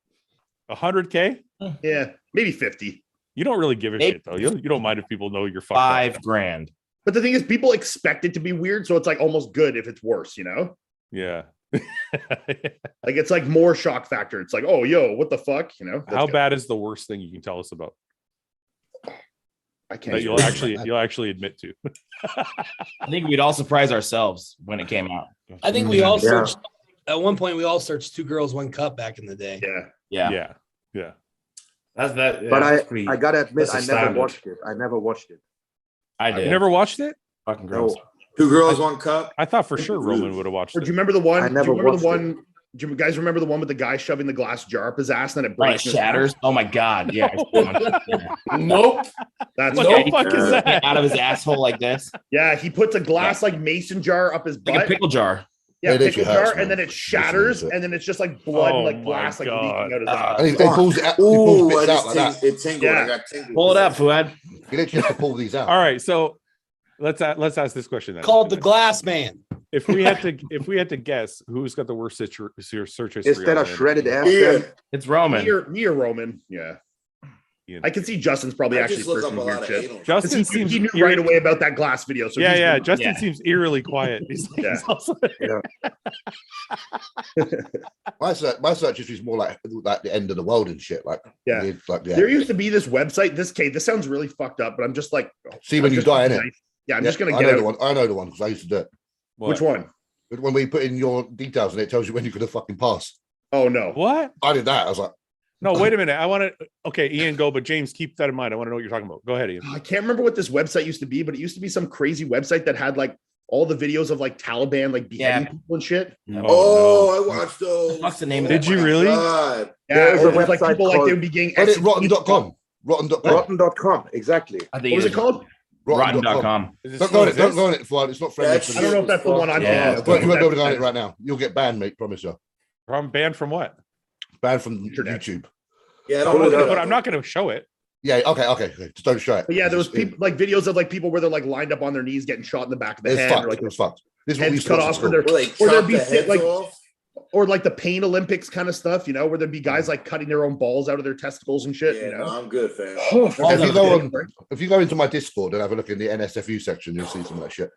A: 100K?
H: Yeah, maybe 50.
A: You don't really give a shit though. You don't mind if people know you're fucked up.
E: $5,000.
H: But the thing is, people expect it to be weird, so it's like almost good if it's worse, you know?
A: Yeah.
H: Like it's like more shock factor. It's like, oh, yo, what the fuck, you know?
A: How bad is the worst thing you can tell us about?
H: I can't.
A: That you'll actually admit to.
E: I think we'd all surprise ourselves when it came out.
F: I think we all searched at one point. We all searched 2 Girls, 1 Cup back in the day.
E: Yeah.
J: That's that. Yeah,
I: But
J: that's pretty,
I: I gotta admit,
J: that's
I: I
J: a
I: never
J: standard.
I: watched it. I never watched it.
E: I
A: You
E: did.
A: never watched it?
E: Fucking gross.
I: No.
G: 2 girls, 1 cup.
A: I thought for sure Roman would have watched
H: Or do
A: it.
H: you remember the one?
I: I
H: Do
I: never
H: you remember
I: watched
H: the one? Do you guys remember the one with the guy shoving the glass jar up his ass and then it
E: When it
H: breaks? his
E: shatters.
H: ass?
E: Oh my god. Yeah.
B: Nope.
H: That's
A: What the fuck is that?
E: Out of his asshole like this.
H: yeah. He puts a glass like mason jar up his butt.
E: Like a pickle jar.
H: Yeah,
D: It
H: pickle
D: actually hurts,
H: jar,
D: man.
H: and then it shatters,
D: Listen to it.
H: and then it's just like blood
A: Oh
H: and like
A: my
H: glass like
A: God.
H: leaking out his ass.
D: And he pulls it out. He pulls
G: Ooh,
D: bits
G: I
D: out like
G: just
D: that.
G: it tingled.
H: Yeah.
G: I got tingled.
E: Pull it up, Fouad.
D: You literally have to pull these out.
A: All right, so let's ask this question then.
F: Called the Glass Man.
A: If we had to guess who's got the worst search history,
I: Is that
A: on
I: a
A: it?
I: shredded ass?
G: Yeah.
I: then?
E: It's Roman.
H: Me or Roman. Yeah.
A: Ian.
H: I can see Justin's probably
G: I
H: actually
G: just look up
H: searching
G: a
H: weird
G: lot of
H: shit.
G: anal.
A: Justin
H: He
A: seems
H: knew right away about that glass video. So he's been-
A: Justin
E: Yeah.
A: seems eerily quiet. He's also,
D: My search history is more like the end of the world and shit. Like,
H: Yeah.
D: like
H: There used to be this website. This sounds really fucked up, but I'm just like,
D: see when
H: I'm
D: you
H: just
D: die,
H: nice.
D: innit?
H: Yeah, I'm
D: Yeah,
H: just gonna
D: I
H: get
D: know
H: out.
D: the one. I know the one because I used to do it.
H: Which one?
D: When we put in your details and it tells you when you're gonna fucking pass.
H: Oh no.
A: What?
D: I did that. I was like,
A: No, wait a minute. I want to. Okay, Ian, go. But James, keep that in mind. I want to know what you're talking about. Go ahead, Ian.
H: I can't remember what this website used to be, but it used to be some crazy website that had like all the videos of like Taliban like beheading people and shit.
G: Oh, I watched those.
E: What's the name of
A: Did
E: that?
A: you
G: Oh my
A: really?
G: God.
H: Yeah,
I: There's
H: or
I: a
H: it was like
I: website
H: people like they
I: called-
H: would be getting
D: oh,
H: executed.
D: rotten.com. Rotten.com.
I: Rotten.com, exactly.
E: I think
H: What was it
E: is
H: called?
E: Rotten.com.
A: Is it
D: Don't
A: still
D: go on it. Don't
A: exist?
D: go on it. Fuad. It's not friendly.
G: That
H: I don't know if that's the one I'm
E: Yeah.
H: thinking of.
D: You won't be able to go on it right now. You'll get banned, mate. Promise you.
A: I'm banned from what?
D: Banned from
H: Internet.
D: YouTube.
G: Yeah, I
A: Oh,
G: don't know that.
A: but I'm not going to show it.
D: Yeah. Okay. Just don't show it.
H: But yeah, there was
D: It's-
H: people like videos of like people where they're like lined up on their knees getting shot in the back of the
D: It's
H: head,
D: fucked.
H: or like
D: It's fucked. This is what we
H: heads
D: used to
H: cut
D: watch at
H: off, or
D: school.
H: they're
G: Where they
H: or there'd
G: chop
H: be
G: the
H: shit
G: heads
H: like
G: off.
H: or like the Pain Olympics kind of stuff, you know, where there'd be guys like cutting their own balls out of their testicles and shit.
G: Yeah,
H: You know,
G: no, I'm good, fam.
D: If you go into my Discord and have a look in the NSFU section, you'll see some of that shit.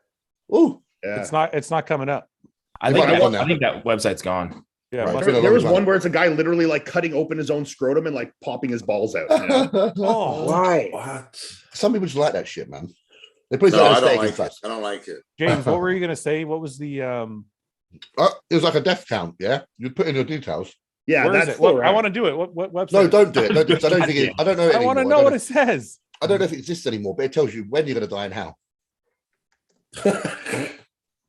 D: Ooh,
H: yeah.
A: It's not coming up.
E: I
D: It
E: think,
D: might be
E: that,
D: on there.
E: I think that website's gone.
A: Yeah,
D: Right.
A: must
D: Been a
H: There
D: long
H: was
D: time.
H: one where it's a guy literally like cutting open his own scrotum and like popping his balls out. You know?
A: Oh,
I: Why?
G: What?
D: Some people just like that shit, man. They put it
G: No,
D: on
G: I don't
D: aesthetic
G: like
D: and
G: it.
D: fast.
G: I don't like it.
A: James, what were you going to say? What was the
D: It was like a death count. Yeah, you put in your details.
H: Yeah,
A: where is
H: that's
A: it? What,
H: cool,
A: I
H: right?
A: want to do it. What website?
D: No, don't do it. Don't do it. I don't think it. I don't know. It
A: I want to
D: anymore.
A: know what it says.
D: I don't know if it exists anymore, but it tells you when you're going to die and how.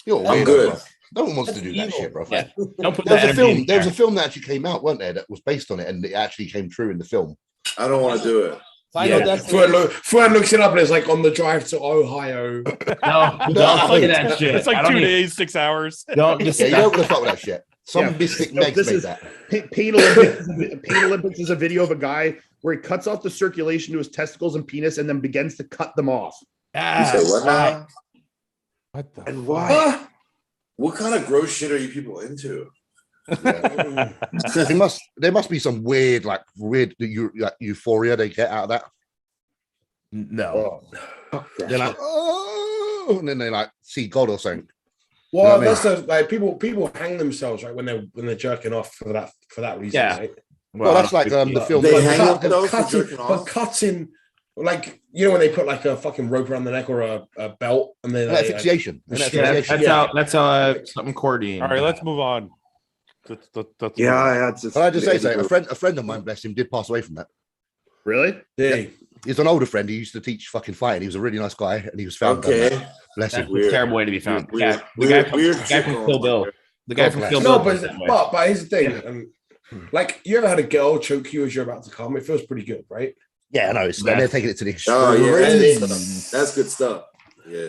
D: You're
G: I'm
D: weird,
G: good.
D: bro. No one wants to do that
F: evil.
D: shit, bro.
E: Yeah. Don't put
D: There
E: that
D: was a
E: energy in
D: film. There was a
E: there.
D: film that actually came out, weren't there? That was based on it, and it actually came true in the film.
G: I don't want to do it.
F: Final
E: Yeah.
F: destination.
B: Fouad looks it up and it's like on the drive to Ohio.
E: No, don't look at that shit.
A: It's like
E: I don't
A: 2
E: even-
A: days, 6 hours.
E: Don't just
D: Yeah, you don't want to fuck with that shit. Some
H: Yeah.
D: mystic
H: No,
D: Megs
H: this
D: made
H: is-
D: that.
H: Pain Olympics. Pain Olympics is a video of a guy where he cuts off the circulation to his testicles and penis and then begins to cut them off.
G: You
E: Ah,
G: say what now?
A: What the?
I: And why?
G: Huh? What kind of gross shit are you people into?
D: There must be some weird euphoria they get out of that.
E: no.
D: They're like, oh, and then they like see God or something.
B: Well,
D: You know what I
B: that's the, like people hang themselves right when they're jerking off for that reason.
E: Yeah.
B: Right?
D: Well, that's like the film.
G: They
B: But
G: hang
B: cut-
G: themselves for
B: cutting,
G: jerking
B: but
G: off?
B: cutting, like when they put like a fucking rope around the neck or a belt and then
D: An asphyxiation. An
B: Yeah,
D: asphyxiation.
E: That's how something Cordy.
A: All right, let's move on. That's
I: Yeah, it's
D: Can I just say so? A friend of mine, bless him, did pass away from that.
H: Really?
B: yeah.
D: He's an older friend. He used to teach fucking fighting. He was a really nice guy, and he was found.
G: Okay.
D: Bless him.
E: That's a
G: Weird.
E: terrible way to be found.
G: Weird,
E: Yeah,
G: weird,
E: the
G: weird
E: guy
G: shit
E: from
G: going
E: Kill
G: on
E: Bill.
G: there.
E: The guy from
D: God
E: Kill
D: bless.
E: Bill.
B: No,
E: was that way.
B: but here's the thing. Like you ever had a girl choke you as you're about to come? It feels pretty good, right?
D: Yeah, I know. It's,
E: Yeah.
D: they're taking it to the extreme.
G: Oh yeah, that's good stuff. Yeah.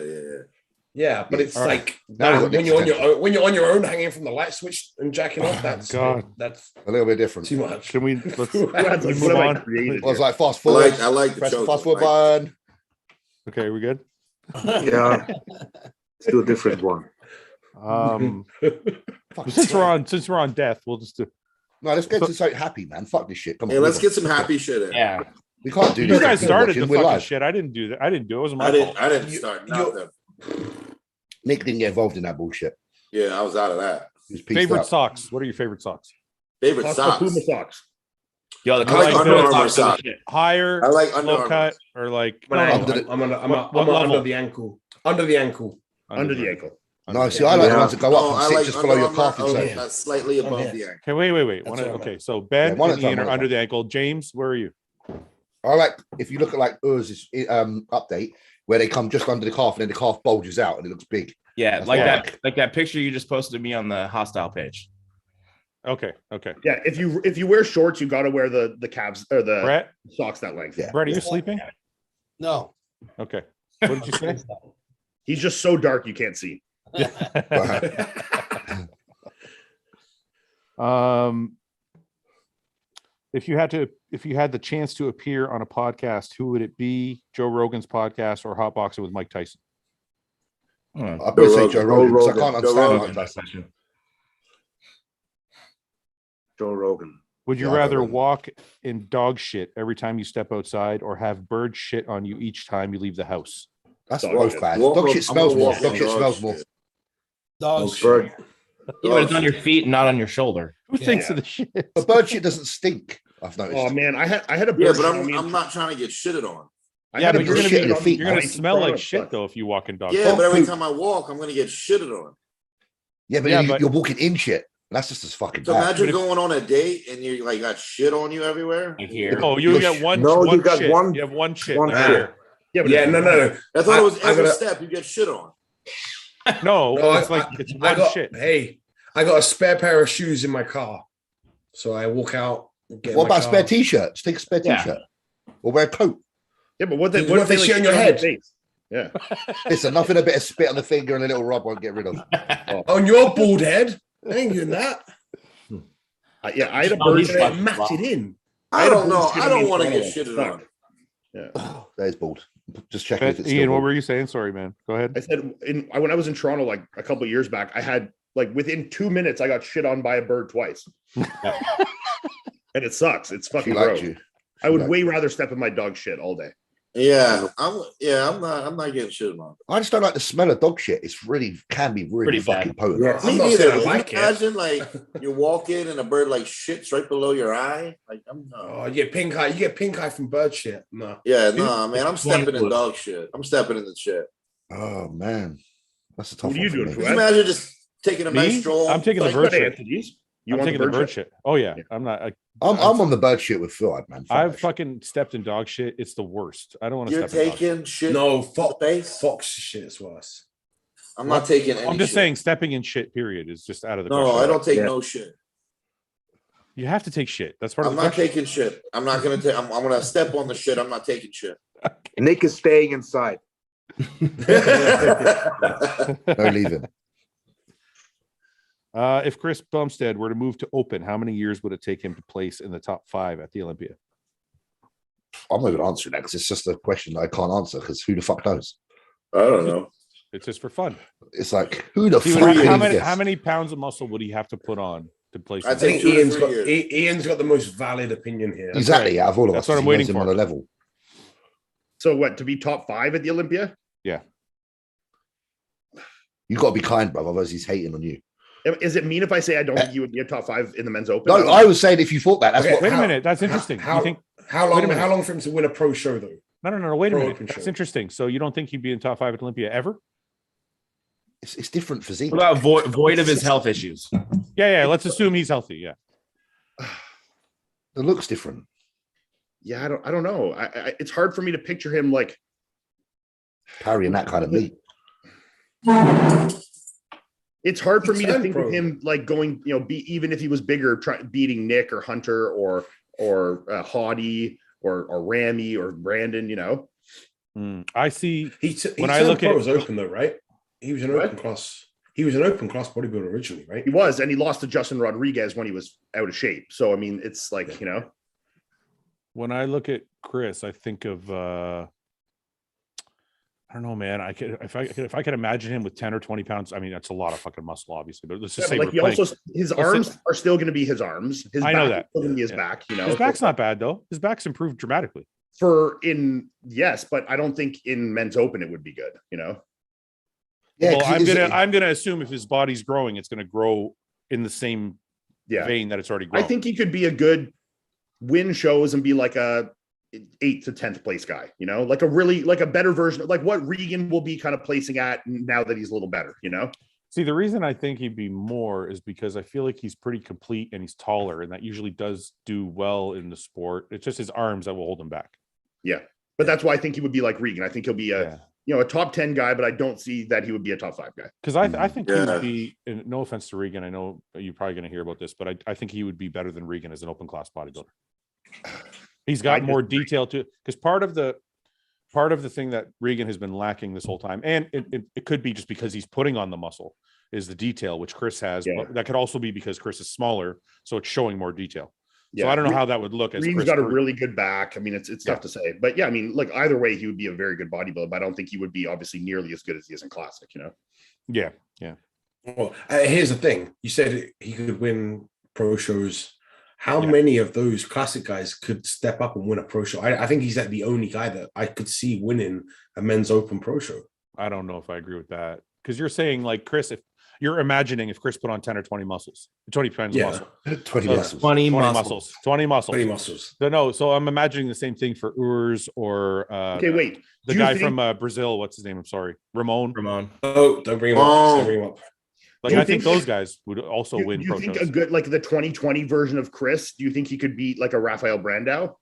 B: Yeah, but it's
A: All right.
B: like
D: Now we've got
B: when you're on
D: next
B: your own, when you're on your own, hanging from the light switch and jacking off. That's
A: God.
B: that's
D: A little bit different.
B: too much.
A: Can we? Let's
H: That's
A: we
H: like,
A: move
H: what am I
A: on.
H: created
D: I was
H: here?
D: like, fast forward.
G: I like the
D: Press the
G: choke.
D: fast forward
G: Like-
D: button.
A: Okay, we good?
I: yeah. Let's do a different one.
A: Since we're on death, we'll just do.
D: No, let's get to something happy, man. Fuck this shit. Come on.
G: Hey, let's
D: move
G: get some happy shit in.
E: Yeah.
D: We can't do
A: You
D: this.
A: guys
D: to
A: started
D: watching.
A: the
D: We're
A: fucking
D: live.
A: shit. I didn't do that. I didn't do it. It wasn't my
G: I
A: fault.
G: didn't start nothing.
D: Nick didn't get involved in that bullshit.
G: Yeah, I was out of that.
D: He was peaced
A: Favorite
D: out.
A: socks. What are your favorite socks?
G: Favorite
H: Costco
G: socks.
H: Puma socks.
E: Yo, the
G: I like
E: Costco
G: Under Armour
E: socks are the
G: socks.
E: shit.
A: Higher,
G: I like Under
A: low
G: Armour.
A: cut, or like
B: I'm
D: Under the-
B: under
A: what level?
B: under the ankle. Under the ankle.
H: Under the ankle.
D: No, see, I like the
I: Yeah.
D: ones that go up and
G: I
D: sit
G: like
D: just
G: Under
D: below your
G: Armour,
D: calf
G: oh,
D: inside.
G: slightly above
B: here.
G: the ankle.
A: Okay, wait.
B: That's
A: Okay, so Ben
D: Yeah, one at
A: and
D: a time,
A: Ian
D: one
A: are
D: at a
A: under
D: time.
A: the ankle. James, where are you?
D: I like if you look at like Urs's update where they come just under the calf and then the calf bulges out and it looks big.
E: Yeah,
D: That's
E: like
D: what I
E: that, like that picture you just posted to me on the hostile page.
A: Okay.
H: Yeah, if you wear shorts, you got to wear the calves or the
A: Brett,
H: socks that length.
D: Yeah.
A: Brett, are you sleeping?
F: No.
A: Okay. What did you say?
H: He's just so dark you can't see.
A: If you had the chance to appear on a podcast, who would it be? Joe Rogan's podcast or Hot Boxing with Mike Tyson?
D: I'd probably say Joe Rogan because I can't
G: Joe
D: understand
G: Rogan.
D: Mike Tyson.
I: Joe Rogan.
A: Would you
D: Yeah,
A: rather
D: Rogan.
A: walk in dog shit every time you step outside or have bird shit on you each time you leave the house?
D: That's
H: Dog
D: both
H: shit.
D: bad.
G: Walk
D: Dog
G: on-
D: shit
G: I'm
D: smells
G: gonna
D: more.
G: walk
D: Dog
G: on
D: shit
G: dog
D: smells
G: shit.
D: more.
F: Dogs.
I: Bird.
E: Yeah, but it's on your feet, not on your shoulder.
A: Who thinks of the shit?
D: But bird shit doesn't stink. I've noticed.
H: Oh man, I had a
G: Yeah,
H: bird
G: but
H: shit on me.
G: I'm not trying to get shitted on.
H: I
A: Yeah,
H: had a
A: but you're
H: bird
A: gonna
H: shit
D: be- your
H: on
D: feet-
H: me
A: You're gonna
H: twice in
A: smell
H: front
A: like
H: of
A: shit
H: us.
A: though if you walk in dog
G: Yeah,
A: shit.
G: but every
D: poop.
G: time I walk, I'm gonna get shitted on.
D: Yeah, but,
A: Yeah,
D: you,
A: but-
D: you're walking in shit. That's just as fucking
G: So
D: bad.
G: imagine going on a date and you like got shit on you everywhere.
E: I hear.
A: Oh, you got one.
I: No, you got
A: shit.
I: one-
A: You have one shit.
I: one
A: right
I: shit.
A: here.
H: Yeah, but
B: Yeah, no.
G: I thought it was
B: I
G: every
B: gotta-
G: step you get shit on.
A: No,
B: No,
A: it's it's one shit.
B: Hey, I got a spare pair of shoes in my car, so I walk out. Get in
D: What
B: my
D: about
B: car.
D: spare t-shirt? Just take a spare
E: Yeah.
D: t-shirt. Or wear a coat.
H: Yeah, but what
B: What if they
H: like,
B: shit on your
H: on
B: head?
H: face? Yeah.
D: Listen, nothing a bit of spit on the finger and a little rub won't get rid of.
B: On your bald head? I ain't doing that.
H: Yeah, I had a
E: Oh,
H: bird
E: he's
H: shit.
E: like-
B: Match it in.
G: I don't know.
H: shit
G: I
H: on
G: don't
H: me
G: want to
H: in
G: get
H: front of
G: shitted
H: us.
G: on.
H: Yeah.
D: There's bald. Just checking if it's
A: Ian,
D: still
A: what
D: bald.
A: were you saying? Sorry, man. Go ahead.
H: I said when I was in Toronto like a couple of years back, I had like within 2 minutes I got shit on by a bird twice. And it sucks. It's
D: She
H: fucking
D: liked
H: gross.
D: you.
H: I would
D: liked
H: way rather step in my dog shit all day.
G: Yeah, I'm not getting shit on.
D: I just don't like the smell of dog shit. It's really can be really
E: Pretty
D: fucking
E: bad.
D: potent.
B: Yeah,
G: Me
B: I'm not
G: neither.
B: saying I
G: Can
B: like
G: you
B: it.
G: imagine like you walk in and a bird like shits right below your eye? Like I'm
B: Oh, you get pink eye. You get pink eye from bird shit. No.
G: yeah, no, man. I'm stepping in dog shit. I'm stepping in the shit.
D: Oh man, that's a tough
H: What are
D: one
H: you
D: for
H: doing,
D: me.
G: Could
H: Fouad?
G: you imagine just taking a
A: Me?
G: nice stroll?
A: I'm taking the
G: Like,
A: bird
H: What,
A: shit.
H: Anthony's? You
A: I'm
H: want
A: taking the bird shit. Oh yeah,
G: Yeah.
A: I'm not.
D: I'm on the bird shit with Phil, man. Fuck
A: I've
D: that shit.
A: fucking stepped in dog shit. It's the worst. I don't want to
G: You're
A: step in dog shit.
G: taking shit.
B: No,
G: in the face.
B: Fox shit is worse.
G: I'm not taking any
A: I'm just
G: shit.
A: saying, stepping in shit. Period is just out of the
G: No,
A: question.
G: I don't take
I: Yeah.
G: no shit.
A: You have to take shit. That's part
G: I'm
A: of the
G: not
A: question.
G: taking shit. I'm not gonna take. I'm gonna step on the shit. I'm not taking shit.
I: Nick is staying inside.
D: No leaving.
A: If Chris Bumstead were to move to open, how many years would it take him to place in the top 5 at the Olympia?
D: I'm not even answering that because it's just a question that I can't answer because who the fuck knows?
G: I don't know.
A: It's just for fun.
D: It's like who the
A: He
D: fuck?
A: would,
D: would
A: how
D: he
A: many
D: guess?
A: how many pounds of muscle would he have to put on to place?
G: I
A: in
B: I
A: the
B: think
G: Take 2 to
B: Ian's
G: 3
B: got
G: years.
B: Ian's got the most valid opinion here.
D: Exactly, out of all of
A: That's
D: us.
A: what I'm
D: he
A: waiting
D: knows him
A: for.
D: on a level.
H: So what, to be top 5 at the Olympia?
D: You got to be kind, brother. Otherwise, he's hating on you.
H: Is it mean if I say I don't think you would be a top 5 in the men's open?
D: No, I was saying if you thought that, that's
B: Okay,
D: what.
A: Wait a
B: How-
A: minute. That's interesting.
B: How,
A: you think?
B: how
A: wait a
B: long?
A: minute.
B: How long for him to win a pro show though?
A: No. Wait a
B: Pro
A: minute.
B: open
A: That's
B: show.
A: interesting. So you don't think he'd be in top 5 at Olympia ever?
D: It's different physique.
E: What about void of his health issues?
A: Yeah. Let's assume he's healthy. Yeah.
D: The look's different.
H: Yeah, I don't know. It's hard for me to picture him like
D: Carrying that kind of meat.
H: it's hard for me to
B: Turn
H: think
B: pro.
H: of him like going, even if he was bigger, beating Nick or Hunter or Haughty or Ramy or Brandon,
A: I see.
B: He
A: When I
B: turned
A: look
B: pro
A: at-
B: as open though, right? He was an
H: What?
B: open class. He was an open class bodybuilder originally, right?
H: He was, and he lost to Justin Rodriguez when he was out of shape. So I mean, it's like,
A: When I look at Chris, I think of I don't know, man. If I could imagine him with 10 or 20 pounds. I mean, that's a lot of fucking muscle, obviously. But let's just say
H: like
A: we're
H: he
A: playing-
H: also his
A: let's
H: arms
A: say-
H: are still going to be his arms. His
A: I know
H: back
A: that.
H: is still gonna be his
A: Yeah.
H: back.
A: His back's not bad though. His back's improved dramatically.
H: but I don't think in men's open it would be good, you know?
D: Yeah,
A: Well,
D: 'cause
A: I'm gonna assume if his body's growing, it's gonna grow in the same vein that it's already grown.
H: I think he could be a good win shows and be like a 8th to 10th place guy, you know, like a better version of like what Regan will be kind of placing at now that he's a little better, you know?
A: See, the reason I think he'd be more is because I feel like he's pretty complete and he's taller, and that usually does do well in the sport. It's just his arms that will hold him back.
H: Yeah. But that's why I think he would be like Regan. I think he'll be a top 10 guy, but I don't see that he would be a top 5 guy.
A: Because I think he would be, and no offense to Regan, I know you're probably going to hear about this, but I think he would be better than Regan as an open class bodybuilder. He's got more detail to, because part of the thing that Regan has been lacking this whole time, and it could be just because he's putting on the muscle, is the detail, which Chris has. But that could also be because Chris is smaller, so it's showing more detail. So I don't know how that would look.
H: Regan's got a really good back. I mean, it's tough to say, but yeah, I mean, look, either way, he would be a very good bodybuilder, but I don't think he would be obviously nearly as good as he is in classic, you know?
A: Yeah.
B: Well, here's the thing. You said he could win pro shows. How many of those classic guys could step up and win a pro show? I think he's like the only guy that I could see winning a men's open pro show.
A: I don't know if I agree with that, because you're saying like Chris, if you're imagining if Chris put on 10 or 20 muscles, 20 pounds of muscle,
D: 20 muscles,
E: 20 muscles.
A: 20 muscles.
B: 20 muscles.
A: So I'm imagining the same thing for Urs or the guy from Brazil. What's his name? I'm sorry, Ramon.
B: Oh, don't bring him up. Don't bring him up.
A: Like I think those guys would also win.
H: Do you think a good, like the 2020 version of Chris? Do you think he could beat like a Rafael Brandao?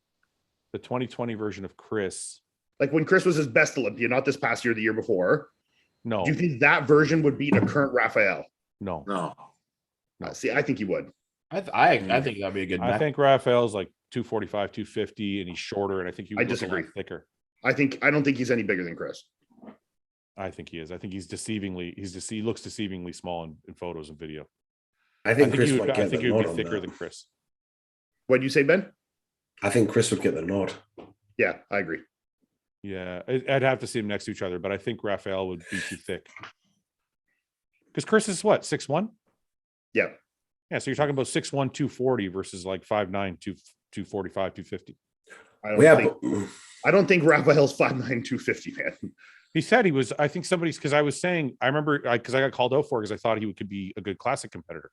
A: The 2020 version of Chris,
H: like when Chris was his best Olympia, not this past year, the year before.
A: No.
H: Do you think that version would beat a current Rafael?
A: No.
H: See, I think he would.
E: I think that'd be a good.
A: I think Rafael's like 245, 250, and he's shorter, and I think he would look a lot thicker.
H: I don't think he's any bigger than Chris.
A: I think he is. I think he's he looks deceivingly small in photos and video.
B: I think Chris would
A: get thicker than Chris.
H: What did you say, Ben?
B: I think Chris would get the nod.
H: Yeah, I agree.
A: Yeah, I'd have to see them next to each other, but I think Rafael would be too thick. Because Chris is what, 6'1"?
H: Yeah.
A: Yeah, so you're talking about 6'1", 240 versus like 5'9", 245, 250.
H: I don't think Rafael's 5'9", 250, man.
A: He said he was, I think somebody's, because I was saying, I remember, because I got called out for it because I thought he could be a good classic competitor.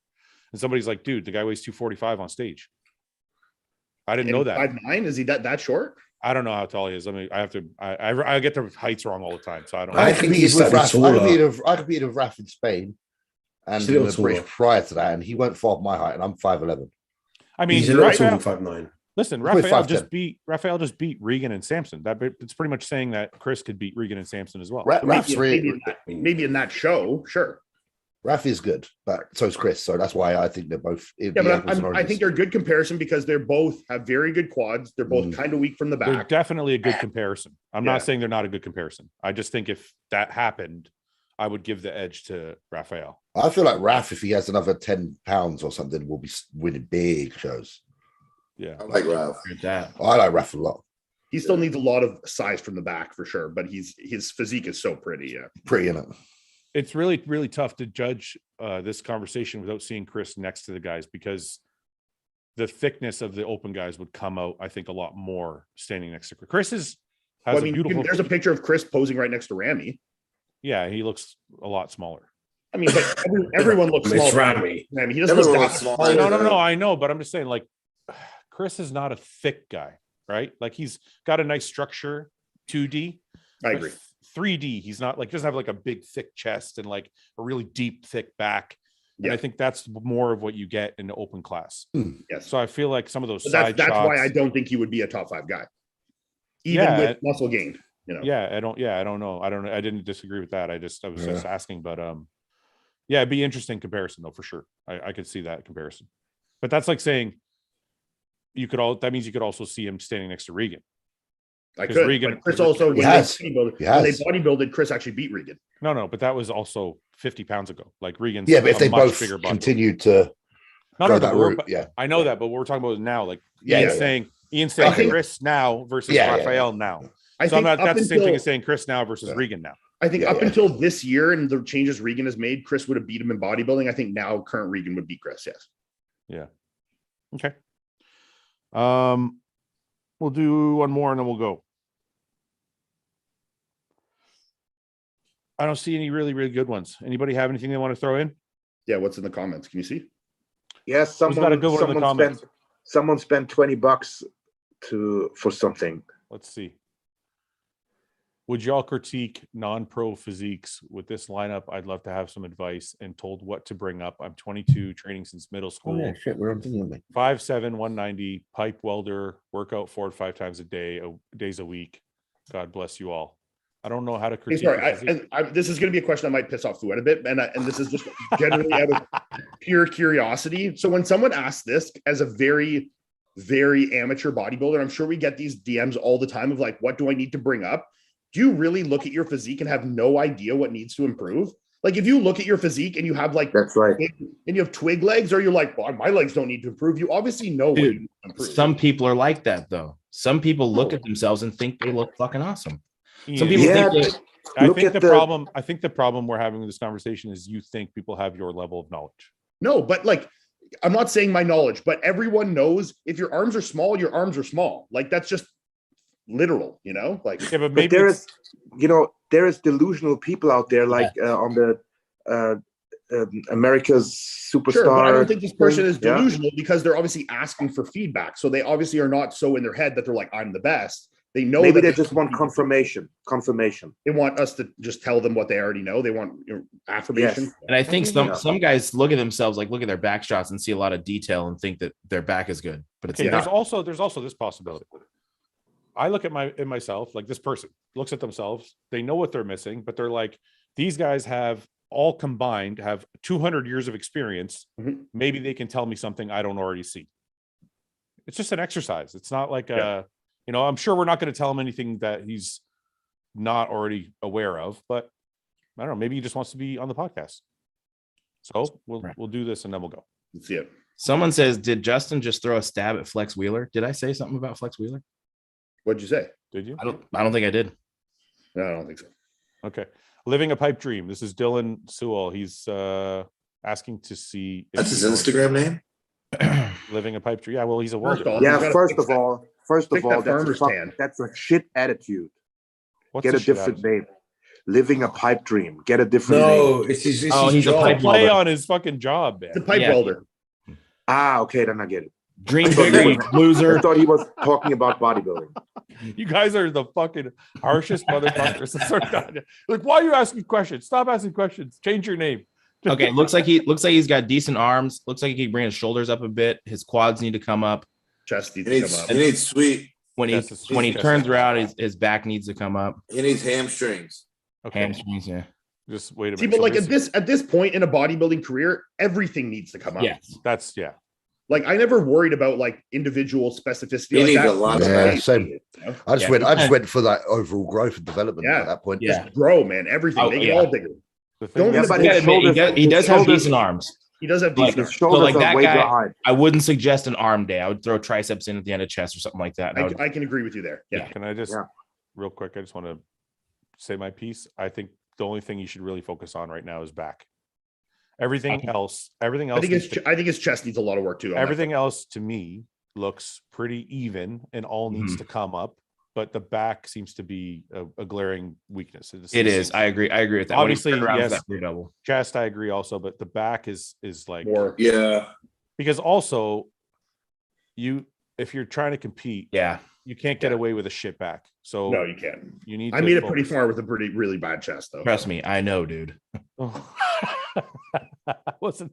A: And somebody's like, dude, the guy weighs 245 on stage. I didn't know that.
H: 5'9"? Is he that short?
A: I don't know how tall he is. I mean, I get the heights wrong all the time, so I don't know.
D: I think he's with Raf. I could beat a Raf in Spain and in the British prior to that, and he went far my height, and I'm 5'11".
A: I mean,
B: he's Rafael 5'9".
A: Listen, Rafael just beat Regan and Samson. It's pretty much saying that Chris could beat Regan and Samson as well.
H: Maybe in that show, sure.
D: Raf is good, but so is Chris. So that's why I think they're both.
H: I think they're a good comparison because they're both have very good quads. They're both kind of weak from the back.
A: They're definitely a good comparison. I'm not saying they're not a good comparison. I just think if that happened, I would give the edge to Rafael.
D: I feel like Raf, if he has another 10 pounds or something, will be winning big shows.
A: Yeah,
G: I like Raf.
D: I like Raf a lot.
H: He still needs a lot of size from the back for sure, but his physique is so pretty. Yeah,
D: pretty in it.
A: It's really, really tough to judge this conversation without seeing Chris next to the guys, because the thickness of the open guys would come out, I think, a lot more standing next to Chris. Chris has a beautiful.
H: There's a picture of Chris posing right next to Ramy.
A: Yeah, he looks a lot smaller.
H: I mean, but everyone looks small.
B: Ramy.
H: I mean, he doesn't look
G: small.
A: No, I know, but I'm just saying, like, Chris is not a thick guy, right? Like, he's got a nice structure, 2D.
H: I agree.
A: 3D, he's not like, doesn't have like a big thick chest and like a really deep thick back. And I think that's more of what you get in the open class.
H: Yes.
A: So I feel like some of those
H: that's why I don't think he would be a top 5 guy, even with muscle gain. You know. I don't know. I didn't disagree with that. I was just asking, but it'd be interesting comparison though, for sure. I could see that comparison, but that's like saying that means you could also see him standing next to Regan. I could.
A: Regan,
H: but Chris also, when they bodybuilded, Chris actually beat Regan.
A: No, but that was also 50 pounds ago. Like Regan's
D: but if they both continued to go that route,
A: I know that, but what we're talking about now, like Ian's saying Chris now versus Rafael now. That's the same thing as saying Chris now versus Regan now.
H: I think up until this year and the changes Regan has made, Chris would have beat him in bodybuilding. I think now current Regan would beat Chris. Yes.
A: Yeah. Okay. We'll do one more and then we'll go. I don't see any really, really good ones. Anybody have anything they want to throw in?
H: Yeah, what's in the comments? Can you see?
I: Yes,
A: got a good one in the comments?
I: Someone spent $20 for something.
A: Let's see. Would y'all critique non-pro physiques with this lineup? I'd love to have some advice and told what to bring up. I'm 22, training since middle school.
D: Oh, yeah, shit, we're on thinking of it.
A: 5'7", 190, pipe welder, workout 4 to 5 times a day, days a week. God bless you all. I don't know how to critique.
H: Sorry, this is going to be a question that might piss off Fouad a bit, and this is just generally out of pure curiosity. So when someone asks this as a very, very amateur bodybuilder, I'm sure we get these DMs all the time of like, what do I need to bring up? Do you really look at your physique and have no idea what needs to improve? Like if you look at your physique and you have like,
I: that's right,
H: and you have twig legs, or you're like, well, my legs don't need to improve. You obviously know what you need to improve.
E: Some people are like that though. Some people look at themselves and think they look fucking awesome. Some people think
A: I think the problem we're having with this conversation is you think people have your level of knowledge.
H: No, but like, I'm not saying my knowledge, but everyone knows if your arms are small, your arms are small. Like that's just literal, you know? Like,
A: yeah, but maybe
I: there is delusional people out there, like on the America's Superstar.
H: Sure, but I don't think this person is delusional because they're obviously asking for feedback. So they obviously are not so in their head that they're like, I'm the best. They know
I: maybe
H: that
I: they just want confirmation.
H: They want us to just tell them what they already know. They want affirmation.
E: Yes. And I think some guys look at themselves, like look at their back shots and see a lot of detail and think that their back is good. But it's
A: there's also this possibility. I look at myself, like this person looks at themselves, they know what they're missing, but they're like, these guys have all combined have 200 years of experience.
H: Mm-hmm.
A: Maybe they can tell me something I don't already see. It's just an exercise. It's not like I'm sure we're not going to tell him anything that he's not already aware of, but I don't know, maybe he just wants to be on the podcast. So we'll do this and then we'll go.
H: Let's see it.
E: Someone says, did Justin just throw a stab at Flex Wheeler? Did I say something about Flex Wheeler?
H: What'd you say?
A: Did you?
E: I don't think I did.
H: No, I don't think so.
A: Okay. Living a Pipe Dream. This is Dylan Sewell. He's asking to see.
G: That's his Instagram name?
A: Living a Pipe Dream. Yeah, well, he's a welder.
I: Yeah, first of all, that's a shit attitude. Get a different name. Living a Pipe Dream. Get a different name.
B: No, it's his
A: he's
B: job.
A: a pipe play on his fucking job, man.
H: It's a pipe welder.
I: Ah, okay, then I get it.
E: Dream bigger, loser.
I: I thought he was talking about bodybuilding.
A: You guys are the fucking harshest motherfuckers. Like, why are you asking questions? Stop asking questions. Change your name.
E: Okay, looks like he's got decent arms. Looks like he can bring his shoulders up a bit. His quads need to come up.
H: Chest needs to come up.
G: He needs sweet.
E: When he turns around, his back needs to come up.
G: He needs hamstrings.
A: Okay.
E: Hamstrings, yeah.
A: Just wait a minute.
H: See, but like at this point in a bodybuilding career, everything needs to come up.
E: Yes,
A: that's
H: Like I never worried about like individual specificity.
G: He
H: like
G: needs
H: that.
G: a lot of
D: Yeah, same. I just went for that overall growth and development at that point.
H: Just grow, man. Everything. Make it all bigger.
E: He does have decent arms.
H: He does have decent
E: so like that guy, I wouldn't suggest an arm day. I would throw triceps in at the end of chest or something like that.
H: I can agree with you there. Yeah.
A: Can I just real quick? I just want to say my piece. I think the only thing you should really focus on right now is back. Everything else.
H: I think his chest needs a lot of work too.
A: Everything else to me looks pretty even and all needs to come up. But the back seems to be a glaring weakness.
E: It is. I agree with that.
A: Obviously, yes. Chest, I agree also, but the back is like
G: more.
A: Because also, if you're trying to compete, you can't get away with a shit back. So
H: no, you can't.
A: You need.
H: I made it pretty far with a really bad chest, though.
E: Trust me, I know, dude.
A: Wasn't.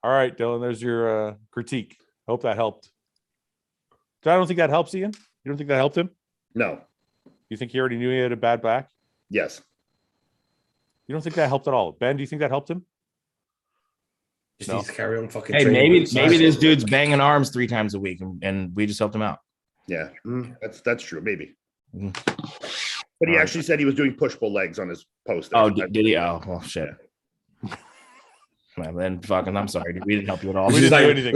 A: All right, Dylan. There's your critique. Hope that helped. I don't think that helps, Ian. You don't think that helped him?
H: No.
A: You think he already knew he had a bad back?
H: Yes.
A: You don't think that helped at all? Ben, do you think that helped him?
B: Just needs to carry on fucking.
E: Hey, maybe this dude's banging arms 3 times a week, and we just helped him out.
H: Yeah, that's true. Maybe. But he actually said he was doing push-pull legs on his post.
E: Oh, did he? Oh, well, shit. Well, then fucking, I'm sorry. We didn't help you at all.
A: We didn't do anything.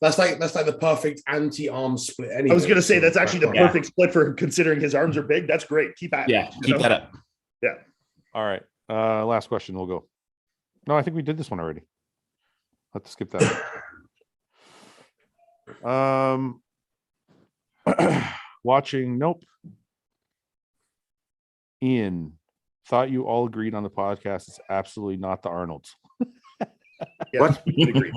B: That's like the perfect anti-arm split. Anyway.
H: I was gonna say that's actually the perfect split for considering his arms are big. That's great. Keep at it.
E: Yeah, keep that up.
H: Yeah.
A: All right. Last question. We'll go. No, I think we did this one already. Let's skip that. watching. Nope. Ian, thought you all agreed on the podcast. It's absolutely not the Arnolds.
H: Yeah,
I: What?
H: we can agree.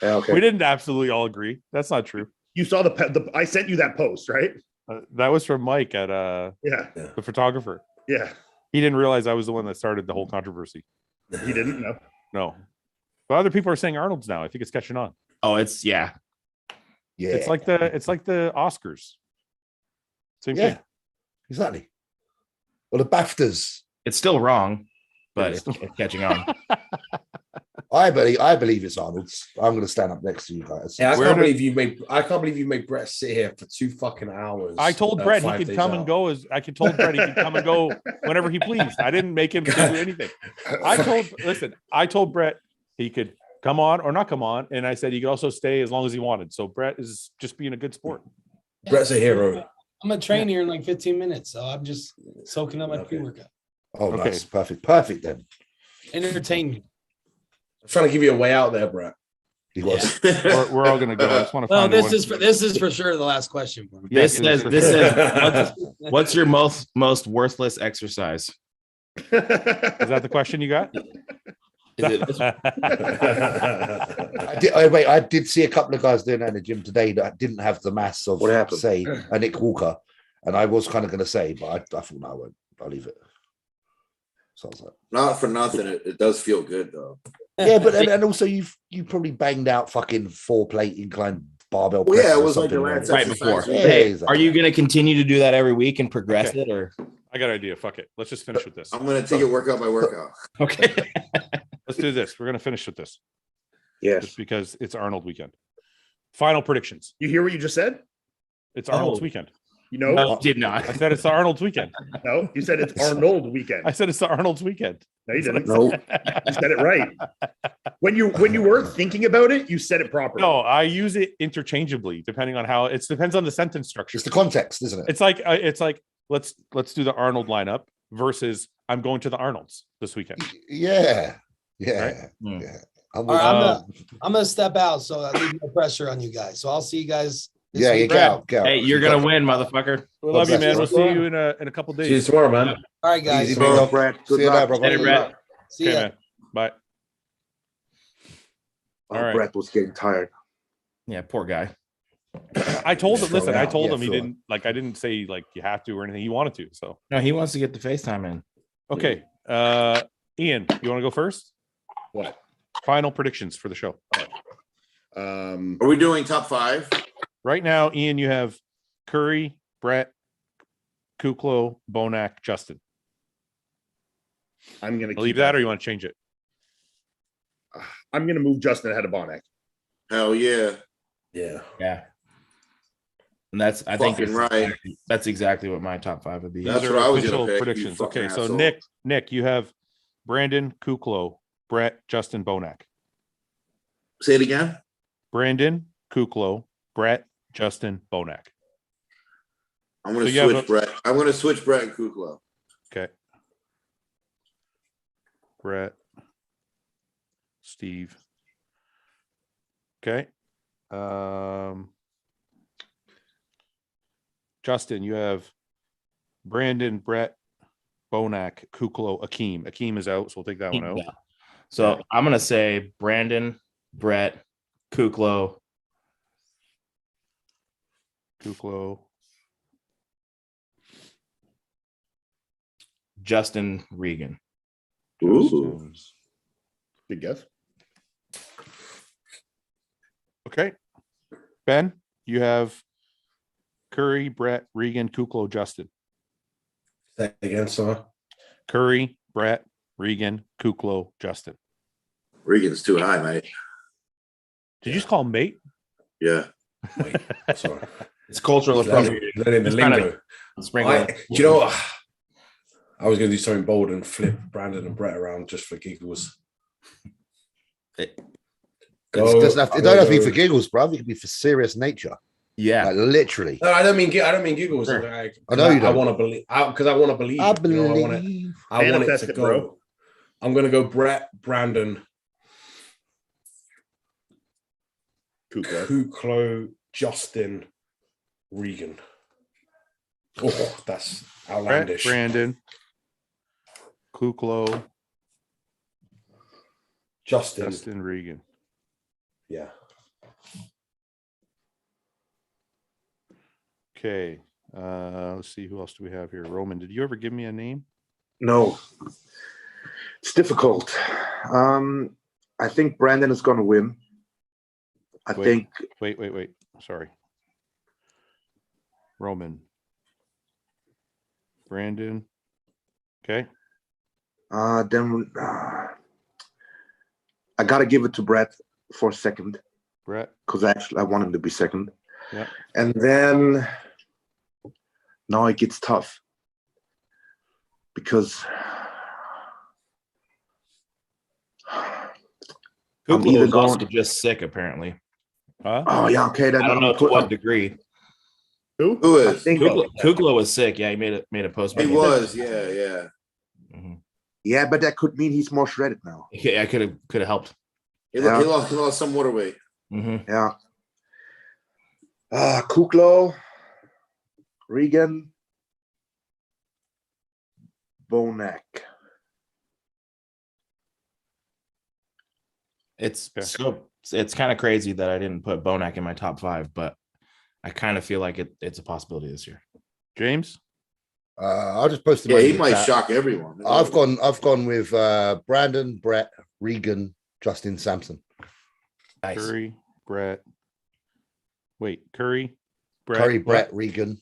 I: Yeah, okay.
A: We didn't absolutely all agree. That's not true.
H: You saw the I sent you that post, right?
A: That was from Mike at
H: Yeah.
A: the photographer.
H: Yeah.
A: He didn't realize I was the one that started the whole controversy.
H: He didn't know.
A: No. But other people are saying Arnold's now. I think it's catching on.
E: Oh, it's yeah.
A: It's like the Oscars. Same
D: Yeah,
A: thing.
D: exactly. Or the BAFTAs.
E: It's still wrong, but it's catching on.
D: I believe it's Arnold's. I'm going to stand up next to you guys.
B: Yeah, I can't believe you made Brett sit here for 2 fucking hours.
A: I told Brett he could come and go I told Brett he could come and go whenever he pleased. I didn't make him do anything. I told Brett he could come on or not come on, and I said he could also stay as long as he wanted. So Brett is just being a good sport.
B: Brett's a hero.
F: I'm gonna train here in like 15 minutes, so I'm just soaking up my pre-workout.
D: Oh, okay. Nice. Perfect then.
F: Entertain me.
B: I'm trying to give you a way out there, Brett.
D: He was.
A: We're all gonna go. I just want to
F: Well,
A: find
F: this is for sure the last question for me.
E: This says what's your most worthless exercise?
A: Is that the question you got?
D: I did see a couple of guys doing that in the gym today that didn't have the mass of, say, a Nick Walker, and I was kind of going to say, but I thought, no, I won't. I'll leave it. So I was like,
G: not for nothing. It does feel good though.
D: Yeah, but and also you probably banged out fucking 4-plate incline barbell.
G: Well, yeah, it was like the last
E: right before.
D: Yeah,
E: hey,
D: exactly.
E: Are you going to continue to do that every week and progress it, or?
A: I got an idea. Fuck it. Let's just finish with this.
G: I'm going to take it workout by workout.
E: Okay.
A: Let's do this. We're going to finish with this.
I: Yes.
A: Just because it's Arnold weekend. Final predictions.
H: You hear what you just said?
A: It's Arnold's weekend.
H: You know,
E: No, did not.
A: I said it's the Arnold's weekend.
H: No, you said it's Arnold weekend.
A: I said it's the Arnold's weekend.
H: No, you didn't.
I: No.
H: You said it right. When you were thinking about it, you said it properly.
A: No, I use it interchangeably depending on how it depends on the sentence structure.
D: It's the context, isn't it?
A: It's like let's do the Arnold lineup versus I'm going to the Arnold's this weekend.
D: Yeah.
A: Right?
D: Yeah.
F: All right, I'm gonna step out, so I leave no pressure on you guys. So I'll see you guys.
D: Yeah,
F: week.
D: get out.
E: Hey, you're gonna win, motherfucker.
A: We love you, man. We'll see you in a couple days.
B: See you tomorrow, man.
F: All right, guys.
I: Easy, bro. Brad. Good
D: See you
I: luck.
D: later, bro.
E: Later, Brett.
F: See
A: Okay,
F: ya.
A: man. Bye.
I: Oh,
A: All right.
I: Brad was getting tired.
E: Yeah, poor guy.
A: I told him. Listen, I
D: out.
A: told
D: Yeah,
A: him he
D: throw
A: didn't like. I didn't say like you have to or anything. He wanted to. So
E: No, he wants to get the FaceTime in.
A: okay. Ian, you want to go first?
H: What?
A: Final predictions for the show.
G: Are we doing top 5?
A: Right now, Ian, you have Curry, Brett, Kuklo, Bonac, Justin.
H: I'm gonna
A: Leave that, or you want to change it?
H: I'm gonna move Justin ahead of Bonac.
G: Hell yeah.
B: Yeah.
E: Yeah. And I think
G: Fucking right.
E: That's exactly what my top 5 would be.
G: That's
A: These
G: what
A: are
G: I was
A: official
G: gonna pick, you
A: predictions.
G: fucking
A: Okay, so
G: asshole.
A: Nick, you have Brandon, Kuklo, Brett, Justin, Bonac.
G: Say it again.
A: Brandon, Kuklo, Brett, Justin, Bonac.
G: I'm gonna
A: So you have
G: switch Brett. I'm gonna switch Brett and Kukla.
A: Okay. Brett, Steve. Okay. Justin, you have Brandon, Brett, Bonac, Kuklo, Akeem. Akeem is out, so we'll take that one out.
E: Yeah. So I'm gonna say Brandon, Brett, Kuklo. Justin, Regan.
G: Ooh.
H: Good guess.
A: Okay. Ben, you have Curry, Brett, Regan, Kuklo, Justin.
B: Say it again, sorry.
A: Curry, Brett, Regan, Kuklo, Justin.
G: Regan's too high, mate.
A: Did you just call him mate?
G: Yeah.
B: Wait, sorry.
E: It's cultural appropriation.
B: Learning the
E: Just trying to
B: lingo.
E: sprinkle.
B: Do you know what? I was going to do something bold and flip Brandon and Brett around just for giggles.
D: It don't have to be for giggles, bro. It could be for serious nature.
E: Yeah,
D: like literally.
B: No, I don't mean giggles.
E: Sure.
B: Like,
D: I know you don't.
B: I want to believe because I want to believe.
D: I
B: You know,
D: believe.
B: I want it
H: Manifest
B: to
H: it,
B: go.
H: bro.
B: I'm going to go Brett, Brandon,
H: Kukla.
B: Kuklo, Justin, Regan. Oh, that's
A: Brett,
B: outlandish.
A: Brandon, Kuklo,
B: Justin.
A: Regan.
B: Yeah.
A: Okay. Let's see. Who else do we have here? Roman, did you ever give me a name?
I: No, it's difficult. I think Brandon is going to win.
A: Wait. Sorry. Roman. Brandon. Okay.
I: Then I got to give it to Brett for a second.
A: Brett.
I: Because I want him to be second.
A: Yeah.
I: And then now it gets tough. Because
E: Kukla
I: either
E: was also
I: going-
E: just sick, apparently.
A: Huh?
I: Oh yeah, okay. Then
E: I don't know to what degree.
H: Who
G: Who
I: I
G: is?
I: think
E: Kukla was sick. Yeah, he made a post.
G: He was. Yeah.
I: yeah, but that could mean he's more shredded now.
E: Yeah, I could have helped.
G: He
I: Yeah.
G: lost some water weight.
I: Yeah. Kuklo, Regan, Bonac.
E: It's kind of crazy that I didn't put Bonac in my top 5, but I kind of feel like it's a possibility this year.
A: James?
D: I'll just post him.
G: Yeah,
D: over
G: he
D: the
G: might
D: chat.
G: shock everyone.
D: I've gone with Brandon, Brett, Regan, Justin, Sampson.
E: Nice.
A: Curry, Brett. Wait, Curry,
D: Brett, Regan,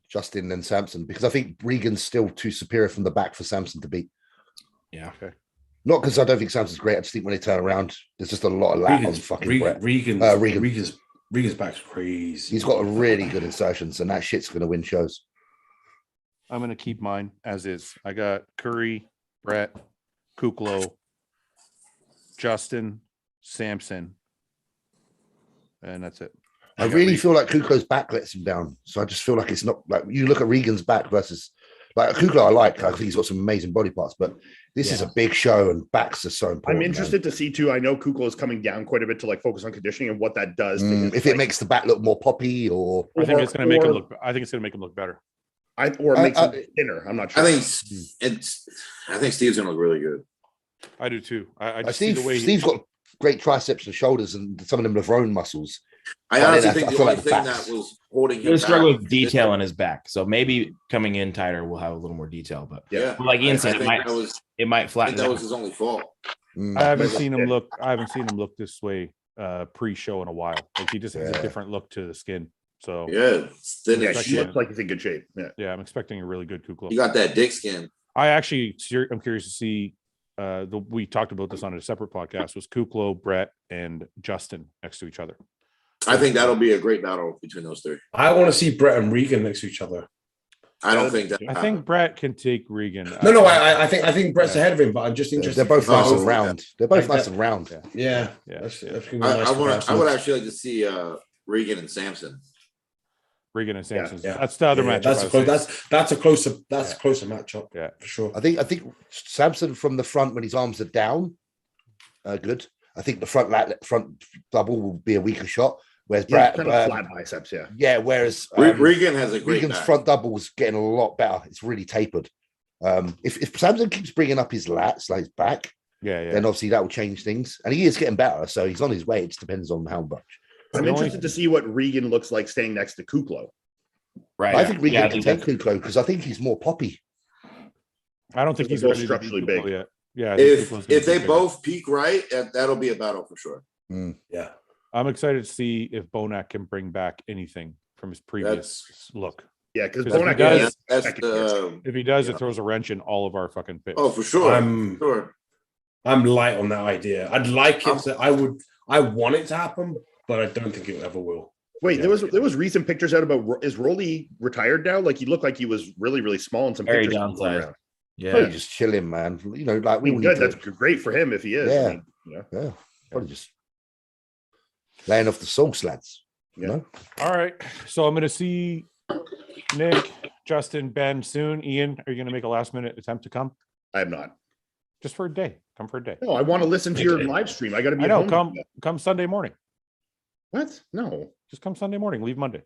A: Justin,
D: and Sampson, because I think Regan's still too superior from the back for Sampson to beat.
E: Yeah.
A: Okay.
D: Not because I don't think Sampson's great. I just think when they turn around, there's just a lot of lat on fucking Brett.
B: Regan's back's crazy.
D: He's got a really good insertions, and that shit's going to win shows.
A: I'm going to keep mine as is. I got Curry, Brett, Kuklo, Justin, Sampson, and that's it.
D: I really feel like Kuklo's back lets him down. So I just feel like it's not like you look at Regan's back versus like Kuklo. I think he's got some amazing body parts, but this is a big show and backs are so important.
H: I'm interested to see too. I know Kuklo is coming down quite a bit to like focus on conditioning and what that does.
D: If it makes the back look more poppy, or
A: I think it's going to make him look. I think it's going to make him look better.
H: Makes him thinner. I'm not sure.
G: I think Steve's going to look really good.
A: I do too. I just see the way
D: Steve's got great triceps and shoulders, and some of them have grown muscles.
G: I honestly think the only thing that was holding him
E: He struggle
G: back
E: with detail on his back, so maybe coming in tighter will have a little more detail. But
G: yeah,
E: like Ian said, it might
G: I
E: flatten.
G: think that was his only fault.
A: I haven't seen him look this way pre-show in a while. Like he just has a different look to the skin. So
G: he looks
H: like he's in good shape.
A: Yeah, I'm expecting a really good Kuklo.
G: You got that dick skin.
A: I'm curious to see. We talked about this on a separate podcast. Was Kuklo, Brett, and Justin next to each other?
G: I think that'll be a great battle between those three.
B: I want to see Brett and Regan next to each other.
G: I don't think that.
A: I think Brett can take Regan.
B: No. I think Brett's ahead of him, but I'm just interested.
D: They're both nice and round. They're both nice and round.
B: Yeah.
G: I would actually like to see Regan and Sampson.
A: Regan and Sampson. That's the other matchup.
B: That's a closer matchup.
A: Yeah,
B: for sure.
D: I think Sampson from the front when his arms are down, good. I think the front double will be a weaker shot. Whereas Brett,
H: kind of flat biceps,
D: Whereas
G: Regan has a great
D: Regan's
G: back.
D: front double was getting a lot better. It's really tapered. If Sampson keeps bringing up his lats, like his back, then obviously that will change things. And he is getting better, so he's on his way. It just depends on how much.
H: I'm interested to see what Regan looks like staying next to Kuklo.
E: Right.
D: I think Regan can take Kuklo because I think he's more poppy.
A: I don't think he's
H: both structurally big
A: yet. Yeah.
G: If they both peak right, that'll be a battle for sure.
B: Yeah.
A: I'm excited to see if Bonac can bring back anything from his previous look.
H: Yeah, because
A: if he does, it throws a wrench in all of our fucking picks.
G: Oh, for sure.
B: I'm light on that idea. I'd like it to. I want it to happen, but I don't think it ever will.
H: Wait, there was recent pictures out about is Rolly retired now? Like he looked like he was really, really small in some
E: Very
H: pictures.
E: downsized.
D: Yeah, probably just chilling, man. You know, like we
H: good. That's great for him if he is.
D: Yeah,
H: I mean,
D: yeah. Probably just laying off the sauce, lads. You know?
A: All right. So I'm going to see Nick, Justin, Ben soon. Ian, are you going to make a last minute attempt to come?
H: I am not.
A: Just for a day. Come for a day.
H: No, I want to listen to your live stream. I got to be.
A: I know. Come Sunday morning.
H: What? No.
A: Just come Sunday morning. Leave Monday.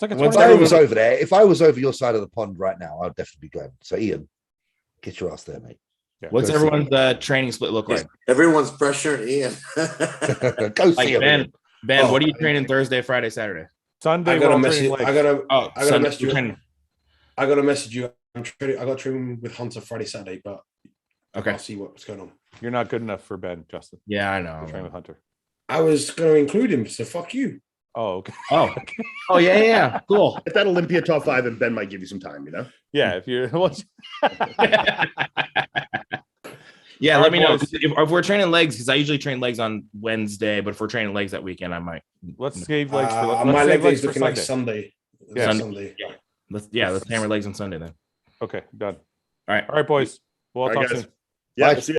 A: It's like a
E: Once
D: If I
A: 20
D: was over there, if I was over your side of the pond right now, I'd definitely be going. So Ian, get your ass there, mate.
E: What's
D: Go see
E: everyone's training split look like?
G: Everyone's pressuring Ian.
D: Go
E: Like
D: see him.
E: Ben, what are you training Thursday, Friday, Saturday?
A: Sunday.
B: I got
A: we're
B: a
A: all
B: message.
A: training legs.
B: I got to
E: Sunday,
B: message you.
E: training.
B: I got to message you. I got training with Hunter Friday, Saturday, but
E: Okay.
B: I'll see what's going on.
A: You're not good enough for Ben, Justin.
E: Yeah, I
A: You're
E: know.
A: training with Hunter.
B: I was going to include him, so fuck you.
A: Oh, okay.
E: Oh, yeah. Cool.
H: If that Olympia top 5, and Ben might give you some time, you know.
A: Yeah, if you're
E: Yeah,
A: All
E: let
A: right,
E: me know
A: boys.
E: if we're training legs, because I usually train legs on Wednesday, but if we're training legs that weekend, I might.
A: let's save legs for
B: my
A: let's
B: leg
A: save legs
B: day's
A: for
B: looking like
A: Sunday.
B: Sunday.
A: Yeah.
B: Sunday.
E: Let's hammer legs on Sunday then.
A: Okay, done.
E: All right.
A: All right, boys. We'll all
H: All right,
A: talk
H: guys.
A: soon.
H: Yeah,
D: Bye.
H: we'll see you.